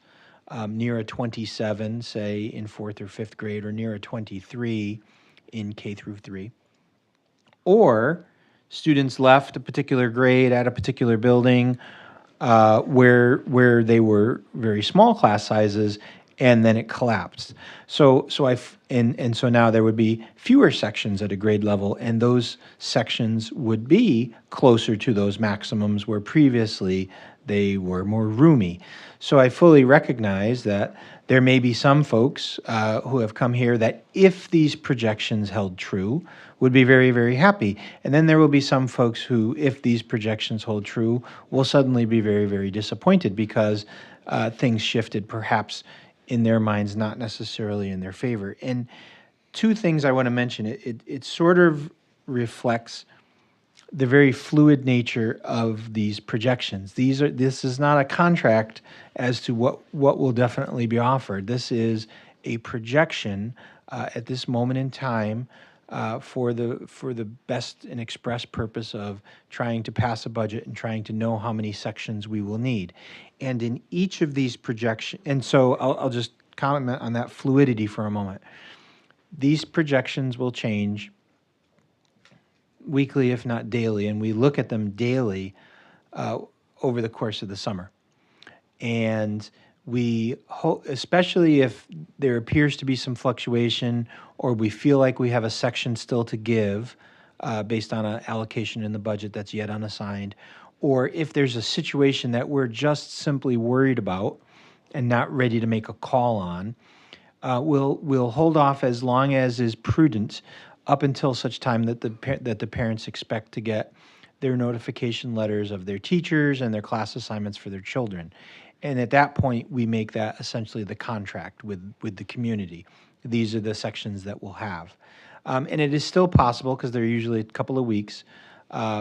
near a 27, say, in 4th or 5th grade, or near a 23 in K through 3. Or students left a particular grade at a particular building where they were very small class sizes, and then it collapsed. So now there would be fewer sections at a grade level, and those sections would be closer to those maximums where previously they were more roomy. So I fully recognize that there may be some folks who have come here that, if these projections held true, would be very, very happy. And then there will be some folks who, if these projections hold true, will suddenly be very, very disappointed because things shifted perhaps in their minds, not necessarily in their favor. And two things I want to mention. It sort of reflects the very fluid nature of these projections. This is not a contract as to what will definitely be offered. This is a projection at this moment in time for the best and express purpose of trying to pass a budget and trying to know how many sections we will need. And in each of these projections, and so I'll just comment on that fluidity for a moment. These projections will change weekly, if not daily, and we look at them daily over the course of the summer. And we hope, especially if there appears to be some fluctuation or we feel like we have a section still to give based on an allocation in the budget that's yet unassigned, or if there's a situation that we're just simply worried about and not ready to make a call on, we'll hold off as long as is prudent up until such time that the parents expect to get their notification letters of their teachers and their class assignments for their children. And at that point, we make that essentially the contract with the community. These are the sections that we'll have. And it is still possible, because they're usually a couple of weeks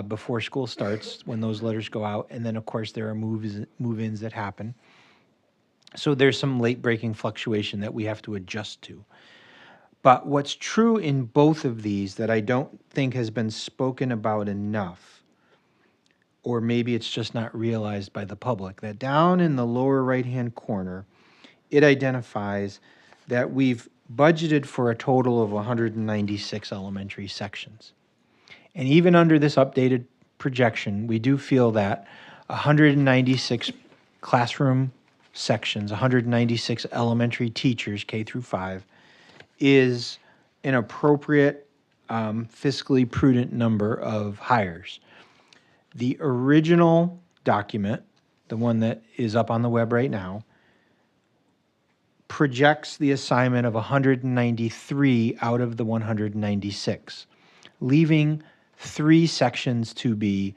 before school starts when those letters go out. And then, of course, there are move-ins that happen. So there's some late-breaking fluctuation that we have to adjust to. But what's true in both of these that I don't think has been spoken about enough, or maybe it's just not realized by the public, that down in the lower right-hand corner, it identifies that we've budgeted for a total of 196 elementary sections. And even under this updated projection, we do feel that 196 classroom sections, 196 elementary teachers, K through 5, is an appropriate, fiscally prudent number of hires. The original document, the one that is up on the web right now, projects the assignment of 193 out of the 196, leaving 3 sections to be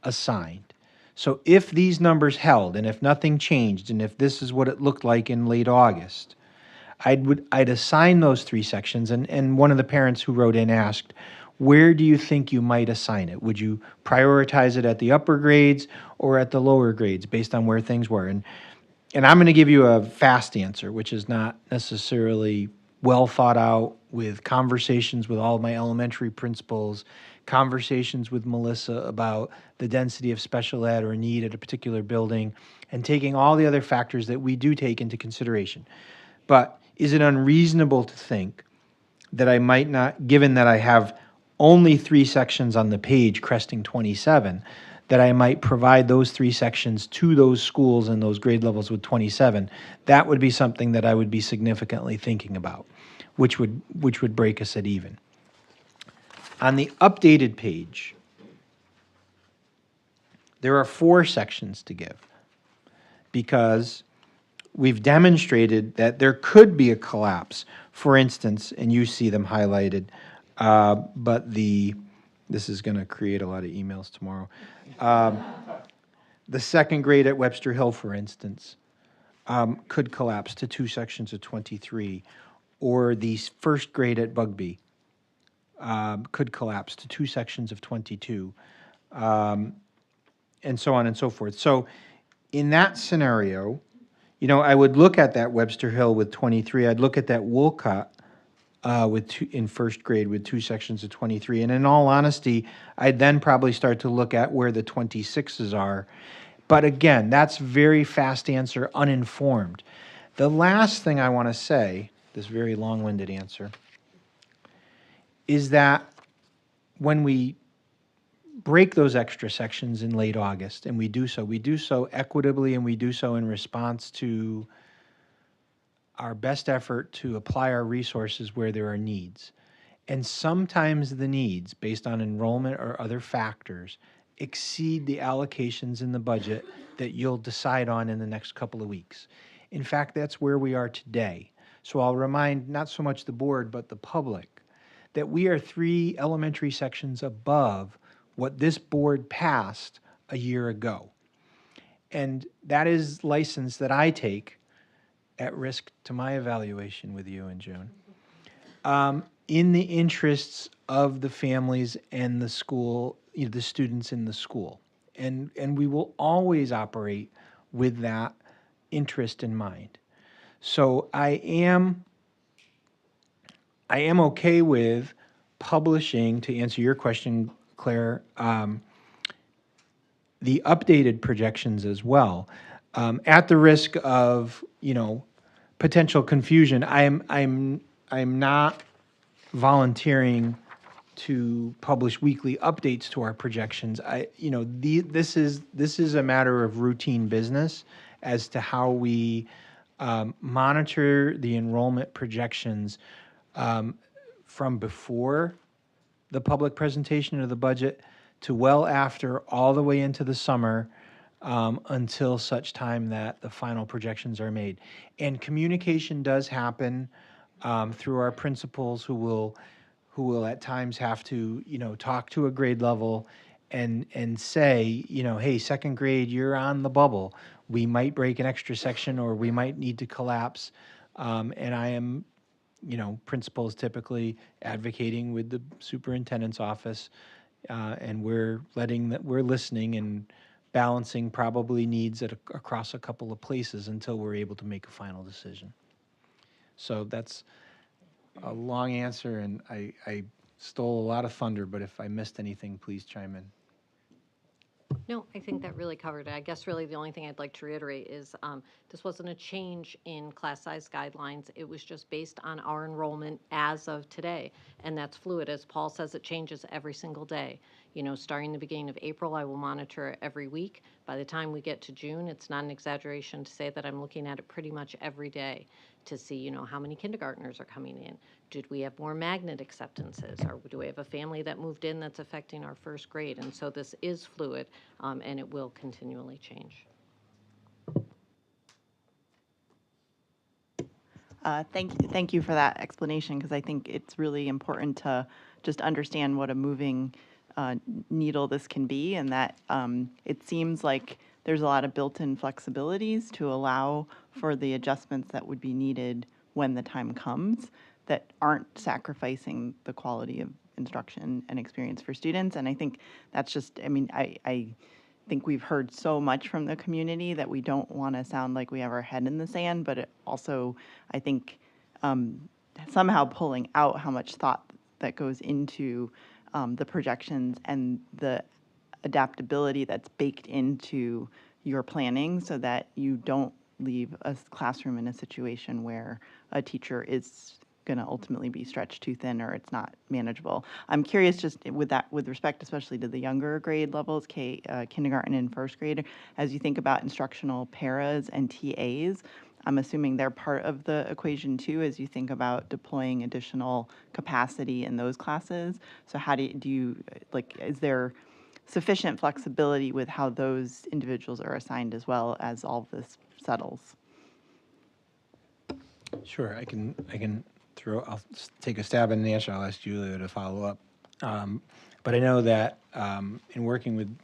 assigned. So if these numbers held, and if nothing changed, and if this is what it looked like in late August, I'd assign those 3 sections, and one of the parents who wrote in asked, where do you think you might assign it? Would you prioritize it at the upper grades or at the lower grades based on where things were? And I'm going to give you a fast answer, which is not necessarily well thought out, with conversations with all of my elementary principals, conversations with Melissa about the density of special ed or need at a particular building, and taking all the other factors that we do take into consideration. But is it unreasonable to think that I might not, given that I have only 3 sections on the page cresting 27, that I might provide those 3 sections to those schools and those grade levels with 27? That would be something that I would be significantly thinking about, which would break us at even. On the updated page, there are 4 sections to give, because we've demonstrated that there could be a collapse. For instance, and you see them highlighted, but this is going to create a lot of emails tomorrow. The second grade at Webster Hill, for instance, could collapse to 2 sections of 23, or the first grade at Bugby could collapse to 2 sections of 22, and so on and so forth. So in that scenario, I would look at that Webster Hill with 23. I'd look at that Wolcott in first grade with 2 sections of 23. And in all honesty, I'd then probably start to look at where the 26s are. But again, that's very fast answer, uninformed. The last thing I want to say, this very long-winded answer, is that when we break those extra sections in late August, and we do so equitably, and we do so in response to our best effort to apply our resources where there are needs. And sometimes the needs, based on enrollment or other factors, exceed the allocations in the budget that you'll decide on in the next couple of weeks. In fact, that's where we are today. So I'll remind not so much the board, but the public, that we are 3 elementary sections above what this board passed a year ago. And that is license that I take at risk to my evaluation with you in June, in the interests of the families and the school, the students in the school. And we will always operate with that interest in mind. So I am okay with publishing, to answer your question, Claire, the updated projections as well. At the risk of, potential confusion, I'm not volunteering to publish weekly updates to our projections. This is a matter of routine business as to how we monitor the enrollment projections from before the public presentation of the budget to well after, all the way into the summer, until such time that the final projections are made. And communication does happen through our principals, who will at times have to, talk to a grade level and say, hey, second grade, you're on the bubble. We might break an extra section, or we might need to collapse. And I am, principals typically advocating with the superintendent's office, and we're listening and balancing probably needs across a couple of places until we're able to make a final decision. So that's a long answer, and I stole a lot of thunder, but if I missed anything, please chime in. No, I think that really covered it. I guess really the only thing I'd like to reiterate is this wasn't a change in class size guidelines. It was just based on our enrollment as of today, and that's fluid. As Paul says, it changes every single day. Starting the beginning of April, I will monitor it every week. By the time we get to June, it's not an exaggeration to say that I'm looking at it pretty much every day to see, how many kindergartners are coming in. Did we have more magnet acceptances? Or do we have a family that moved in that's affecting our first grade? And so this is fluid, and it will continually change. Thank you for that explanation, because I think it's really important to just understand what a moving needle this can be, and that it seems like there's a lot of built-in flexibilities to allow for the adjustments that would be needed when the time comes, that aren't sacrificing the quality of instruction and experience for students. And I think that's just, I think we've heard so much from the community that we don't want to sound like we have our head in the sand, but it also, I think, somehow pulling out how much thought that goes into the projections and the adaptability that's baked into your planning, so that you don't leave a classroom in a situation where a teacher is going to ultimately be stretched too thin, or it's not manageable. I'm curious, just with respect especially to the younger grade levels, kindergarten and first grade, as you think about instructional paras and TAs, I'm assuming they're part of the equation too, as you think about deploying additional capacity in those classes. So how do you is there sufficient flexibility with how those individuals are assigned, as well as all of this settles? Sure, I'll take a stab at an answer. I'll ask Julia to follow up. But I know that in working with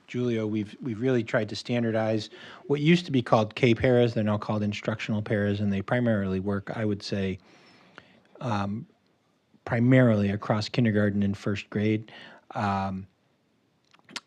Julio, we've really tried to standardize what used to be called K-pairs. They're now called instructional pairs, and they primarily work, I would say, primarily across kindergarten and first grade.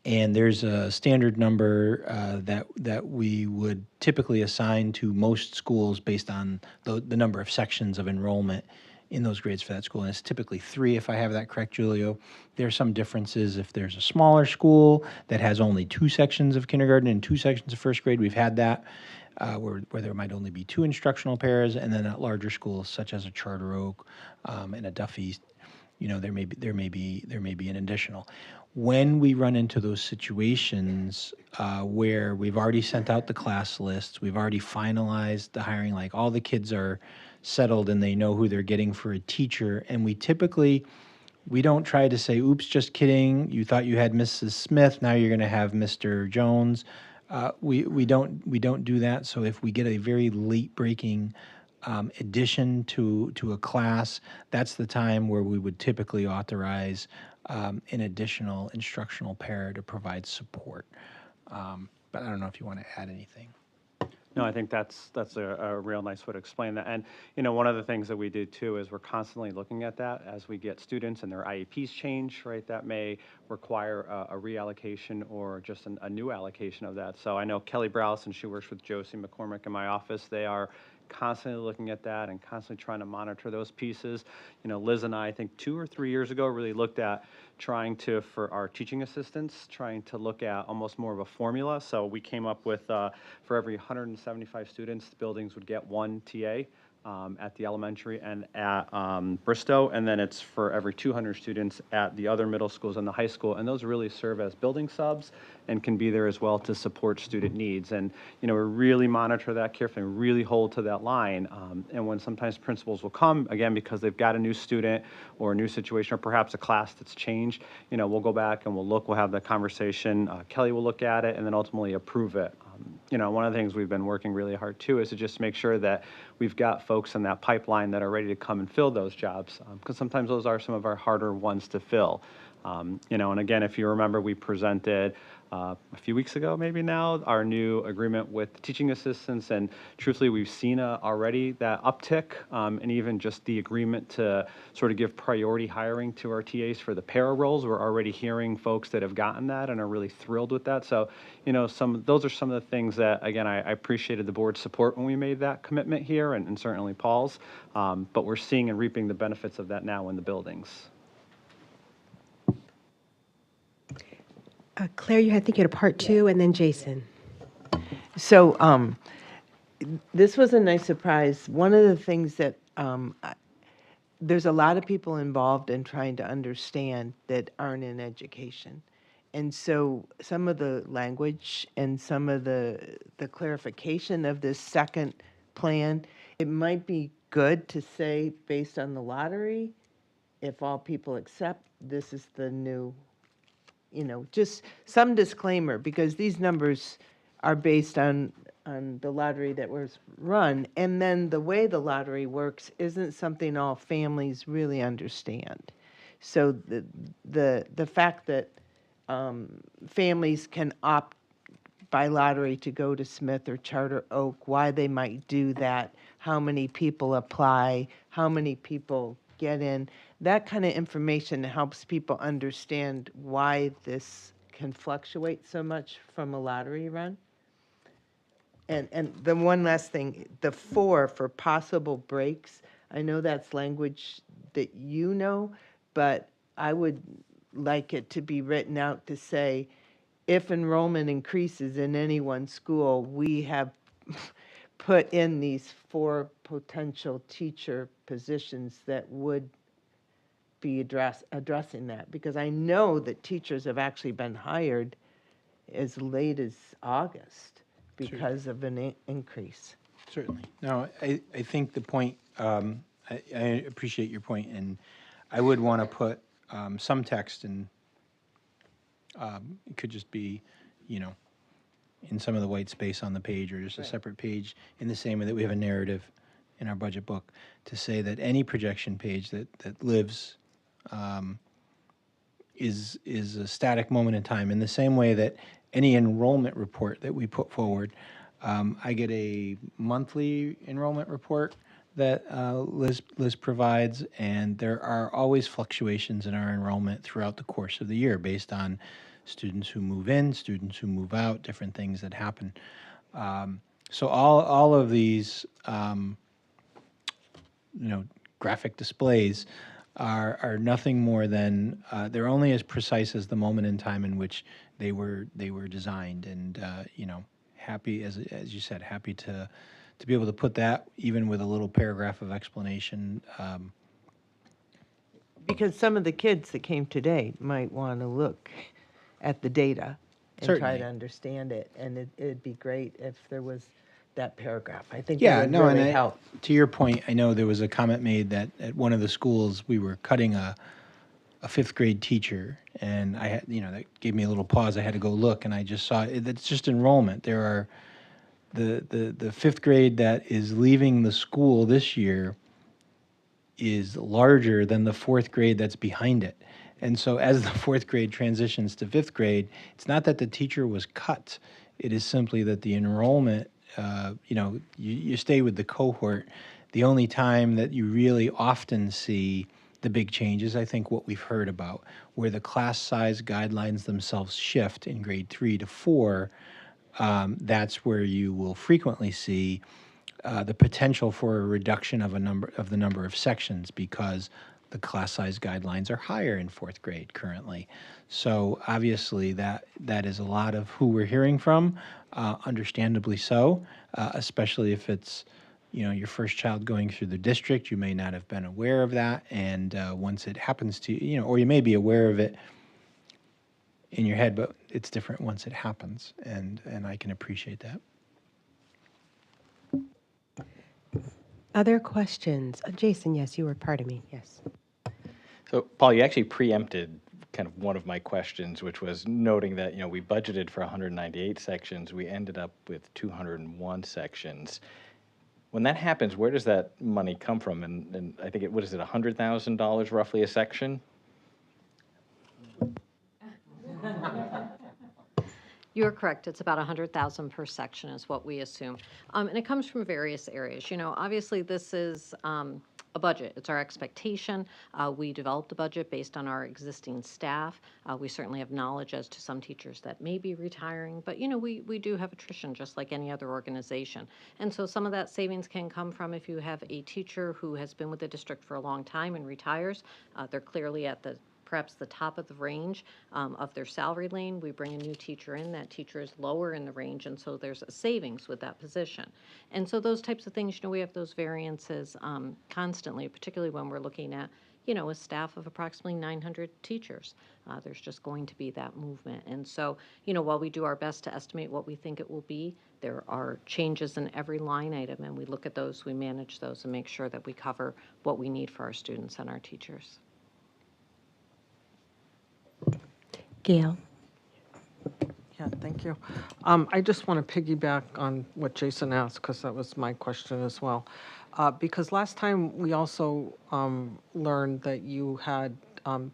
And there's a standard number that we would typically assign to most schools based on the number of sections of enrollment in those grades for that school. And it's typically 3, if I have that correct, Julio. There are some differences. If there's a smaller school that has only 2 sections of kindergarten and 2 sections of first grade, we've had that, where there might only be 2 instructional pairs. And then at larger schools, such as a Charter Oak and a Duffy, there may be an additional. When we run into those situations where we've already sent out the class lists, we've already finalized the hiring, like all the kids are settled and they know who they're getting for a teacher, and we don't try to say, oops, just kidding, you thought you had Mrs. Smith, now you're going to have Mr. Jones. We don't do that. So if we get a very late breaking addition to a class, that's the time where we would typically authorize an additional instructional pair to provide support. But I don't know if you want to add anything. No, I think that's a real nice way to explain that. And, one of the things that we do too is we're constantly looking at that as we get students and their IEPs change, right? That may require a reallocation or just a new allocation of that. So I know Kelly Browse, and she works with Josie McCormick in my office. They are constantly looking at that and constantly trying to monitor those pieces. Liz and I think 2 or 3 years ago, really looked at trying to, for our teaching assistants, trying to look at almost more of a formula. So we came up with, for every 175 students, the buildings would get 1 TA. At the elementary and at Bristow, and then it's for every 200 students at the other middle schools and the high school, and those really serve as building subs and can be there as well to support student needs. And we really monitor that carefully and really hold to that line. And when sometimes principals will come, again, because they've got a new student or a new situation or perhaps a class that's changed, we'll go back and we'll have that conversation. Kelly will look at it and then ultimately approve it. One of the things we've been working really hard too is to just make sure that we've got folks in that pipeline that are ready to come and fill those jobs, because sometimes those are some of our harder ones to fill. And again, if you remember, we presented a few weeks ago, maybe now, our new agreement with teaching assistants, and truthfully, we've seen already that uptick, and even just the agreement to sort of give priority hiring to our TAs for the para roles. We're already hearing folks that have gotten that and are really thrilled with that. So, those are some of the things that, again, I appreciated the board's support when we made that commitment here, and certainly Paul's, but we're seeing and reaping the benefits of that now in the buildings. Claire, I think you had a part 2, and then Jason. So this was a nice surprise. One of the things that there's a lot of people involved in trying to understand that aren't in education. And so some of the language and some of the clarification of this second plan, it might be good to say based on the lottery, if all people accept, this is the new, just some disclaimer, because these numbers are based on the lottery that was run. And then the way the lottery works isn't something all families really understand. So the fact that families can opt by lottery to go to Smith or Charter Oak, why they might do that, how many people apply, how many people get in, that kind of information helps people understand why this can fluctuate so much from a lottery run. And the one last thing, the 4 for possible breaks, I know that's language that but I would like it to be written out to say, if enrollment increases in any one school, we have put in these 4 potential teacher positions that would be addressing that, because I know that teachers have actually been hired as late as August because of an increase. Certainly. No, I think the point, I appreciate your point, and I would want to put some text, and it could just be, in some of the white space on the page, or just a separate page, in the same way that we have a narrative in our budget book to say that any projection page that lives is a static moment in time. In the same way that any enrollment report that we put forward, I get a monthly enrollment report that Liz provides, and there are always fluctuations in our enrollment throughout the course of the year based on students who move in, students who move out, different things that happen. So all of these, graphic displays are nothing more than they're only as precise as the moment in time in which they were designed, and happy as you said, happy to be able to put that even with a little paragraph of explanation. Because some of the kids that came today might want to look at the data and try Certainly. to understand it, and it'd be great if there was that paragraph. I think Yeah, that would no, really and help. to your point, I know there was a comment made that at one of the schools we were cutting a fifth grade teacher, and I had, that gave me a little pause. I had to go look, and I just saw it's just enrollment. There are the fifth grade that is leaving the school this year is larger than the fourth grade that's behind it. And so as the fourth grade transitions to fifth grade, it's not that the teacher was cut. It is simply that the enrollment, you stay with the cohort. The only time that you really often see the big changes, I think what we've heard about, where the class size guidelines themselves shift in grade 3 to 4, that's where you will frequently see the potential for a reduction of the number of sections, because the class size guidelines are higher in fourth grade currently. So obviously that is a lot of who we're hearing from, understandably so, especially if it's your first child going through the district. You may not have been aware of that, and once it happens to you, or you may be aware of it in your head, but it's different once it happens, and I can appreciate that. Other questions? Jason, yes, you were part of me. Yes. So, Paul, you actually preempted kind of one of my questions, which was noting that, we budgeted for 198 sections. We ended up with 201 sections. When that happens, where does that money come from? And I think what is it, $100,000 roughly a section? You're correct. It's about 100,000 per section is what we assume. And it comes from various areas. Obviously this is a budget. It's our expectation. We developed the budget based on our existing staff. We certainly have knowledge as to some teachers that may be retiring, but we do have attrition just like any other organization. And so some of that savings can come from if you have a teacher who has been with the district for a long time and retires. They're clearly at perhaps the top of the range of their salary lane. We bring a new teacher in, that teacher is lower in the range, and so there's a savings with that position. And so those types of things, we have those variances constantly, particularly when we're looking at, a staff of approximately 900 teachers. There's just going to be that movement. And so, while we do our best to estimate what we think it will be, there are changes in every line item, and we look at those, we manage those, and make sure that we cover what we need for our students and our teachers. Gail. Yeah, thank you. I just want to piggyback on what Jason asked, because that was my question as well. Because last time we also learned that you had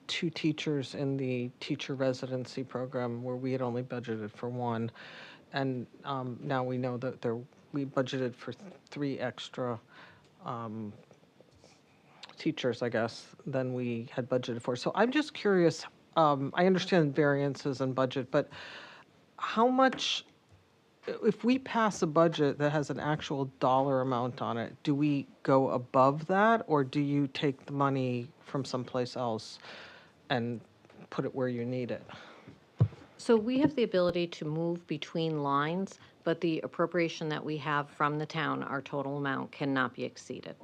2 teachers in the teacher residency program where we had only budgeted for 1. And now we know that we budgeted for 3 extra teachers, I guess, than we had budgeted for. So I'm just curious, I understand variances and budget, but how much, if we pass a budget that has an actual dollar amount on it, do we go above that, or do you take the money from someplace else and put it where you need it? So we have the ability to move between lines, but the appropriation that we have from the town, our total amount, cannot be exceeded.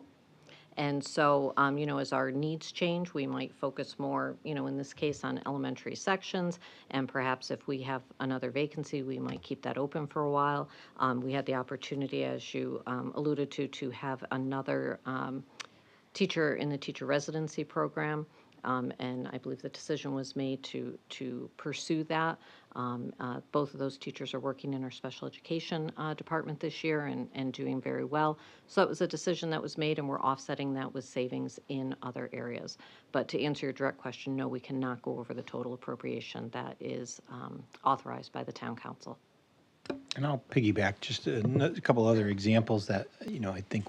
And so, as our needs change, we might focus more, in this case, on elementary sections. And perhaps if we have another vacancy, we might keep that open for a while. We had the opportunity, as you alluded to have another teacher in the teacher residency program and I believe the decision was made to pursue that. Both of those teachers are working in our special education department this year and doing very well. So it was a decision that was made, and we're offsetting that with savings in other areas. But to answer your direct question, no, we cannot go over the total appropriation that is authorized by the town council. And I'll piggyback just a couple other examples that, I think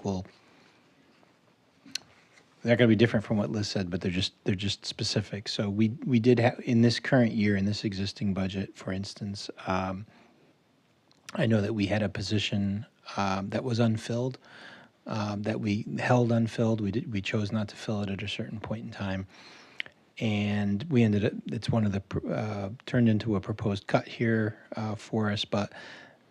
they're going to be different from what Liz said, but they're just specific. So we did have, in this current year, in this existing budget, for instance, I know that we had a position that was unfilled, that we held unfilled. We chose not to fill it at a certain point in time. And we ended up, it's one of the, turned into a proposed cut here for us, but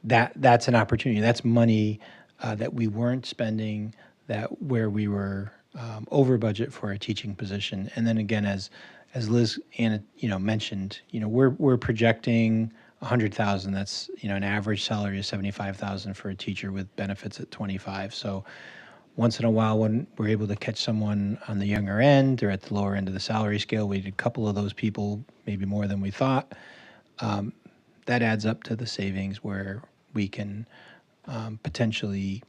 that's an opportunity. That's money that we weren't spending, that where we were over budget for a teaching position. And then again, as Liz mentioned, we're projecting 100,000. That's an average salary of 75,000 for a teacher with benefits at 25. So once in a while, when we're able to catch someone on the younger end or at the lower end of the salary scale, we did a couple of those people, maybe more than we thought. That adds up to the savings where we can potentially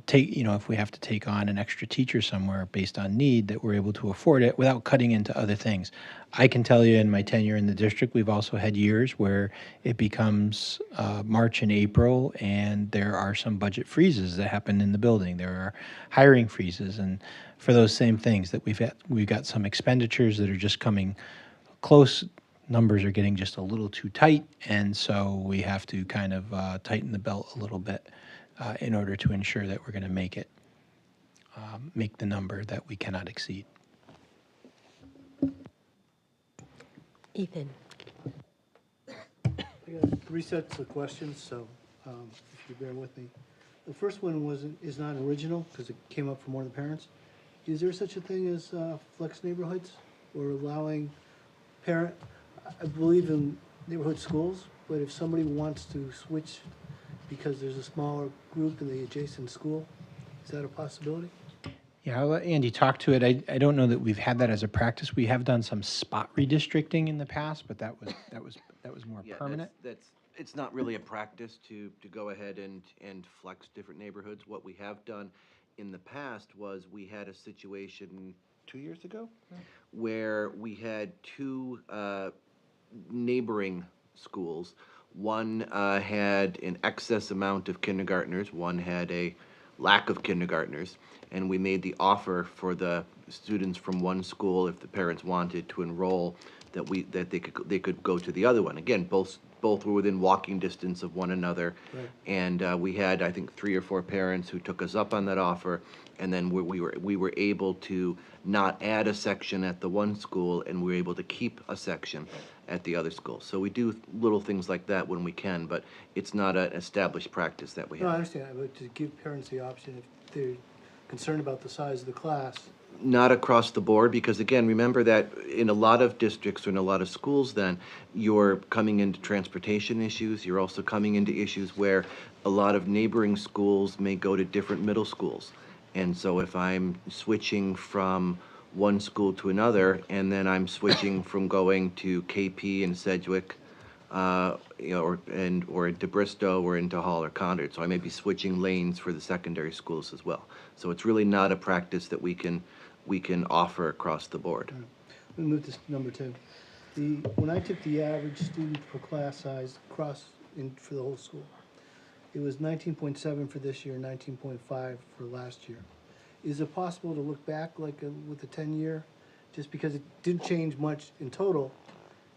take, if we have to take on an extra teacher somewhere based on need, that we're able to afford it without cutting into other things. I can tell you in my tenure in the district, we've also had years where it becomes March and April, and there are some budget freezes that happen in the building. There are hiring freezes, and for those same things that we've got some expenditures that are just coming close. Numbers are getting just a little too tight, and so we have to kind of tighten the belt a little bit in order to ensure that we're going to make the number that we cannot exceed. Ethan. I got 3 sets of questions, so if you bear with me. The first one is not original because it came up from one of the parents. Is there such a thing as flex neighborhoods, or allowing parent? I believe in neighborhood schools, but if somebody wants to switch because there's a smaller group in the adjacent school, is that a possibility? Yeah, I'll let Andy talk to it. I don't know that we've had that as a practice. We have done some spot redistricting in the past, but that was more permanent. It's not really a practice to go ahead and flex different neighborhoods. What we have done in the past was we had a situation 2 years ago where we had 2 neighboring schools. One had an excess amount of kindergartners, one had a lack of kindergartners, and we made the offer for the students from one school, if the parents wanted to enroll, that they could go to the other one. Again, both were within walking distance of one another, Right. And we had, I think, 3 or 4 parents who took us up on that offer, and then we were able to not add a section at the one school, and we were able to keep a section at the other school. So we do little things like that when we can, but it's not an established practice that we have. No, I understand, but to give parents the option if they're concerned about the size of the class. Not across the board, because again, remember that in a lot of districts or in a lot of schools then, you're coming into transportation issues, you're also coming into issues where a lot of neighboring schools may go to different middle schools. And so if I'm switching from one school to another, and then I'm switching from going to KP in Sedgwick, or into Bristow or into Hall or Concord, so I may be switching lanes for the secondary schools as well. So it's really not a practice that we can offer across the board. Let me move to number 2. When I took the average student per class size for the whole school, it was 19.7 for this year, 19.5 for last year. Is it possible to look back with a 10-year, just because it didn't change much in total?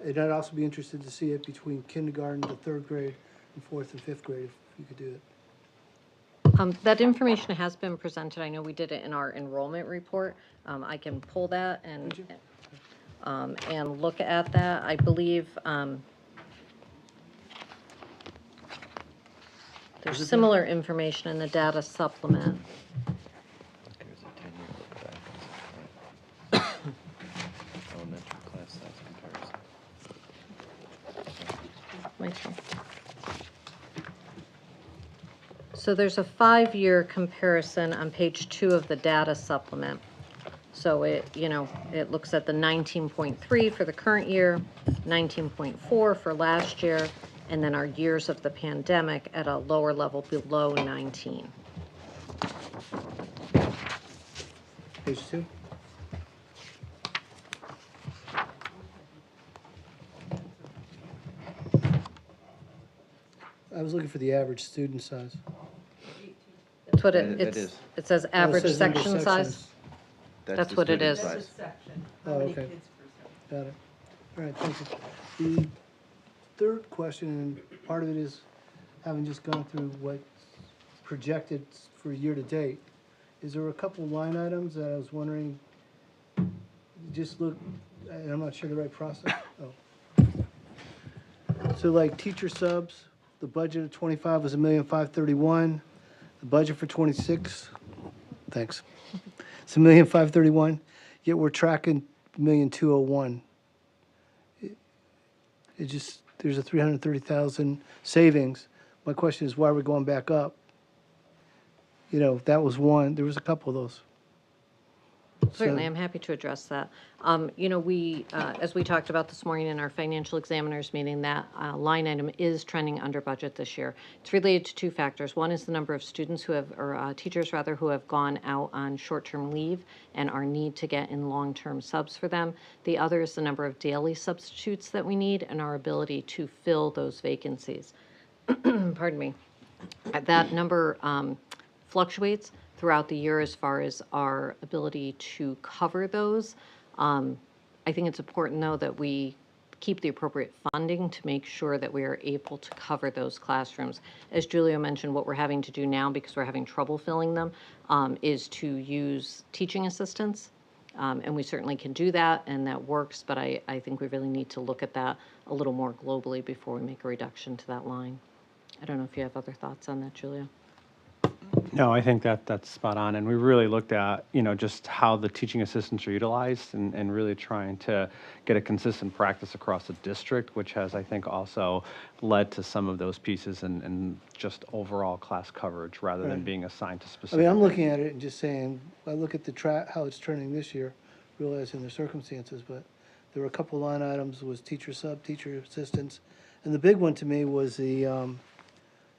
And I'd also be interested to see it between kindergarten to 3rd grade and 4th and 5th grade, if you could do it. That information has been presented. I know we did it in our enrollment report. I can pull that and look at that. I believe there's similar information in the data supplement. Here's a 10-year look back. Elementary class size comparison. So there's a 5-year comparison on page 2 of the data supplement. So it, it looks at the 19.3 for the current year, 19.4 for last year, and then our years of the pandemic at a lower level below 19. Page 2. I was looking for the average student size. That's what That it is. says Oh, it average says number section size. sections. That's the what it student is. size. Oh, okay. Got it. All right, thank you. The third question, and part of it is having just gone through what's projected for year to date, is there a couple line items that I was wondering, just look, and I'm not sure the right process. Oh. So like teacher subs, the budget of 25 was $1,531,000. The budget for 26, thanks. It's $1,531,000, yet we're tracking $1,201,000. It just, there's a $330,000 savings. My question is, why are we going back up? That was one. There was a couple of those. Certainly, So- I'm happy to address that. We, as we talked about this morning in our financial examiners meeting, that line item is trending under budget this year. It's related to two factors. One is the number of students who have, or teachers rather, who have gone out on short-term leave and our need to get in long-term subs for them. The other is the number of daily substitutes that we need and our ability to fill those vacancies. Pardon me. That number fluctuates throughout the year as far as our ability to cover those. I think it's important, though, that we keep the appropriate funding to make sure that we are able to cover those classrooms. As Julio mentioned, what we're having to do now, because we're having trouble filling them, is to use teaching assistants. And we certainly can do that, and that works, but I think we really need to look at that a little more globally before we make a reduction to that line. I don't know if you have other thoughts on that, Julio. No, I think that's spot on. And we really looked at, just how the teaching assistants are utilized and really trying to get a consistent practice across the district, which has, I think, also led to some of those pieces and just overall class coverage rather than Right. being assigned to I specific. mean, I'm looking at it and just saying, I look at how it's turning this year, realizing the circumstances, but there were a couple line items, was teacher sub, teacher assistants, and the big one to me was the,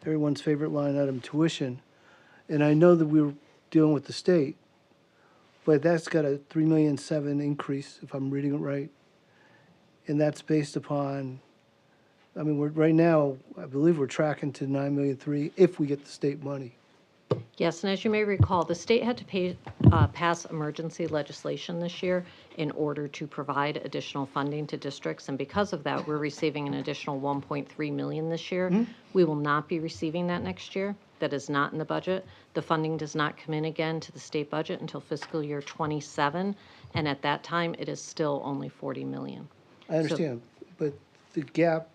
everyone's favorite line item, tuition. And I know that we were dealing with the state, but that's got a $3.7 million increase, if I'm reading it right. And that's based upon, I mean, right now, I believe we're tracking to $9.3 million if we get the state money. Yes, and as you may recall, the state had to pass emergency legislation this year in order to provide additional funding to districts, and because of that, we're receiving an additional $1.3 million this year. Mm-hmm. We will not be receiving that next year. That is not in the budget. The funding does not come in again to the state budget until fiscal year 27, and at that time, it is still only $40 million. I understand, but the gap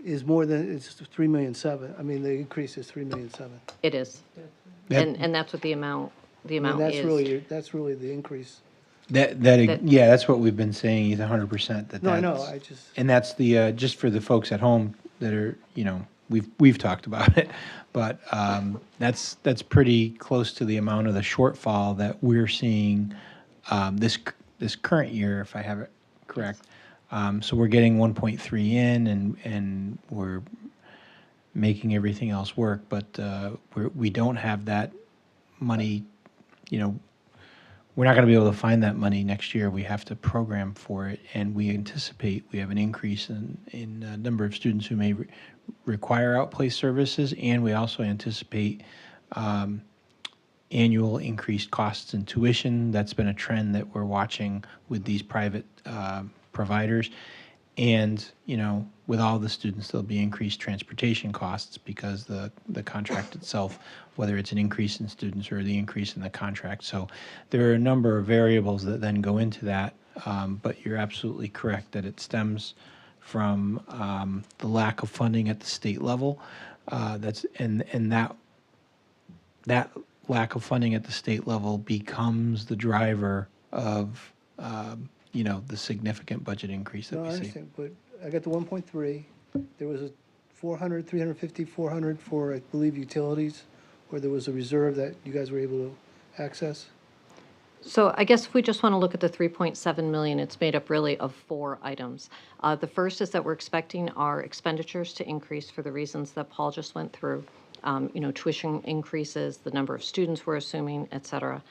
is more than, it's $3.7 million. I mean, the increase is $3.7 million. It is, and that's what the amount And that's is. really the increase. Yeah, that's what we've been saying, he's 100%. No, I know, I just, And that's the, just for the folks at home that are, we've talked about it, but that's pretty close to the amount of the shortfall that we're seeing this current year, if I have it correct. So we're getting 1.3 in, and we're making everything else work, but we don't have that money. We're not going to be able to find that money next year. We have to program for it, and we anticipate we have an increase in number of students who may require outplaced services, and we also anticipate annual increased costs in tuition. That's been a trend that we're watching with these private providers. And, with all the students, there'll be increased transportation costs because the contract itself, whether it's an increase in students or the increase in the contract. So there are a number of variables that then go into that, but you're absolutely correct that it stems from the lack of funding at the state level. That lack of funding at the state level becomes the driver of the significant budget increase that no, we I see. understand, but I got the 1.3. There was a 350, 400 for, I believe, utilities, where there was a reserve that you guys were able to access. So I guess if we just want to look at the 3.7 million, it's made up really of 4 items. The first is that we're expecting our expenditures to increase for the reasons that Paul just went through. Tuition increases, the number of students we're assuming, et cetera.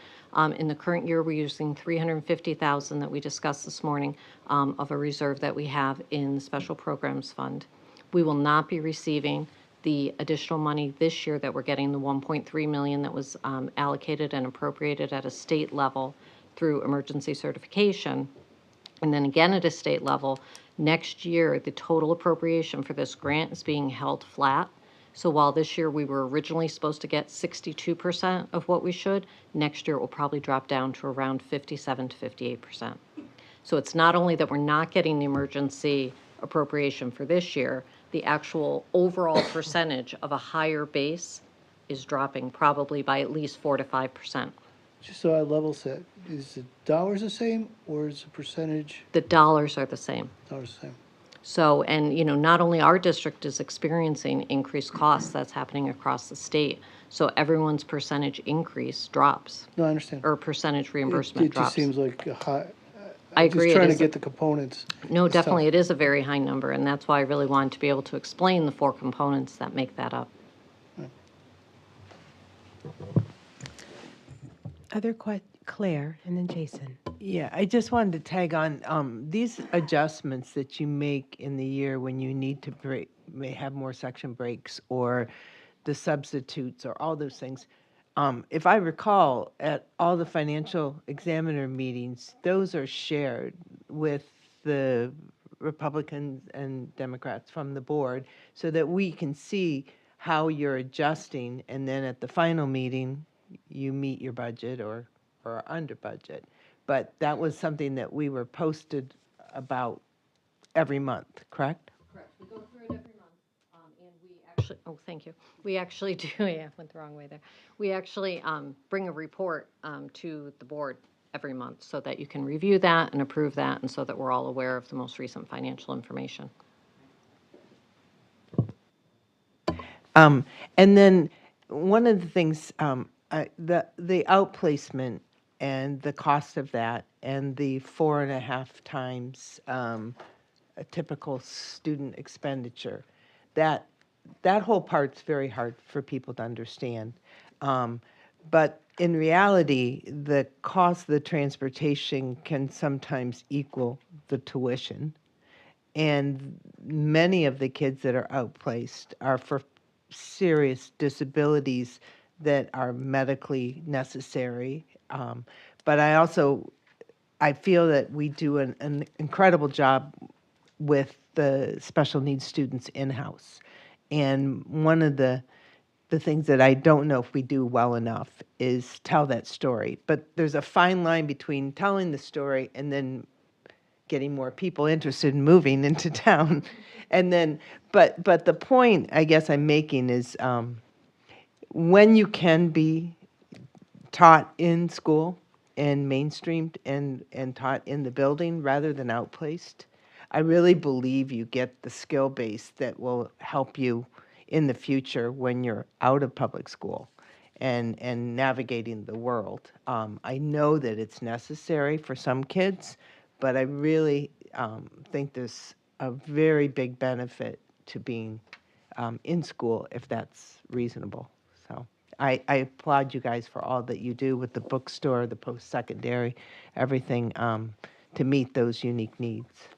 In the current year, we're using $350,000 that we discussed this morning of a reserve that we have in the Special Programs Fund. We will not be receiving the additional money this year that we're getting, the 1.3 million that was allocated and appropriated at a state level through emergency certification. And then again at a state level, next year, the total appropriation for this grant is being held flat. So while this year we were originally supposed to get 62% of what we should, next year it will probably drop down to around 57 to 58%. So it's not only that we're not getting the emergency appropriation for this year, the actual overall percentage of a higher base is dropping probably by at least 4 to 5%. Just so I level set, is the dollars the same or is the percentage? The dollars are the same. Dollars the same. So, and not only our district is experiencing increased costs, that's happening across the state. So everyone's percentage increase drops. No, I understand. Or percentage reimbursement It drops. just seems like a high. I agree. Just trying to It is get the components. No, It's definitely, tough. it is a very high number, and that's why I really wanted to be able to explain the 4 components that make that up. Other Claire, and then Jason. Yeah, I just wanted to tag on these adjustments that you make in the year when you need to may have more section breaks or the substitutes or all those things. If I recall, at all the financial examiner meetings, those are shared with the Republicans and Democrats from the board so that we can see how you're adjusting, and then at the final meeting, you meet your budget or are under budget. But that was something that we were posted about every month, correct? Correct. We go through it every month, and we actually, oh, thank you. We actually do, yeah, went the wrong way there. We actually bring a report to the board every month so that you can review that and approve that, and so that we're all aware of the most recent financial information. And then one of the things, the outplacement and the cost of that and the 4.5 times a typical student expenditure, that whole part's very hard for people to understand. But in reality, the cost of the transportation can sometimes equal the tuition. And many of the kids that are outplaced are for serious disabilities that are medically necessary. But I feel that we do an incredible job with the special needs students in-house. And one of the things that I don't know if we do well enough is tell that story. But there's a fine line between telling the story and then getting more people interested in moving into town. And then, but the point I guess I'm making is when you can be taught in school and mainstreamed and taught in the building rather than outplaced, I really believe you get the skill base that will help you in the future when you're out of public school and navigating the world. I know that it's necessary for some kids, but I really think there's a very big benefit to being in school if that's reasonable. So I applaud you guys for all that you do with the bookstore, the post-secondary, everything to meet those unique needs.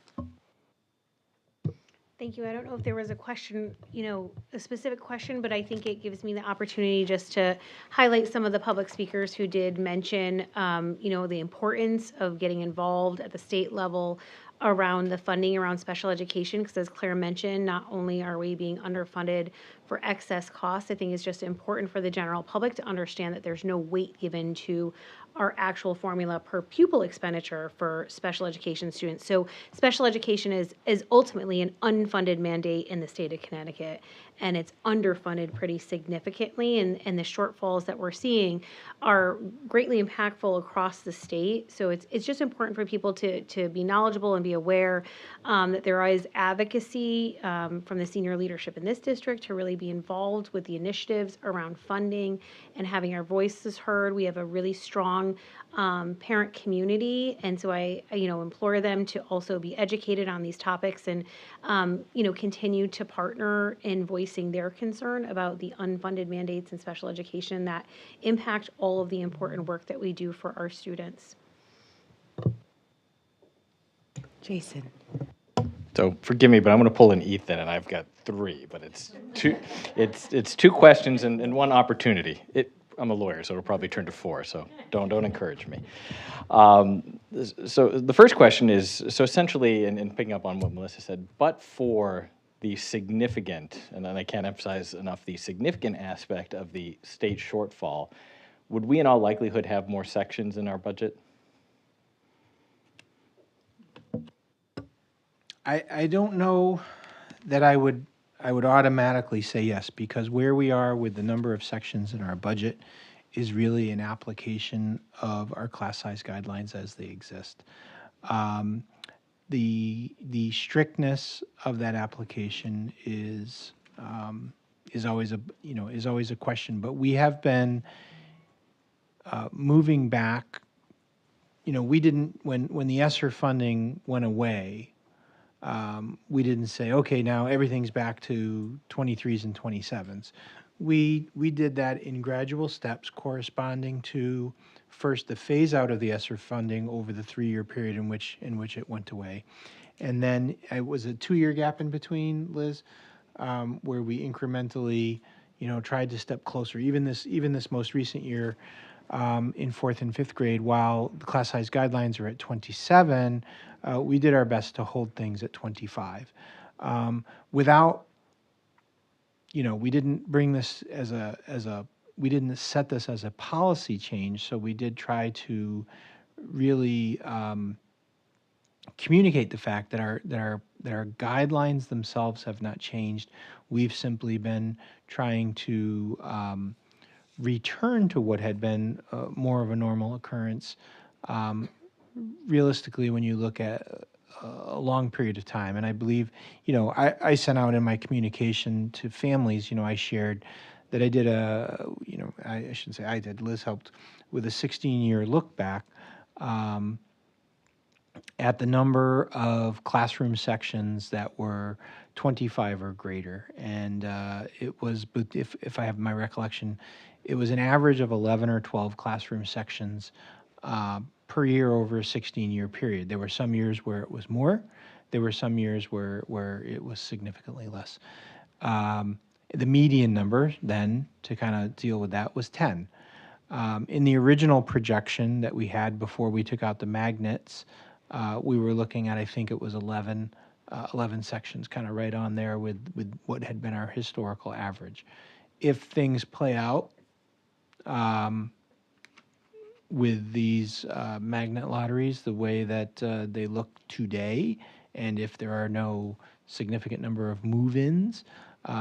Thank you. I don't know if there was a question, a specific question, but I think it gives me the opportunity just to highlight some of the public speakers who did mention, the importance of getting involved at the state level around the funding around special education, because as Claire mentioned, not only are we being underfunded for excess costs, I think it's just important for the general public to understand that there's no weight given to our actual formula per pupil expenditure for special education students. So special education is ultimately an unfunded mandate in the state of Connecticut, and it's underfunded pretty significantly, and the shortfalls that we're seeing are greatly impactful across the state. So it's just important for people to be knowledgeable and be aware that there is advocacy from the senior leadership in this district to really be involved with the initiatives around funding and having our voices heard. We have a really strong parent community, and so I implore them to also be educated on these topics and continue to partner in voicing their concern about the unfunded mandates in special education that impact all of the important work that we do for our students. Jason. So forgive me, but I'm going to pull an Ethan, and I've got three, but it's two. It's two questions and one opportunity. I'm a lawyer, so it'll probably turn to four. So don't encourage me. So the first question is essentially, and picking up on what Melissa said, but for the significant, and I can't emphasize enough, the significant aspect of the state shortfall, would we in all likelihood have more sections in our budget? I don't know that I would automatically say yes, because where we are with the number of sections in our budget is really an application of our class size guidelines as they exist. The strictness of that application is always a question, but we have been moving back. We didn't, when the ESSER funding went away, we didn't say, okay, now everything's back to 23s and 27s. We did that in gradual steps corresponding to first the phase out of the ESSER funding over the 3-year period in which it went away. And then it was a 2-year gap in between, Liz, where we incrementally, tried to step closer. Even this most recent year, in 4th and 5th grade, while the class size guidelines are at 27, we did our best to hold things at 25. Without, we didn't bring this we didn't set this as a policy change, so we did try to really communicate the fact that our guidelines themselves have not changed. We've simply been trying to return to what had been more of a normal occurrence. Realistically, when you look at a long period of time, and I believe, I sent out in my communication to families, I shared that I did I shouldn't say I did, Liz helped with a 16-year look back at the number of classroom sections that were 25 or greater. And it was, if I have my recollection, it was an average of 11 or 12 classroom sections per year over a 16-year period. There were some years where it was more. There were some years where it was significantly less. The median number then, to kind of deal with that, was 10. In the original projection that we had before we took out the magnets, we were looking at, I think it was 11 sections, kind of right on there with what had been our historical average. If things play out with these magnet lotteries the way that they look today, and if there are no significant number of move-ins,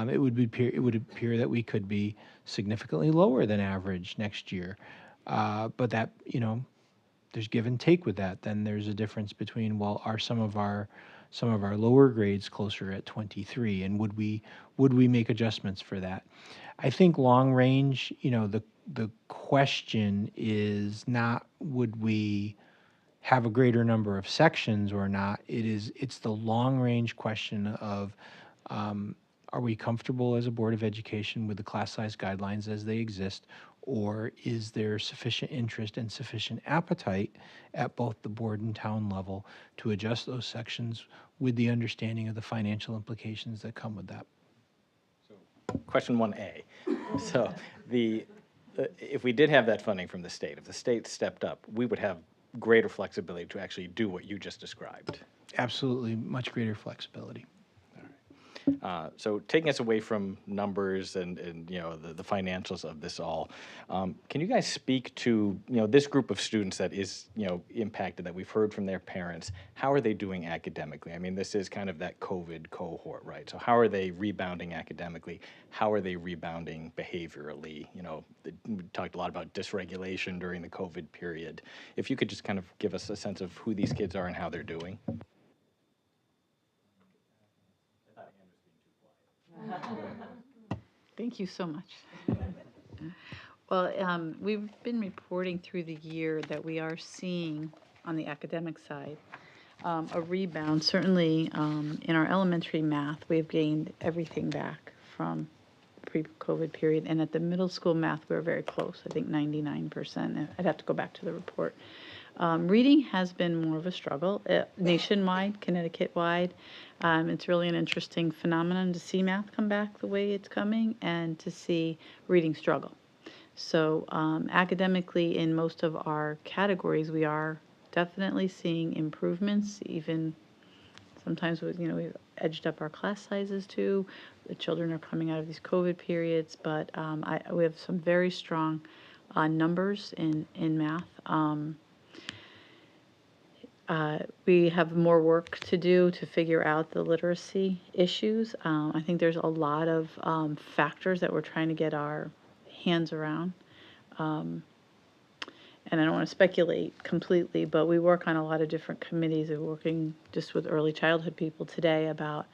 it would appear that we could be significantly lower than average next year. But that, there's give and take with that. Then there's a difference between, well, are some of our lower grades closer at 23, and would we make adjustments for that? I think long range, the question is not would we have a greater number of sections or not. It's the long range question of are we comfortable as a Board of Education with the class size guidelines as they exist, or is there sufficient interest and sufficient appetite at both the board and town level to adjust those sections with the understanding of the financial implications that come with that? Question 1A. So if we did have that funding from the state, if the state stepped up, we would have greater flexibility to actually do what you just described. Absolutely, much greater flexibility. So taking us away from numbers and the financials of this all, can you guys speak to this group of students that is impacted, that we've heard from their parents? How are they doing academically? I mean, this is kind of that COVID cohort, right? So how are they rebounding academically? How are they rebounding behaviorally? We talked a lot about dysregulation during the COVID period. If you could just kind of give us a sense of who these kids are and how they're doing. Thank you so much. Well, we've been reporting through the year that we are seeing on the academic side a rebound. Certainly in our elementary math, we've gained everything back from pre-COVID period. And at the middle school math, we were very close, I think 99%. I'd have to go back to the report. Reading has been more of a struggle, nationwide, Connecticut-wide. It's really an interesting phenomenon to see math come back the way it's coming and to see reading struggle. So academically, in most of our categories, we are definitely seeing improvements. Even sometimes we've edged up our class sizes too. The children are coming out of these COVID periods, but we have some very strong numbers in math. We have more work to do to figure out the literacy issues. I think there's a lot of factors that we're trying to get our hands around. And I don't want to speculate completely, but we work on a lot of different committees. We're working just with early childhood people today about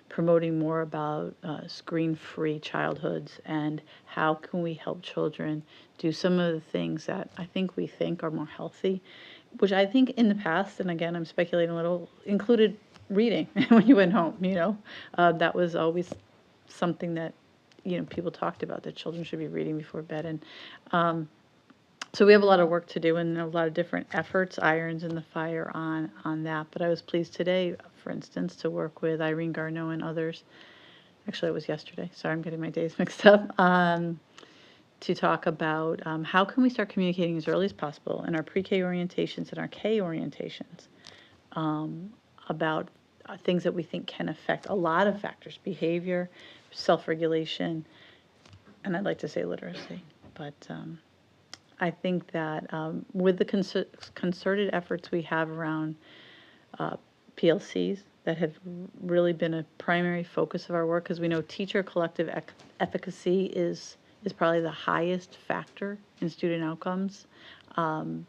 promoting more about screen-free childhoods and how can we help children do some of the things that I think we think are more healthy, which I think in the past, and again, I'm speculating a little, included reading when you went home, that was always something that, people talked about, that children should be reading before bed. And so we have a lot of work to do and a lot of different efforts, irons in the fire on that. But I was pleased today, for instance, to work with Irene Garneau and others. Actually, it was yesterday. Sorry, I'm getting my days mixed up. To talk about how can we start communicating as early as possible in our pre-K orientations and our K orientations about things that we think can affect a lot of factors: behavior, self-regulation, and I'd like to say literacy. But I think that with the concerted efforts we have around PLCs that have really been a primary focus of our work, because we know teacher collective efficacy is probably the highest factor in student outcomes. And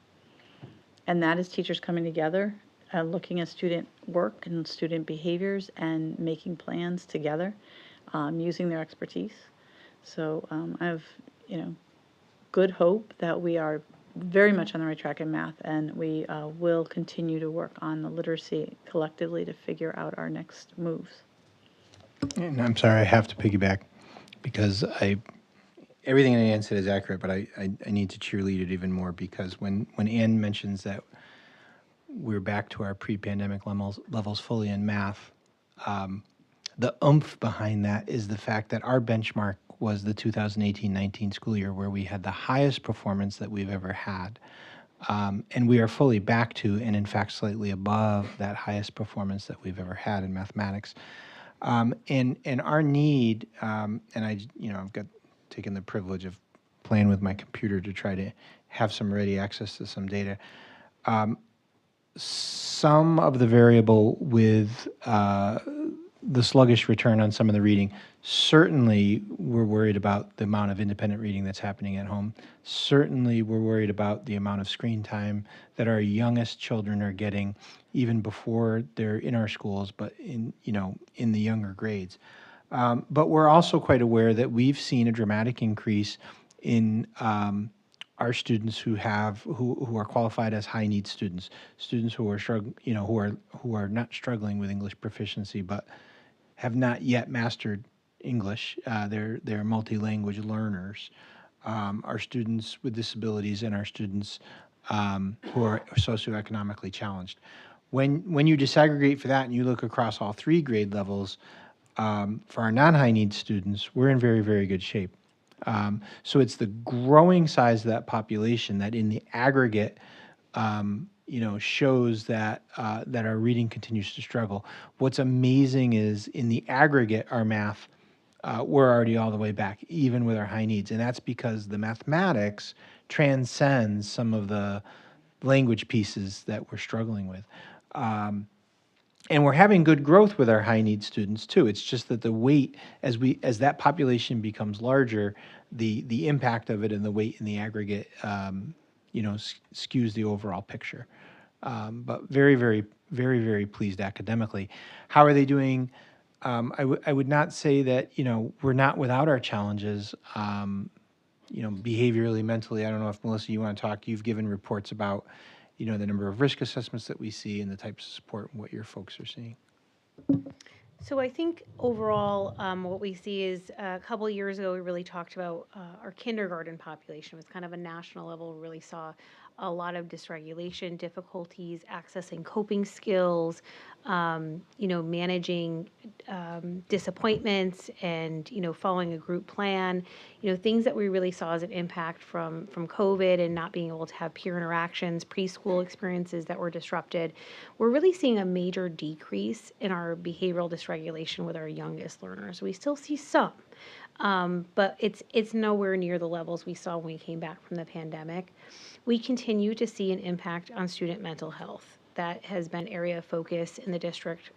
that is teachers coming together, looking at student work and student behaviors and making plans together, using their expertise. So I have, good hope that we are very much on the right track in math, and we will continue to work on the literacy collectively to figure out our next moves. And I'm sorry, I have to piggyback because everything Ann said is accurate, but I need to cheerlead it even more, because when Ann mentions that we're back to our pre-pandemic levels fully in math, the oomph behind that is the fact that our benchmark was the 2018-19 school year, where we had the highest performance that we've ever had. And we are fully back to, and in fact slightly above, that highest performance that we've ever had in mathematics. And our need, and I've taken the privilege of playing with my computer to try to have some ready access to some data. Some of the variable with the sluggish return on some of the reading, certainly we're worried about the amount of independent reading that's happening at home. Certainly we're worried about the amount of screen time that our youngest children are getting, even before they're in our schools, but in the younger grades. But we're also quite aware that we've seen a dramatic increase in our students who are qualified as high need students who are who are not struggling with English proficiency, but have not yet mastered English. They're multi-language learners. Our students with disabilities and our students who are socioeconomically challenged. When you disaggregate for that and you look across all three grade levels, for our non-high need students, we're in very, very good shape. So it's the growing size of that population that in the aggregate shows that that our reading continues to struggle. What's amazing is in the aggregate, our math, we're already all the way back, even with our high needs. And that's because the mathematics transcends some of the language pieces that we're struggling with. And we're having good growth with our high need students too. It's just that the weight, as that population becomes larger, the impact of it and the weight in the aggregate, skews the overall picture. But very, very, very, very pleased academically. How are they doing I would not say that, we're not without our challenges, behaviorally, mentally. I don't know if, Melissa, you want to talk. You've given reports about, the number of risk assessments that we see and the types of support and what your folks are seeing. So I think overall, what we see is a couple of years ago, we really talked about our kindergarten population. It was kind of a national level. We really saw a lot of dysregulation, difficulties accessing coping skills, managing disappointments, and following a group plan. Things that we really saw as an impact from COVID and not being able to have peer interactions, preschool experiences that were disrupted. We're really seeing a major decrease in our behavioral dysregulation with our youngest learners. We still see some, but it's nowhere near the levels we saw when we came back from the pandemic. We continue to see an impact on student mental health. That has been area of focus in the district,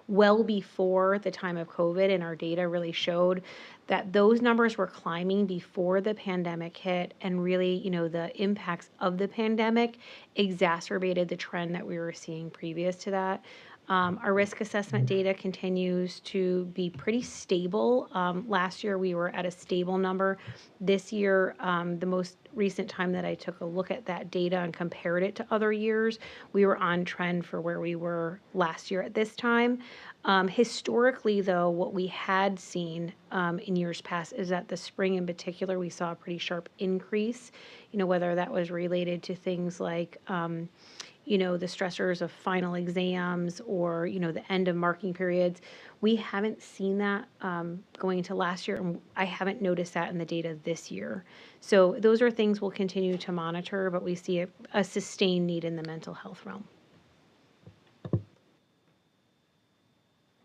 well before the time of COVID, and our data really showed that those numbers were climbing before the pandemic hit, and really, the impacts of the pandemic exacerbated the trend that we were seeing previous to that. Our risk assessment data continues to be pretty stable. Last year, we were at a stable number. This year, the most recent time that I took a look at that data and compared it to other years, we were on trend for where we were last year at this time. Historically, though, what we had seen in years past is that the spring in particular, we saw a pretty sharp increase, whether that was related to things like the stressors of final exams or, the end of marking periods. We haven't seen that going into last year, and I haven't noticed that in the data this year. So those are things we'll continue to monitor, but we see a sustained need in the mental health realm.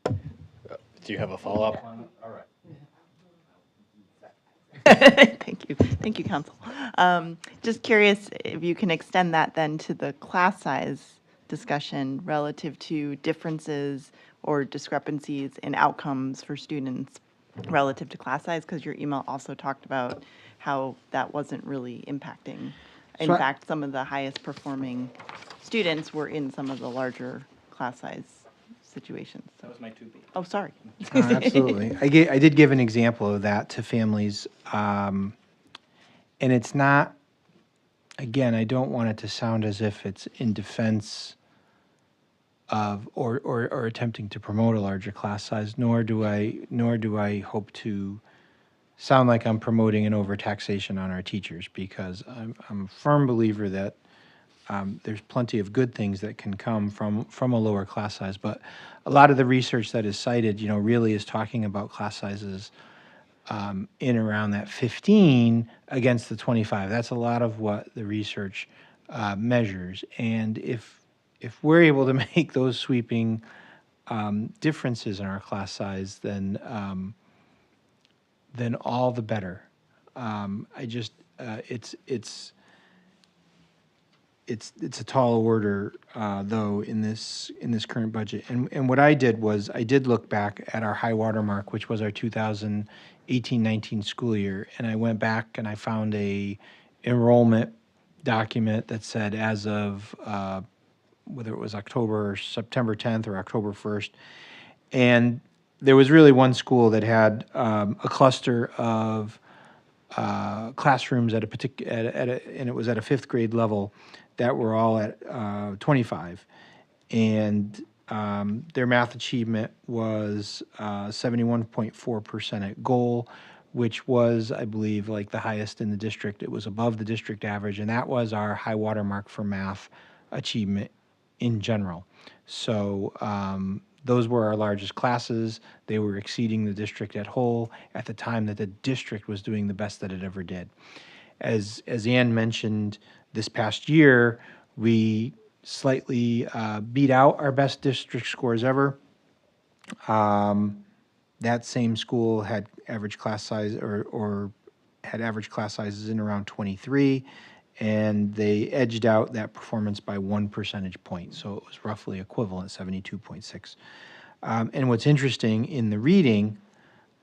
Do you have a follow-up? All right. Thank you, Council. Just curious if you can extend that then to the class size discussion relative to differences or discrepancies in outcomes for students relative to class size, because your email also talked about how that wasn't really impacting. In fact, some of the highest performing students were in some of the larger class size situations. That was my 2B. Oh, sorry. Absolutely. I did give an example of that to families. And it's not, again, I don't want it to sound as if it's in defense of or attempting to promote a larger class size, nor do I hope to sound like I'm promoting an overtaxation on our teachers, because I'm a firm believer that there's plenty of good things that can come from a lower class size, but a lot of the research that is cited, really is talking about class sizes in around that 15 against the 25. That's a lot of what the research measures, and if we're able to make those sweeping differences in our class size, then all the better. It's a tall order, though, in this current budget. And what I did was I did look back at our high water mark, which was our 2018-19 school year, and I went back and I found a enrollment document that said as of whether it was September 10th or October 1st, and there was really one school that had a cluster of classrooms at a particular, and it was at a fifth grade level that were all at 25, and their math achievement was 71.4% at goal, which was, I believe, like the highest in the district. It was above the district average, and that was our high water mark for math achievement in general. So those were our largest classes. They were exceeding the district at whole at the time that the district was doing the best that it ever did. As Ann mentioned, this past year, we slightly beat out our best district scores ever. That same school had average class size or had average class sizes in around 23, and they edged out that performance by 1 percentage point. So it was roughly equivalent, 72.6. And what's interesting in the reading,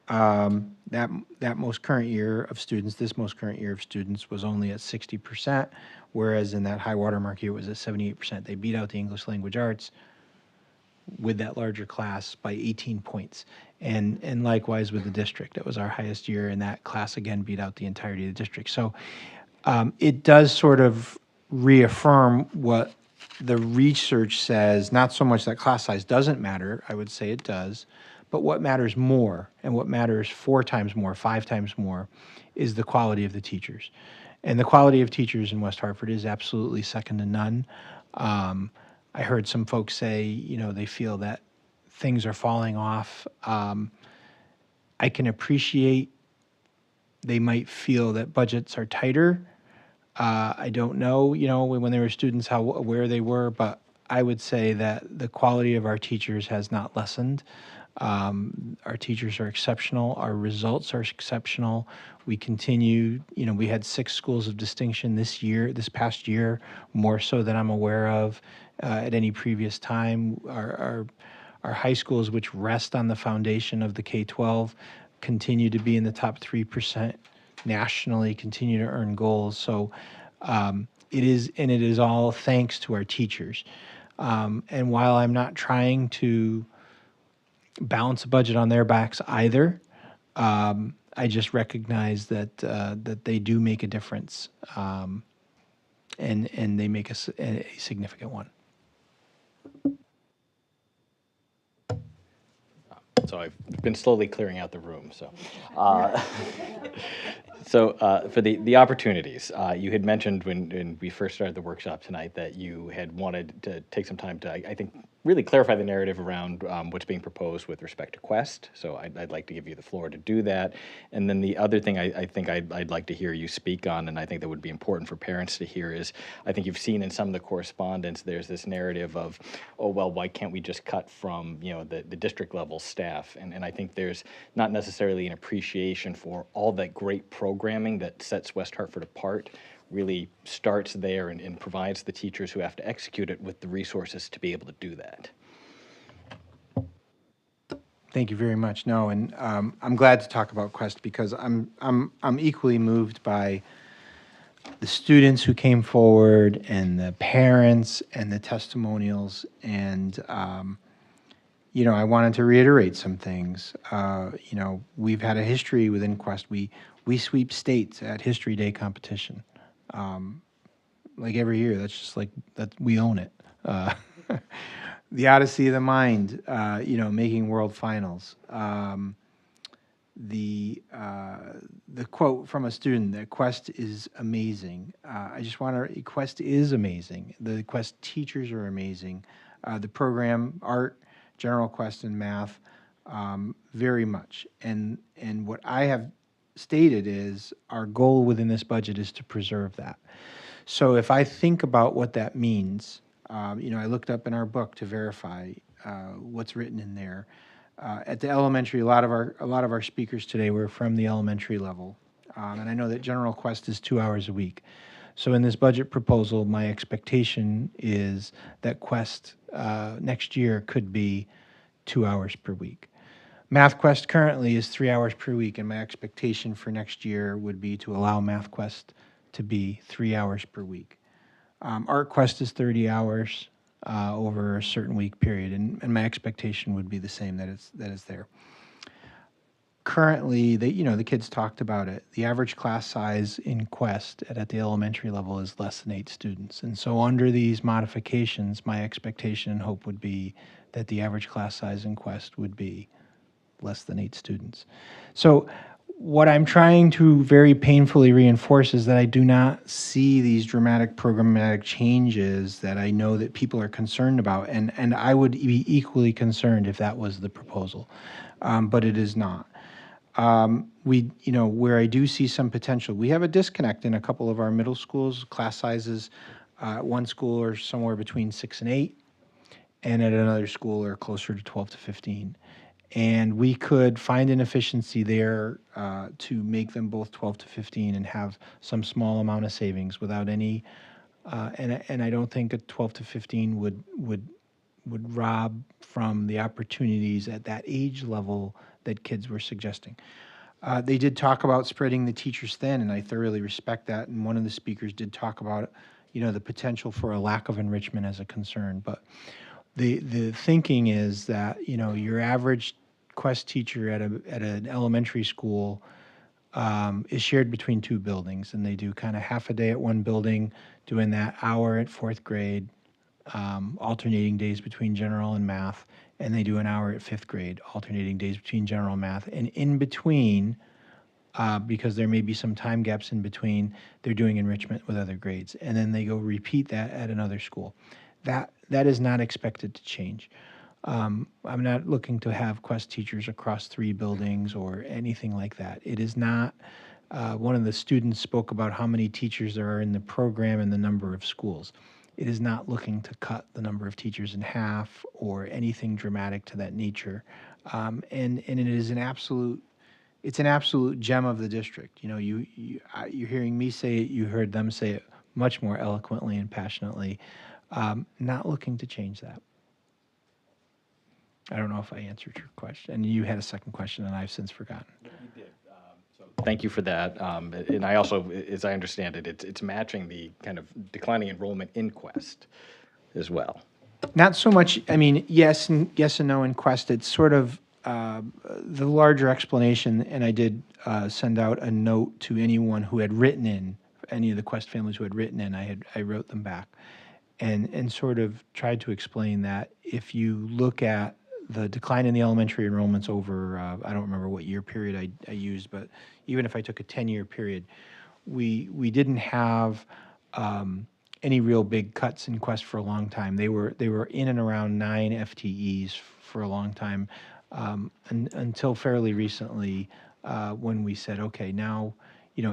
that most current year of students, this most current year of students was only at 60%, whereas in that high watermark year it was at 78%. They beat out the English language arts. with that larger class by 18 points. And likewise with the district. It was our highest year, and that class again beat out the entirety of the district. So it does sort of reaffirm what the research says, not so much that class size doesn't matter, I would say it does, but what matters more, and what matters 4 times more, 5 times more, is the quality of the teachers. And the quality of teachers in West Hartford is absolutely second to none. I heard some folks say, you know, they feel that things are falling off. I can appreciate they might feel that budgets are tighter. I don't know, you know, when they were students, how aware they were, but I would say that the quality of our teachers has not lessened. Our teachers are exceptional. Our results are exceptional. We continue, you know, we had 6 schools of distinction this past year, more so than I'm aware of at any previous time. Our high schools, which rest on the foundation of the K-12, continue to be in the top 3% nationally, continue to earn goals. So it is all thanks to our teachers. And while I'm not trying to balance a budget on their backs either, I just recognize that that they do make a difference, and they make a significant one. So I've been slowly clearing out the room. So, for the opportunities, you had mentioned when we first started the workshop tonight that you had wanted to take some time to, I think, really clarify the narrative around what's being proposed with respect to Quest. So I'd like to give you the floor to do that. And then the other thing I think I'd like to hear you speak on, and I think that would be important for parents to hear, is I think you've seen in some of the correspondence there's this narrative of, oh, well, why can't we just cut from, you know, the district level staff? And I think there's not necessarily an appreciation for all that great programming that sets West Hartford apart, really starts there and provides the teachers who have to execute it with the resources to be able to do that. Thank you very much. No, and I'm glad to talk about Quest because I'm equally moved by the students who came forward and the parents and the testimonials. And you know, I wanted to reiterate some things. You know, we've had a history within Quest. We sweep states at History Day competition. Like every year, that's just like, that we own it. The Odyssey of the Mind, you know, making world finals. The quote from a student that Quest is amazing. I just want to, Quest is amazing. The Quest teachers are amazing. The program, art, general Quest, and math, very much. And what I have stated is our goal within this budget is to preserve that. So if I think about what that means, you know, I looked up in our book to verify what's written in there. At the elementary, a lot of our speakers today were from the elementary level, and I know that General Quest is 2 hours a week. So in this budget proposal, my expectation is that Quest next year could be 2 hours per week. Math Quest currently is 3 hours per week, and my expectation for next year would be to allow Math Quest to be 3 hours per week. Art Quest is 30 hours over a certain week period, and my expectation would be the same, that is there. Currently, you know, the kids talked about it. The average class size in Quest at the elementary level is less than 8 students. And so under these modifications, my expectation and hope would be that the average class size in Quest would be less than 8 students. So what I'm trying to very painfully reinforce is that I do not see these dramatic programmatic changes that I know that people are concerned about, and I would be equally concerned if that was the proposal, but it is not. You know, where I do see some potential, we have a disconnect in a couple of our middle schools. Class sizes at one school are somewhere between 6 and 8, and at another school are closer to 12 to 15. And we could find an efficiency there to make them both 12 to 15 and have some small amount of savings without any, and I don't think a 12 to 15 would rob from the opportunities at that age level that kids were suggesting. They did talk about spreading the teachers thin, and I thoroughly respect that. And one of the speakers did talk about, you know, the potential for a lack of enrichment as a concern. But the thinking is that, your average Quest teacher at an elementary school is shared between two buildings, and they do kind of half a day at one building, doing that hour at fourth grade, alternating days between general and math, and they do an hour at fifth grade, alternating days between general and math. And in between, because there may be some time gaps in between, they're doing enrichment with other grades, and then they go repeat that at another school. That is not expected to change. I'm not looking to have Quest teachers across 3 buildings or anything like that. It is not. One of the students spoke about how many teachers there are in the program and the number of schools. It is not looking to cut the number of teachers in half or anything dramatic to that nature. And it is it's an absolute gem of the district. You're hearing me say it, you heard them say it much more eloquently and passionately. Not looking to change that. I don't know if I answered your question. And you had a second question, and I've since forgotten. You did. Thank you for that. And I also, as I understand it, it's matching the kind of declining enrollment in Quest as well. Not so much, yes and no in Quest. It's sort of the larger explanation, and I did send out a note to anyone who had written in, any of the Quest families who had written in, I wrote them back and sort of tried to explain that if you look at the decline in the elementary enrollments over, I don't remember what year period I used, but even if I took a 10-year period, we didn't have any real big cuts in Quest for a long time. They were in and around 9 FTEs for a long time, until fairly recently, when we said, okay, now,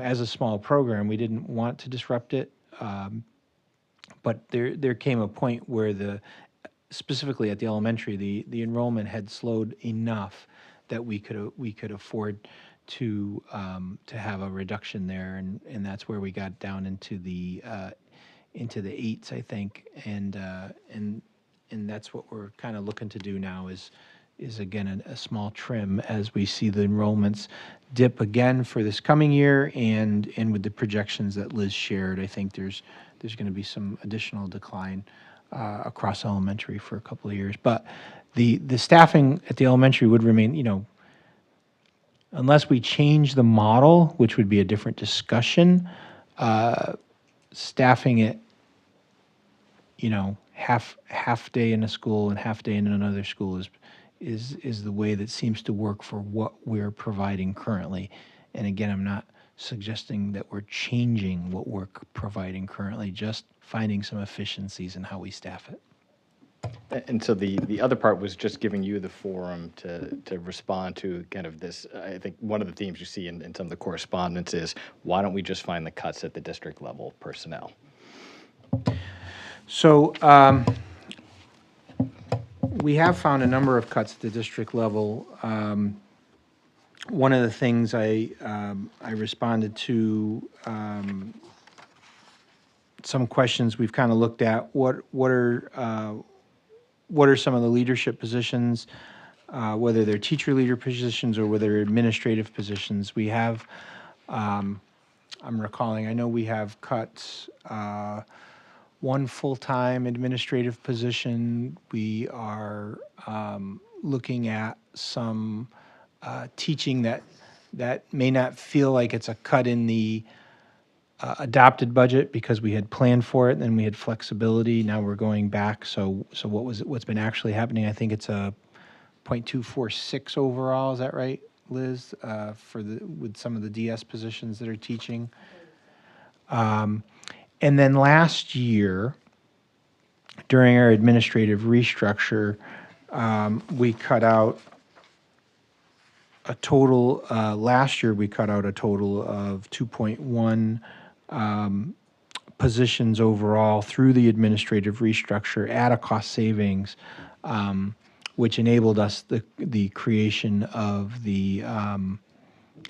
as a small program, we didn't want to disrupt it, but there came a point where specifically at the elementary, the enrollment had slowed enough that we could afford to have a reduction there, and that's where we got down into the 8s, I think, and that's what we're kind of looking to do now is again a small trim as we see the enrollments dip again for this coming year, and with the projections that Liz shared, I think there's going to be some additional decline across elementary for a couple of years. But the staffing at the elementary would remain, unless we change the model, which would be a different discussion, staffing it, half day in a school and half day in another school is the way that seems to work for what we're providing currently. And again, I'm not suggesting that we're changing what we're providing currently, just finding some efficiencies in how we staff it. And so the other part was just giving you the forum to respond to kind of this. I think one of the themes you see in some of the correspondence is, why don't we just find the cuts at the district level personnel? So we have found a number of cuts at the district level. One of the things I responded to some questions we've kind of looked at. What are some of the leadership positions, whether they're teacher leader positions or whether administrative positions? We have, I'm recalling, I know we have cut one full-time administrative position. We are looking at some teaching that may not feel like it's a cut in the adopted budget because we had planned for it and then we had flexibility. Now we're going back. So what's been actually happening? I think it's a 0.246 overall. Is that right, Liz? With some of the DS positions that are teaching. And then last year, during our administrative restructure, we cut out a total, last year we cut out a total of 2.1 positions overall through the administrative restructure at a cost savings, which enabled us the creation of the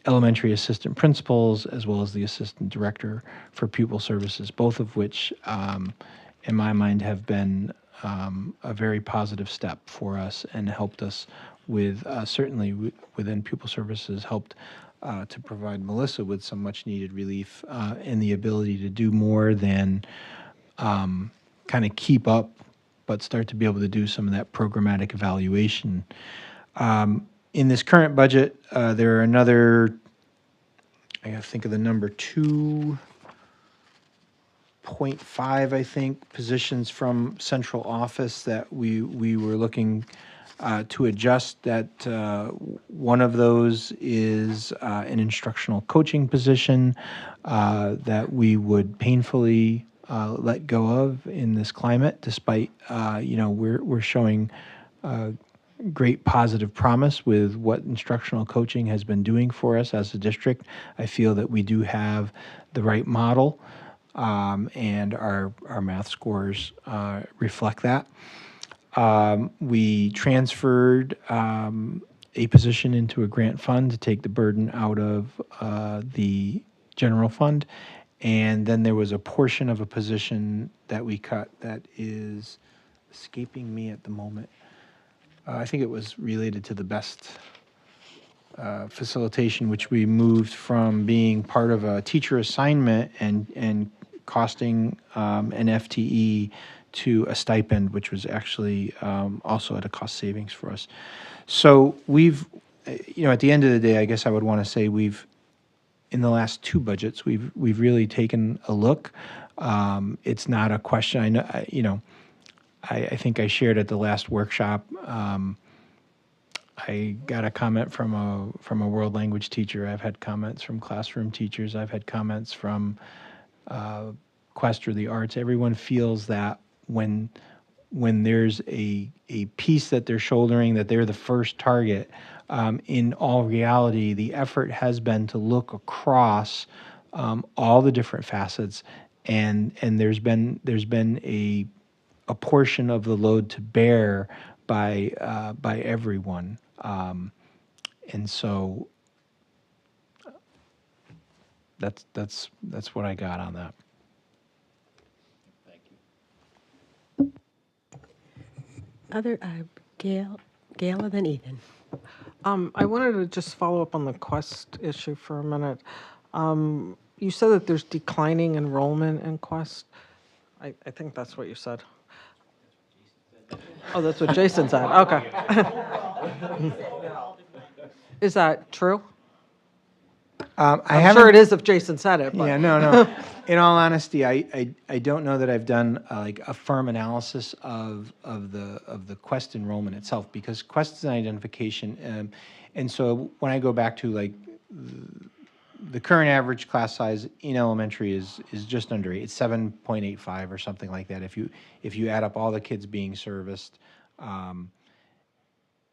elementary assistant principals as well as the assistant director for pupil services, both of which, in my mind, have been a very positive step for us and helped us with, certainly within pupil services, helped to provide Melissa with some much needed relief and the ability to do more than kind of keep up but start to be able to do some of that programmatic evaluation. In this current budget, there are another, I gotta think of the number, 2.5, I think, positions from central office that we were looking to adjust. That one of those is an instructional coaching position that we would painfully let go of in this climate, despite we're showing great positive promise with what instructional coaching has been doing for us as a district. I feel that we do have the right model, and our math scores reflect that. We transferred a position into a grant fund to take the burden out of the general fund. And then there was a portion of a position that we cut that is escaping me at the moment. I think it was related to the best facilitation, which we moved from being part of a teacher assignment and costing an FTE to a stipend, which was actually also at a cost savings for us. So we've, at the end of the day, I guess I would want to say in the last two budgets, we've really taken a look. It's not a question. I think I shared at the last workshop. I got a comment from a world language teacher. I've had comments from classroom teachers. I've had comments from Quest or the arts. Everyone feels that when there's a piece that they're shouldering, that they're the first target. In all reality, the effort has been to look across all the different facets, and there's been a portion of the load to bear by everyone, and so that's what I got on that. Other Gail, and then Ethan. I wanted to just follow up on the Quest issue for a minute. You said that there's declining enrollment in Quest. I think that's what you said. Oh, that's what Jason said. Okay. Is that true? I'm sure it is if Jason said it. But. Yeah, no. In all honesty, I don't know that I've done like a firm analysis of the Quest enrollment itself, because Quest is an identification, and so when I go back to like the current average class size in elementary is just under 8. It's 7.85 or something like that. If you add up all the kids being serviced.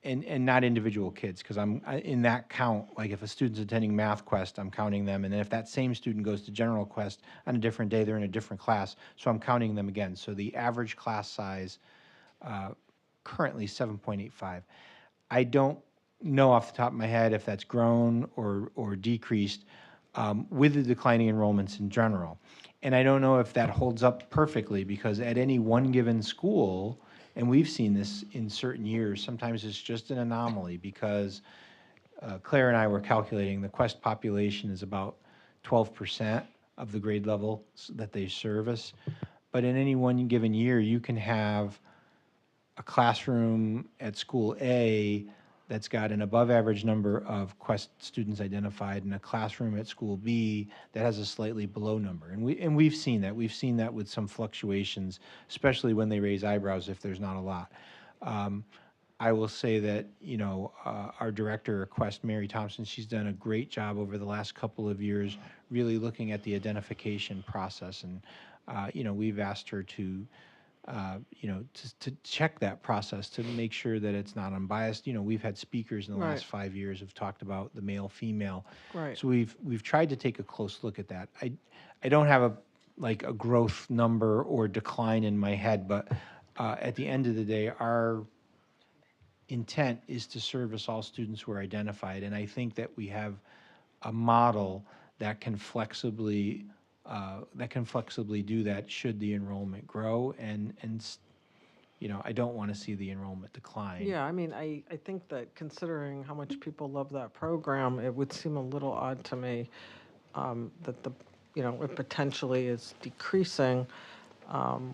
And not individual kids, because I'm in that count, like if a student's attending Math Quest, I'm counting them, and then if that same student goes to General Quest on a different day, they're in a different class, so I'm counting them again. So the average class size currently is 7.85. I don't know off the top of my head if that's grown or decreased with the declining enrollments in general. And I don't know if that holds up perfectly, because at any one given school, and we've seen this in certain years, sometimes it's just an anomaly, because Claire and I were calculating the Quest population is about 12% of the grade level that they service. But in any one given year, you can have a classroom at school A that's got an above average number of Quest students identified, and a classroom at school B that has a slightly below number. And we've seen that. We've seen that with some fluctuations, especially when they raise eyebrows if there's not a lot. I will say that, our director of Quest, Mary Thompson, she's done a great job over the last couple of years really looking at the identification process. And, we've asked her to to check that process to make sure that it's not unbiased. We've had speakers in the last 5 years who've talked about the male, female. Right. So we've tried to take a close look at that. I don't have a growth number or decline in my head, but at the end of the day, our intent is to service all students who are identified, and I think that we have a model that can flexibly do that should the enrollment grow, and I don't want to see the enrollment decline. Yeah, I mean, I think that considering how much people love that program, it would seem a little odd to me that it potentially is decreasing.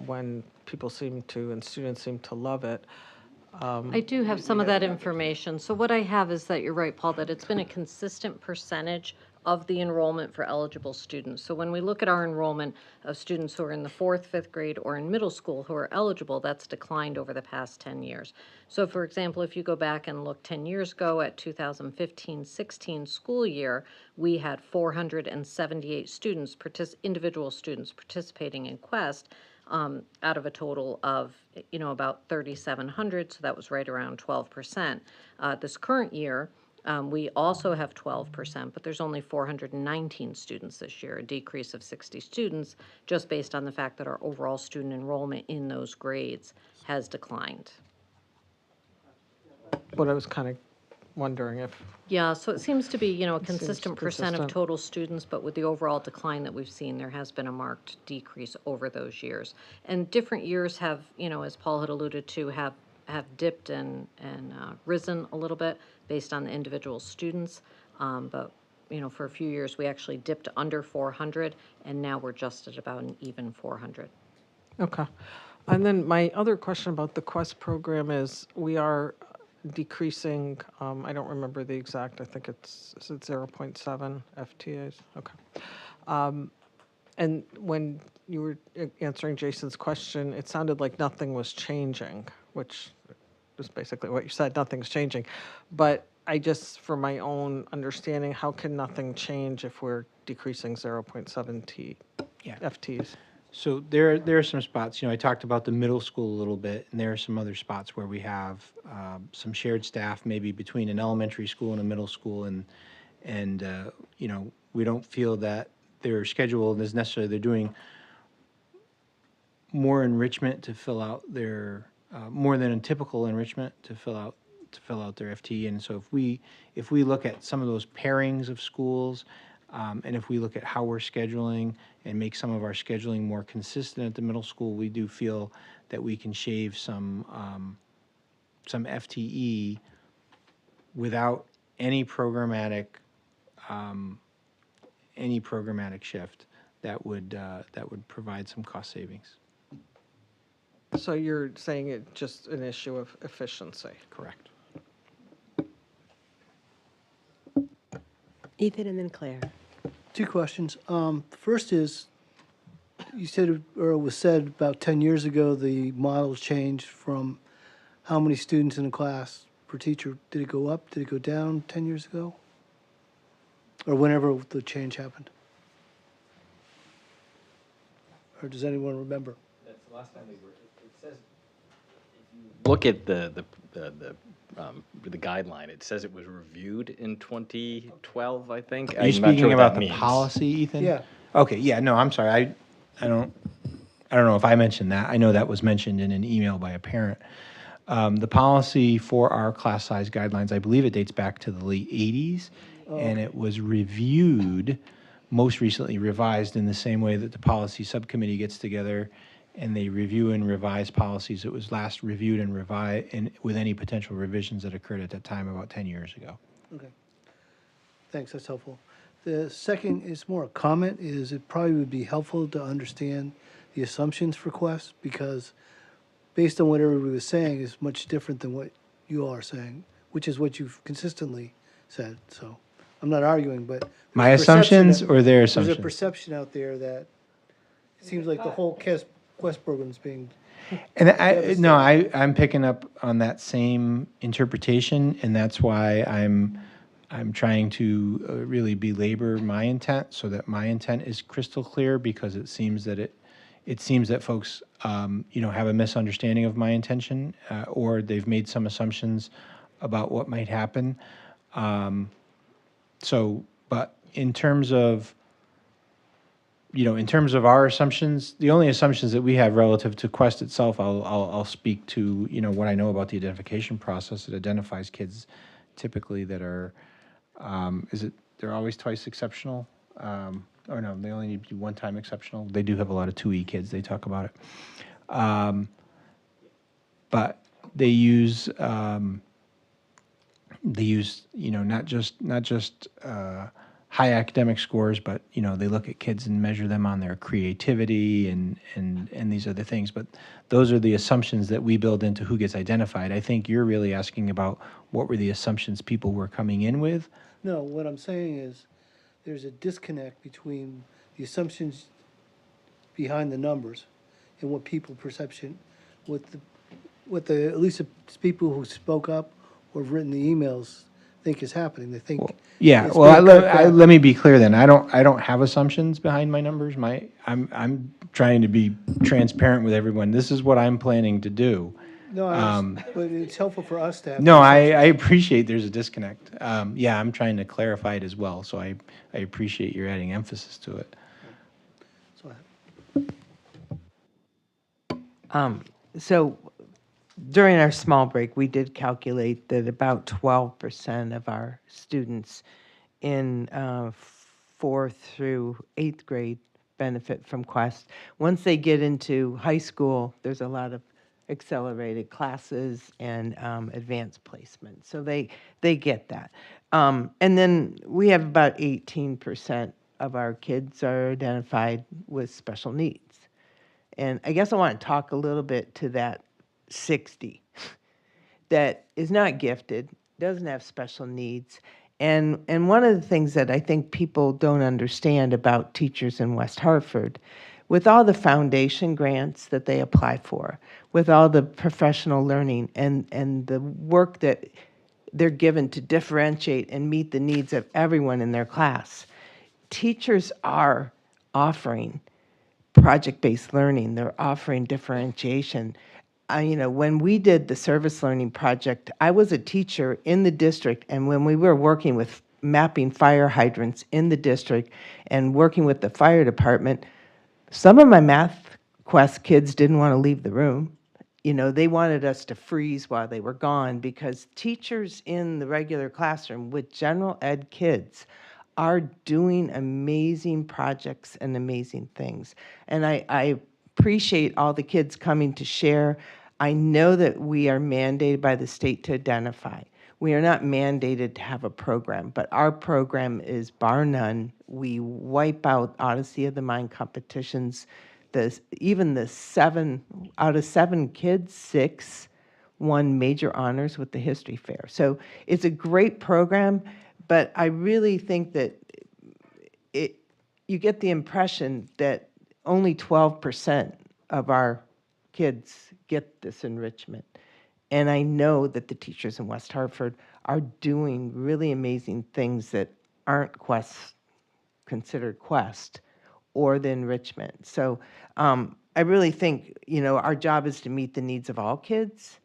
when people seem to, and students seem to love it. I do have some of that information. So what I have is that you're right, Paul, that it's been a consistent percentage of the enrollment for eligible students. So when we look at our enrollment of students who are in the 4th, 5th grade or in middle school who are eligible, that's declined over the past 10 years. So for example, if you go back and look 10 years ago at 2015-16 school year, we had 478 students, individual students participating in Quest. Out of a total of, about 3,700, so that was right around 12%. This current year, we also have 12%, but there's only 419 students this year, a decrease of 60 students, just based on the fact that our overall student enrollment in those grades has declined. What I was kind of wondering if. Yeah, so it seems to be, a seems consistent percent of consistent. total students, but with the overall decline that we've seen, there has been a marked decrease over those years. And different years have, as Paul had alluded to, have dipped and risen a little bit based on the individual students. But, for a few years, we actually dipped under 400, and now we're just at about an even 400. Okay. And then my other question about the Quest program is we are decreasing, I don't remember the exact, I think is it 0.7 FTAs? Okay. And when you were answering Jason's question, it sounded like nothing was changing, which is basically what you said, nothing's changing. But I just, for my own understanding, how can nothing change if we're decreasing 0.7 FTs? So there are some spots, I talked about the middle school a little bit, and there are some other spots where we have some shared staff, maybe between an elementary school and a middle school, and we don't feel that their schedule is necessarily, they're doing more enrichment to fill out their, more than a typical enrichment to fill out their FTE. And so if we look at some of those pairings of schools, and if we look at how we're scheduling and make some of our scheduling more consistent at the middle school, we do feel that we can shave some FTE without any programmatic shift that would provide some cost savings. So you're saying it's just an issue of efficiency? Correct. Ethan and then Claire. Two questions. First is, you said, or it was said about 10 years ago, the model changed from how many students in a class per teacher. Did it go up? Did it go down 10 years ago? Or whenever the change happened? Or does anyone remember? That's the last time we were, it says, if you look at the guideline, it says it was reviewed in 2012, I think. Are you speaking about the policy, Ethan? Yeah. Okay, yeah, no, I'm sorry. I don't know if I mentioned that. I know that was mentioned in an email by a parent. The policy for our class size guidelines, I believe it dates back to the late 80s, and it was reviewed, most recently revised in the same way that the policy subcommittee gets together and they review and revise policies. It was last reviewed and revised with any potential revisions that occurred at that time about 10 years ago. Okay. Thanks, that's helpful. The second is more a comment, is it probably would be helpful to understand the assumptions for Quest, because based on what everybody was saying is much different than what you all are saying, which is what you've consistently said. So I'm not arguing, but My assumptions or their there's assumptions? a perception out there that it seems like the whole Quest program is being And I'm picking up on that same interpretation, and that's why I'm trying to really belabor my intent so that my intent is crystal clear, because it seems that folks have a misunderstanding of my intention, or they've made some assumptions about what might happen. But in terms of our assumptions, the only assumptions that we have relative to Quest itself, I'll speak to, what I know about the identification process. It identifies kids typically that are, they're always twice exceptional? Or no, they only need to be one time exceptional. They do have a lot of 2E kids, they talk about it. But they use, not just high academic scores, but, you know, they look at kids and measure them on their creativity and these other things. But those are the assumptions that we build into who gets identified. I think you're really asking about what were the assumptions people were coming in with. No, what I'm saying is, there's a disconnect between the assumptions behind the numbers and what people perception, at least the people who spoke up or have written the emails think is happening. They think. Yeah, it's well, being cut back. let me be clear then. I don't have assumptions behind my numbers. I'm trying to be transparent with everyone. This is what I'm planning to do. No, but it's helpful for us to have. No, the I assumptions. appreciate there's a disconnect. Yeah, I'm trying to clarify it as well, so I appreciate your adding emphasis to it. So during our small break, we did calculate that about 12% of our students in 4th through 8th grade benefit from Quest. Once they get into high school, there's a lot of accelerated classes and advanced placement. So they get that. And then we have about 18% of our kids are identified with special needs. And I guess I want to talk a little bit to that 60 that is not gifted, doesn't have special needs. And one of the things that I think people don't understand about teachers in West Hartford, with all the foundation grants that they apply for, with all the professional learning and the work that they're given to differentiate and meet the needs of everyone in their class, teachers are offering project-based learning. They're offering differentiation. When we did the service learning project, I was a teacher in the district, and when we were working with mapping fire hydrants in the district and working with the fire department, some of my Math Quest kids didn't want to leave the room. They wanted us to freeze while they were gone because teachers in the regular classroom with general ed kids are doing amazing projects and amazing things. And I appreciate all the kids coming to share. I know that we are mandated by the state to identify. We are not mandated to have a program, but our program is bar none. We wipe out Odyssey of the Mind competitions. Even the 7 out of 7 kids, 6 won major honors with the history fair. So it's a great program. But I really think that you get the impression that only 12% of our kids get this enrichment. And I know that the teachers in West Hartford are doing really amazing things that aren't considered Quest or the enrichment. So I really think, our job is to meet the needs of all kids,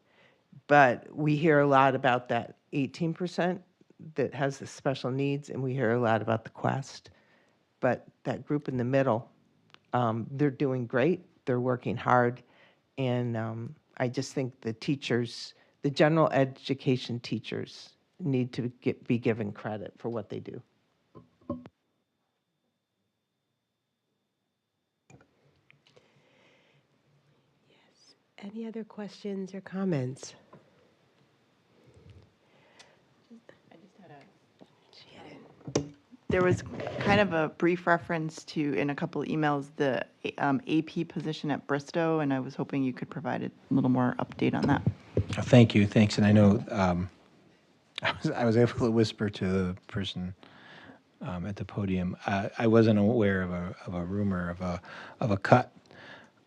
but we hear a lot about that 18% that has the special needs, and we hear a lot about the Quest. But that group in the middle, they're doing great. They're working hard. And I just think the teachers, the general education teachers, need to be given credit for what they do. Yes. Any other questions or comments? There was kind of a brief reference to, in a couple of emails, the AP position at Bristow, and I was hoping you could provide a little more update on that. Thank you, thanks. And I know I was able to whisper to the person at the podium. I wasn't aware of a rumor of a cut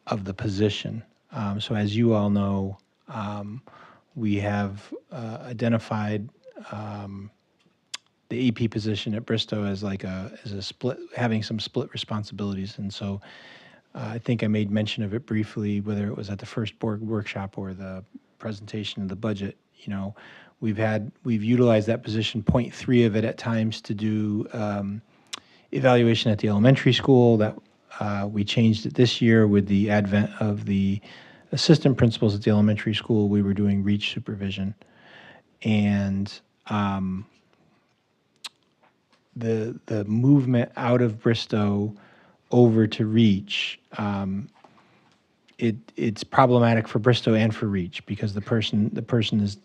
of the position. So as you all know, we have identified the AP position at Bristow as as a split, having some split responsibilities. And so I think I made mention of it briefly, whether it was at the first board workshop or the presentation of the budget. We've utilized that position, 0.3 of it at times, to do evaluation at the elementary school. That we changed it this year with the advent of the assistant principals at the elementary school. We were doing reach supervision, and the movement out of Bristow over to reach, it's problematic for Bristow and for reach because the person is,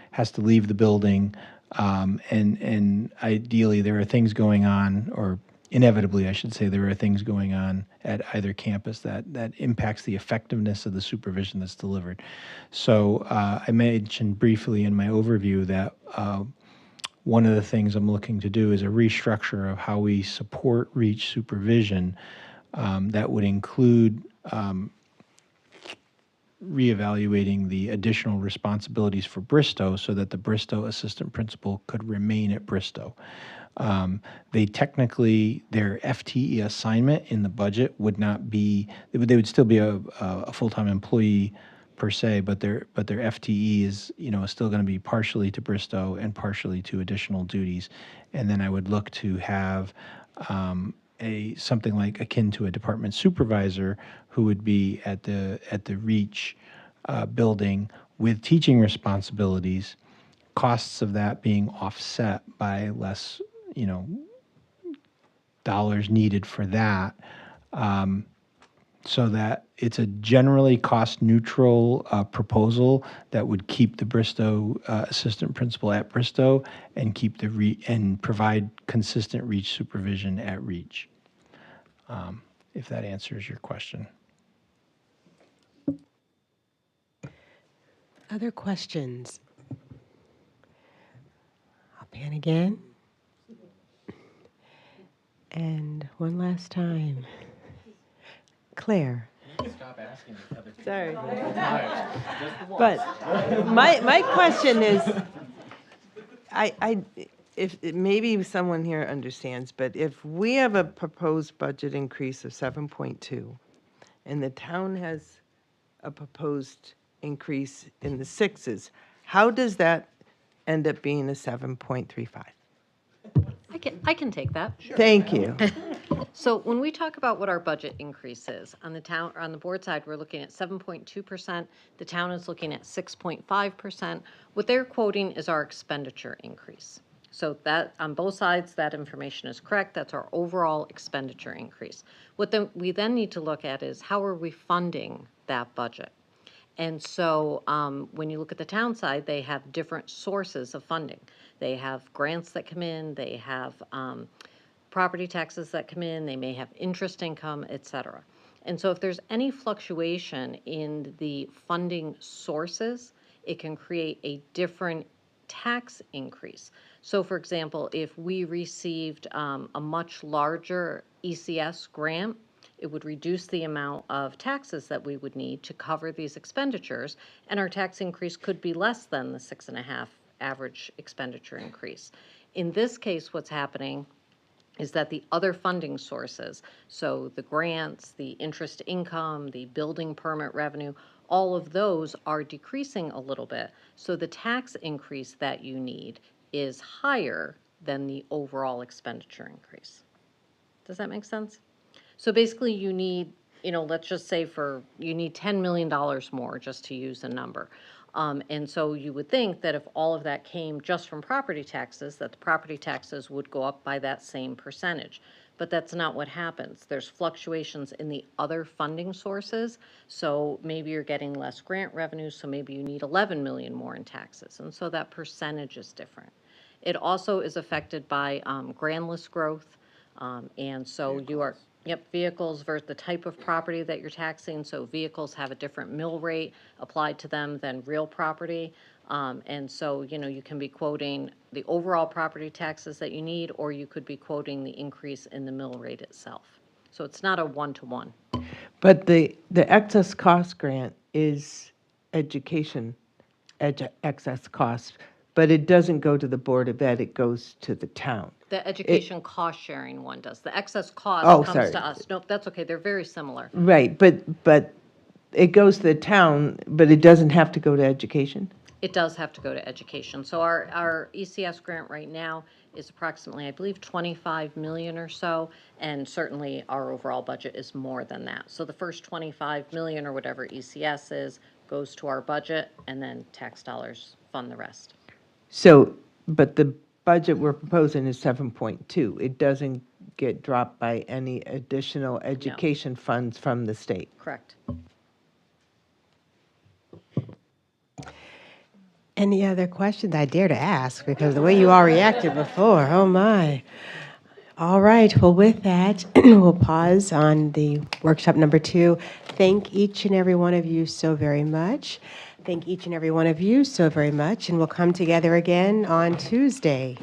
has to leave the building. And ideally, there are things going on, or inevitably, I should say, there are things going on at either campus that impacts the effectiveness of the supervision that's delivered. So I mentioned briefly in my overview that one of the things I'm looking to do is a restructure of how we support REACH supervision that would include reevaluating the additional responsibilities for Bristow so that the Bristow assistant principal could remain at Bristow. They technically, their FTE assignment in the budget would not be, they would still be a full-time employee per se, but their FTE is, still going to be partially to Bristow and partially to additional duties. And then I would look to have something like akin to a department supervisor who would be at the REACH building with teaching responsibilities, costs of that being offset by less, dollars needed for that, so that it's a generally cost-neutral proposal that would keep the Bristow assistant principal at Bristow and keep and provide consistent REACH supervision at REACH. If that answers your question. Other questions? I'll pan again. And one last time. Claire. Stop asking. Sorry. But my question is, if maybe someone here understands, but if we have a proposed budget increase of 7.2, and the town has a proposed increase in the sixes, how does that end up being a 7.35? I can take that. Thank you. So when we talk about what our budget increase is, on the board side, we're looking at 7.2%. The town is looking at 6.5%. What they're quoting is our expenditure increase. So that on both sides, that information is correct. That's our overall expenditure increase. What we then need to look at is how are we funding that budget? And so when you look at the town side, they have different sources of funding. They have grants that come in, they have property taxes that come in, they may have interest income, et cetera. And so if there's any fluctuation in the funding sources, it can create a different tax increase. So for example, if we received a much larger ECS grant, it would reduce the amount of taxes that we would need to cover these expenditures, and our tax increase could be less than the 6.5 average expenditure increase. In this case, what's happening is that the other funding sources, so the grants, the interest income, the building permit revenue, all of those are decreasing a little bit. So the tax increase that you need is higher than the overall expenditure increase. Does that make sense? So basically you need, let's just say you need $10 million more, just to use a number. And so you would think that if all of that came just from property taxes, that the property taxes would go up by that same percentage. But that's not what happens. There's fluctuations in the other funding sources. So maybe you're getting less grant revenue, so maybe you need 11 million more in taxes. And so that percentage is different. It also is affected by grand list growth. And so you are, vehicles versus the type of property that you're taxing. So vehicles have a different mill rate applied to them than real property. And so, you can be quoting the overall property taxes that you need, or you could be quoting the increase in the mill rate itself. So it's not a one-to-one. But the excess cost grant is education excess cost, but it doesn't go to the Board of Ed, it goes to the town. The education cost sharing one does. The excess cost comes to us. Nope, that's okay. They're very similar. Right, but it goes to the town, but it doesn't have to go to education? It does have to go to education. So our ECS grant right now is approximately, I believe, 25 million or so, and certainly our overall budget is more than that. So the first 25 million or whatever ECS is goes to our budget, and then tax dollars fund the rest. So, but the budget we're proposing is 7.2. It doesn't get dropped by any additional education funds from the state. Correct. Any other questions? I dare to ask because the way you all reacted before, oh my. All right, well, with that, we'll pause on the workshop number 2. Thank each and every one of you so very much. Thank each and every one of you so very much, and we'll come together again on Tuesday.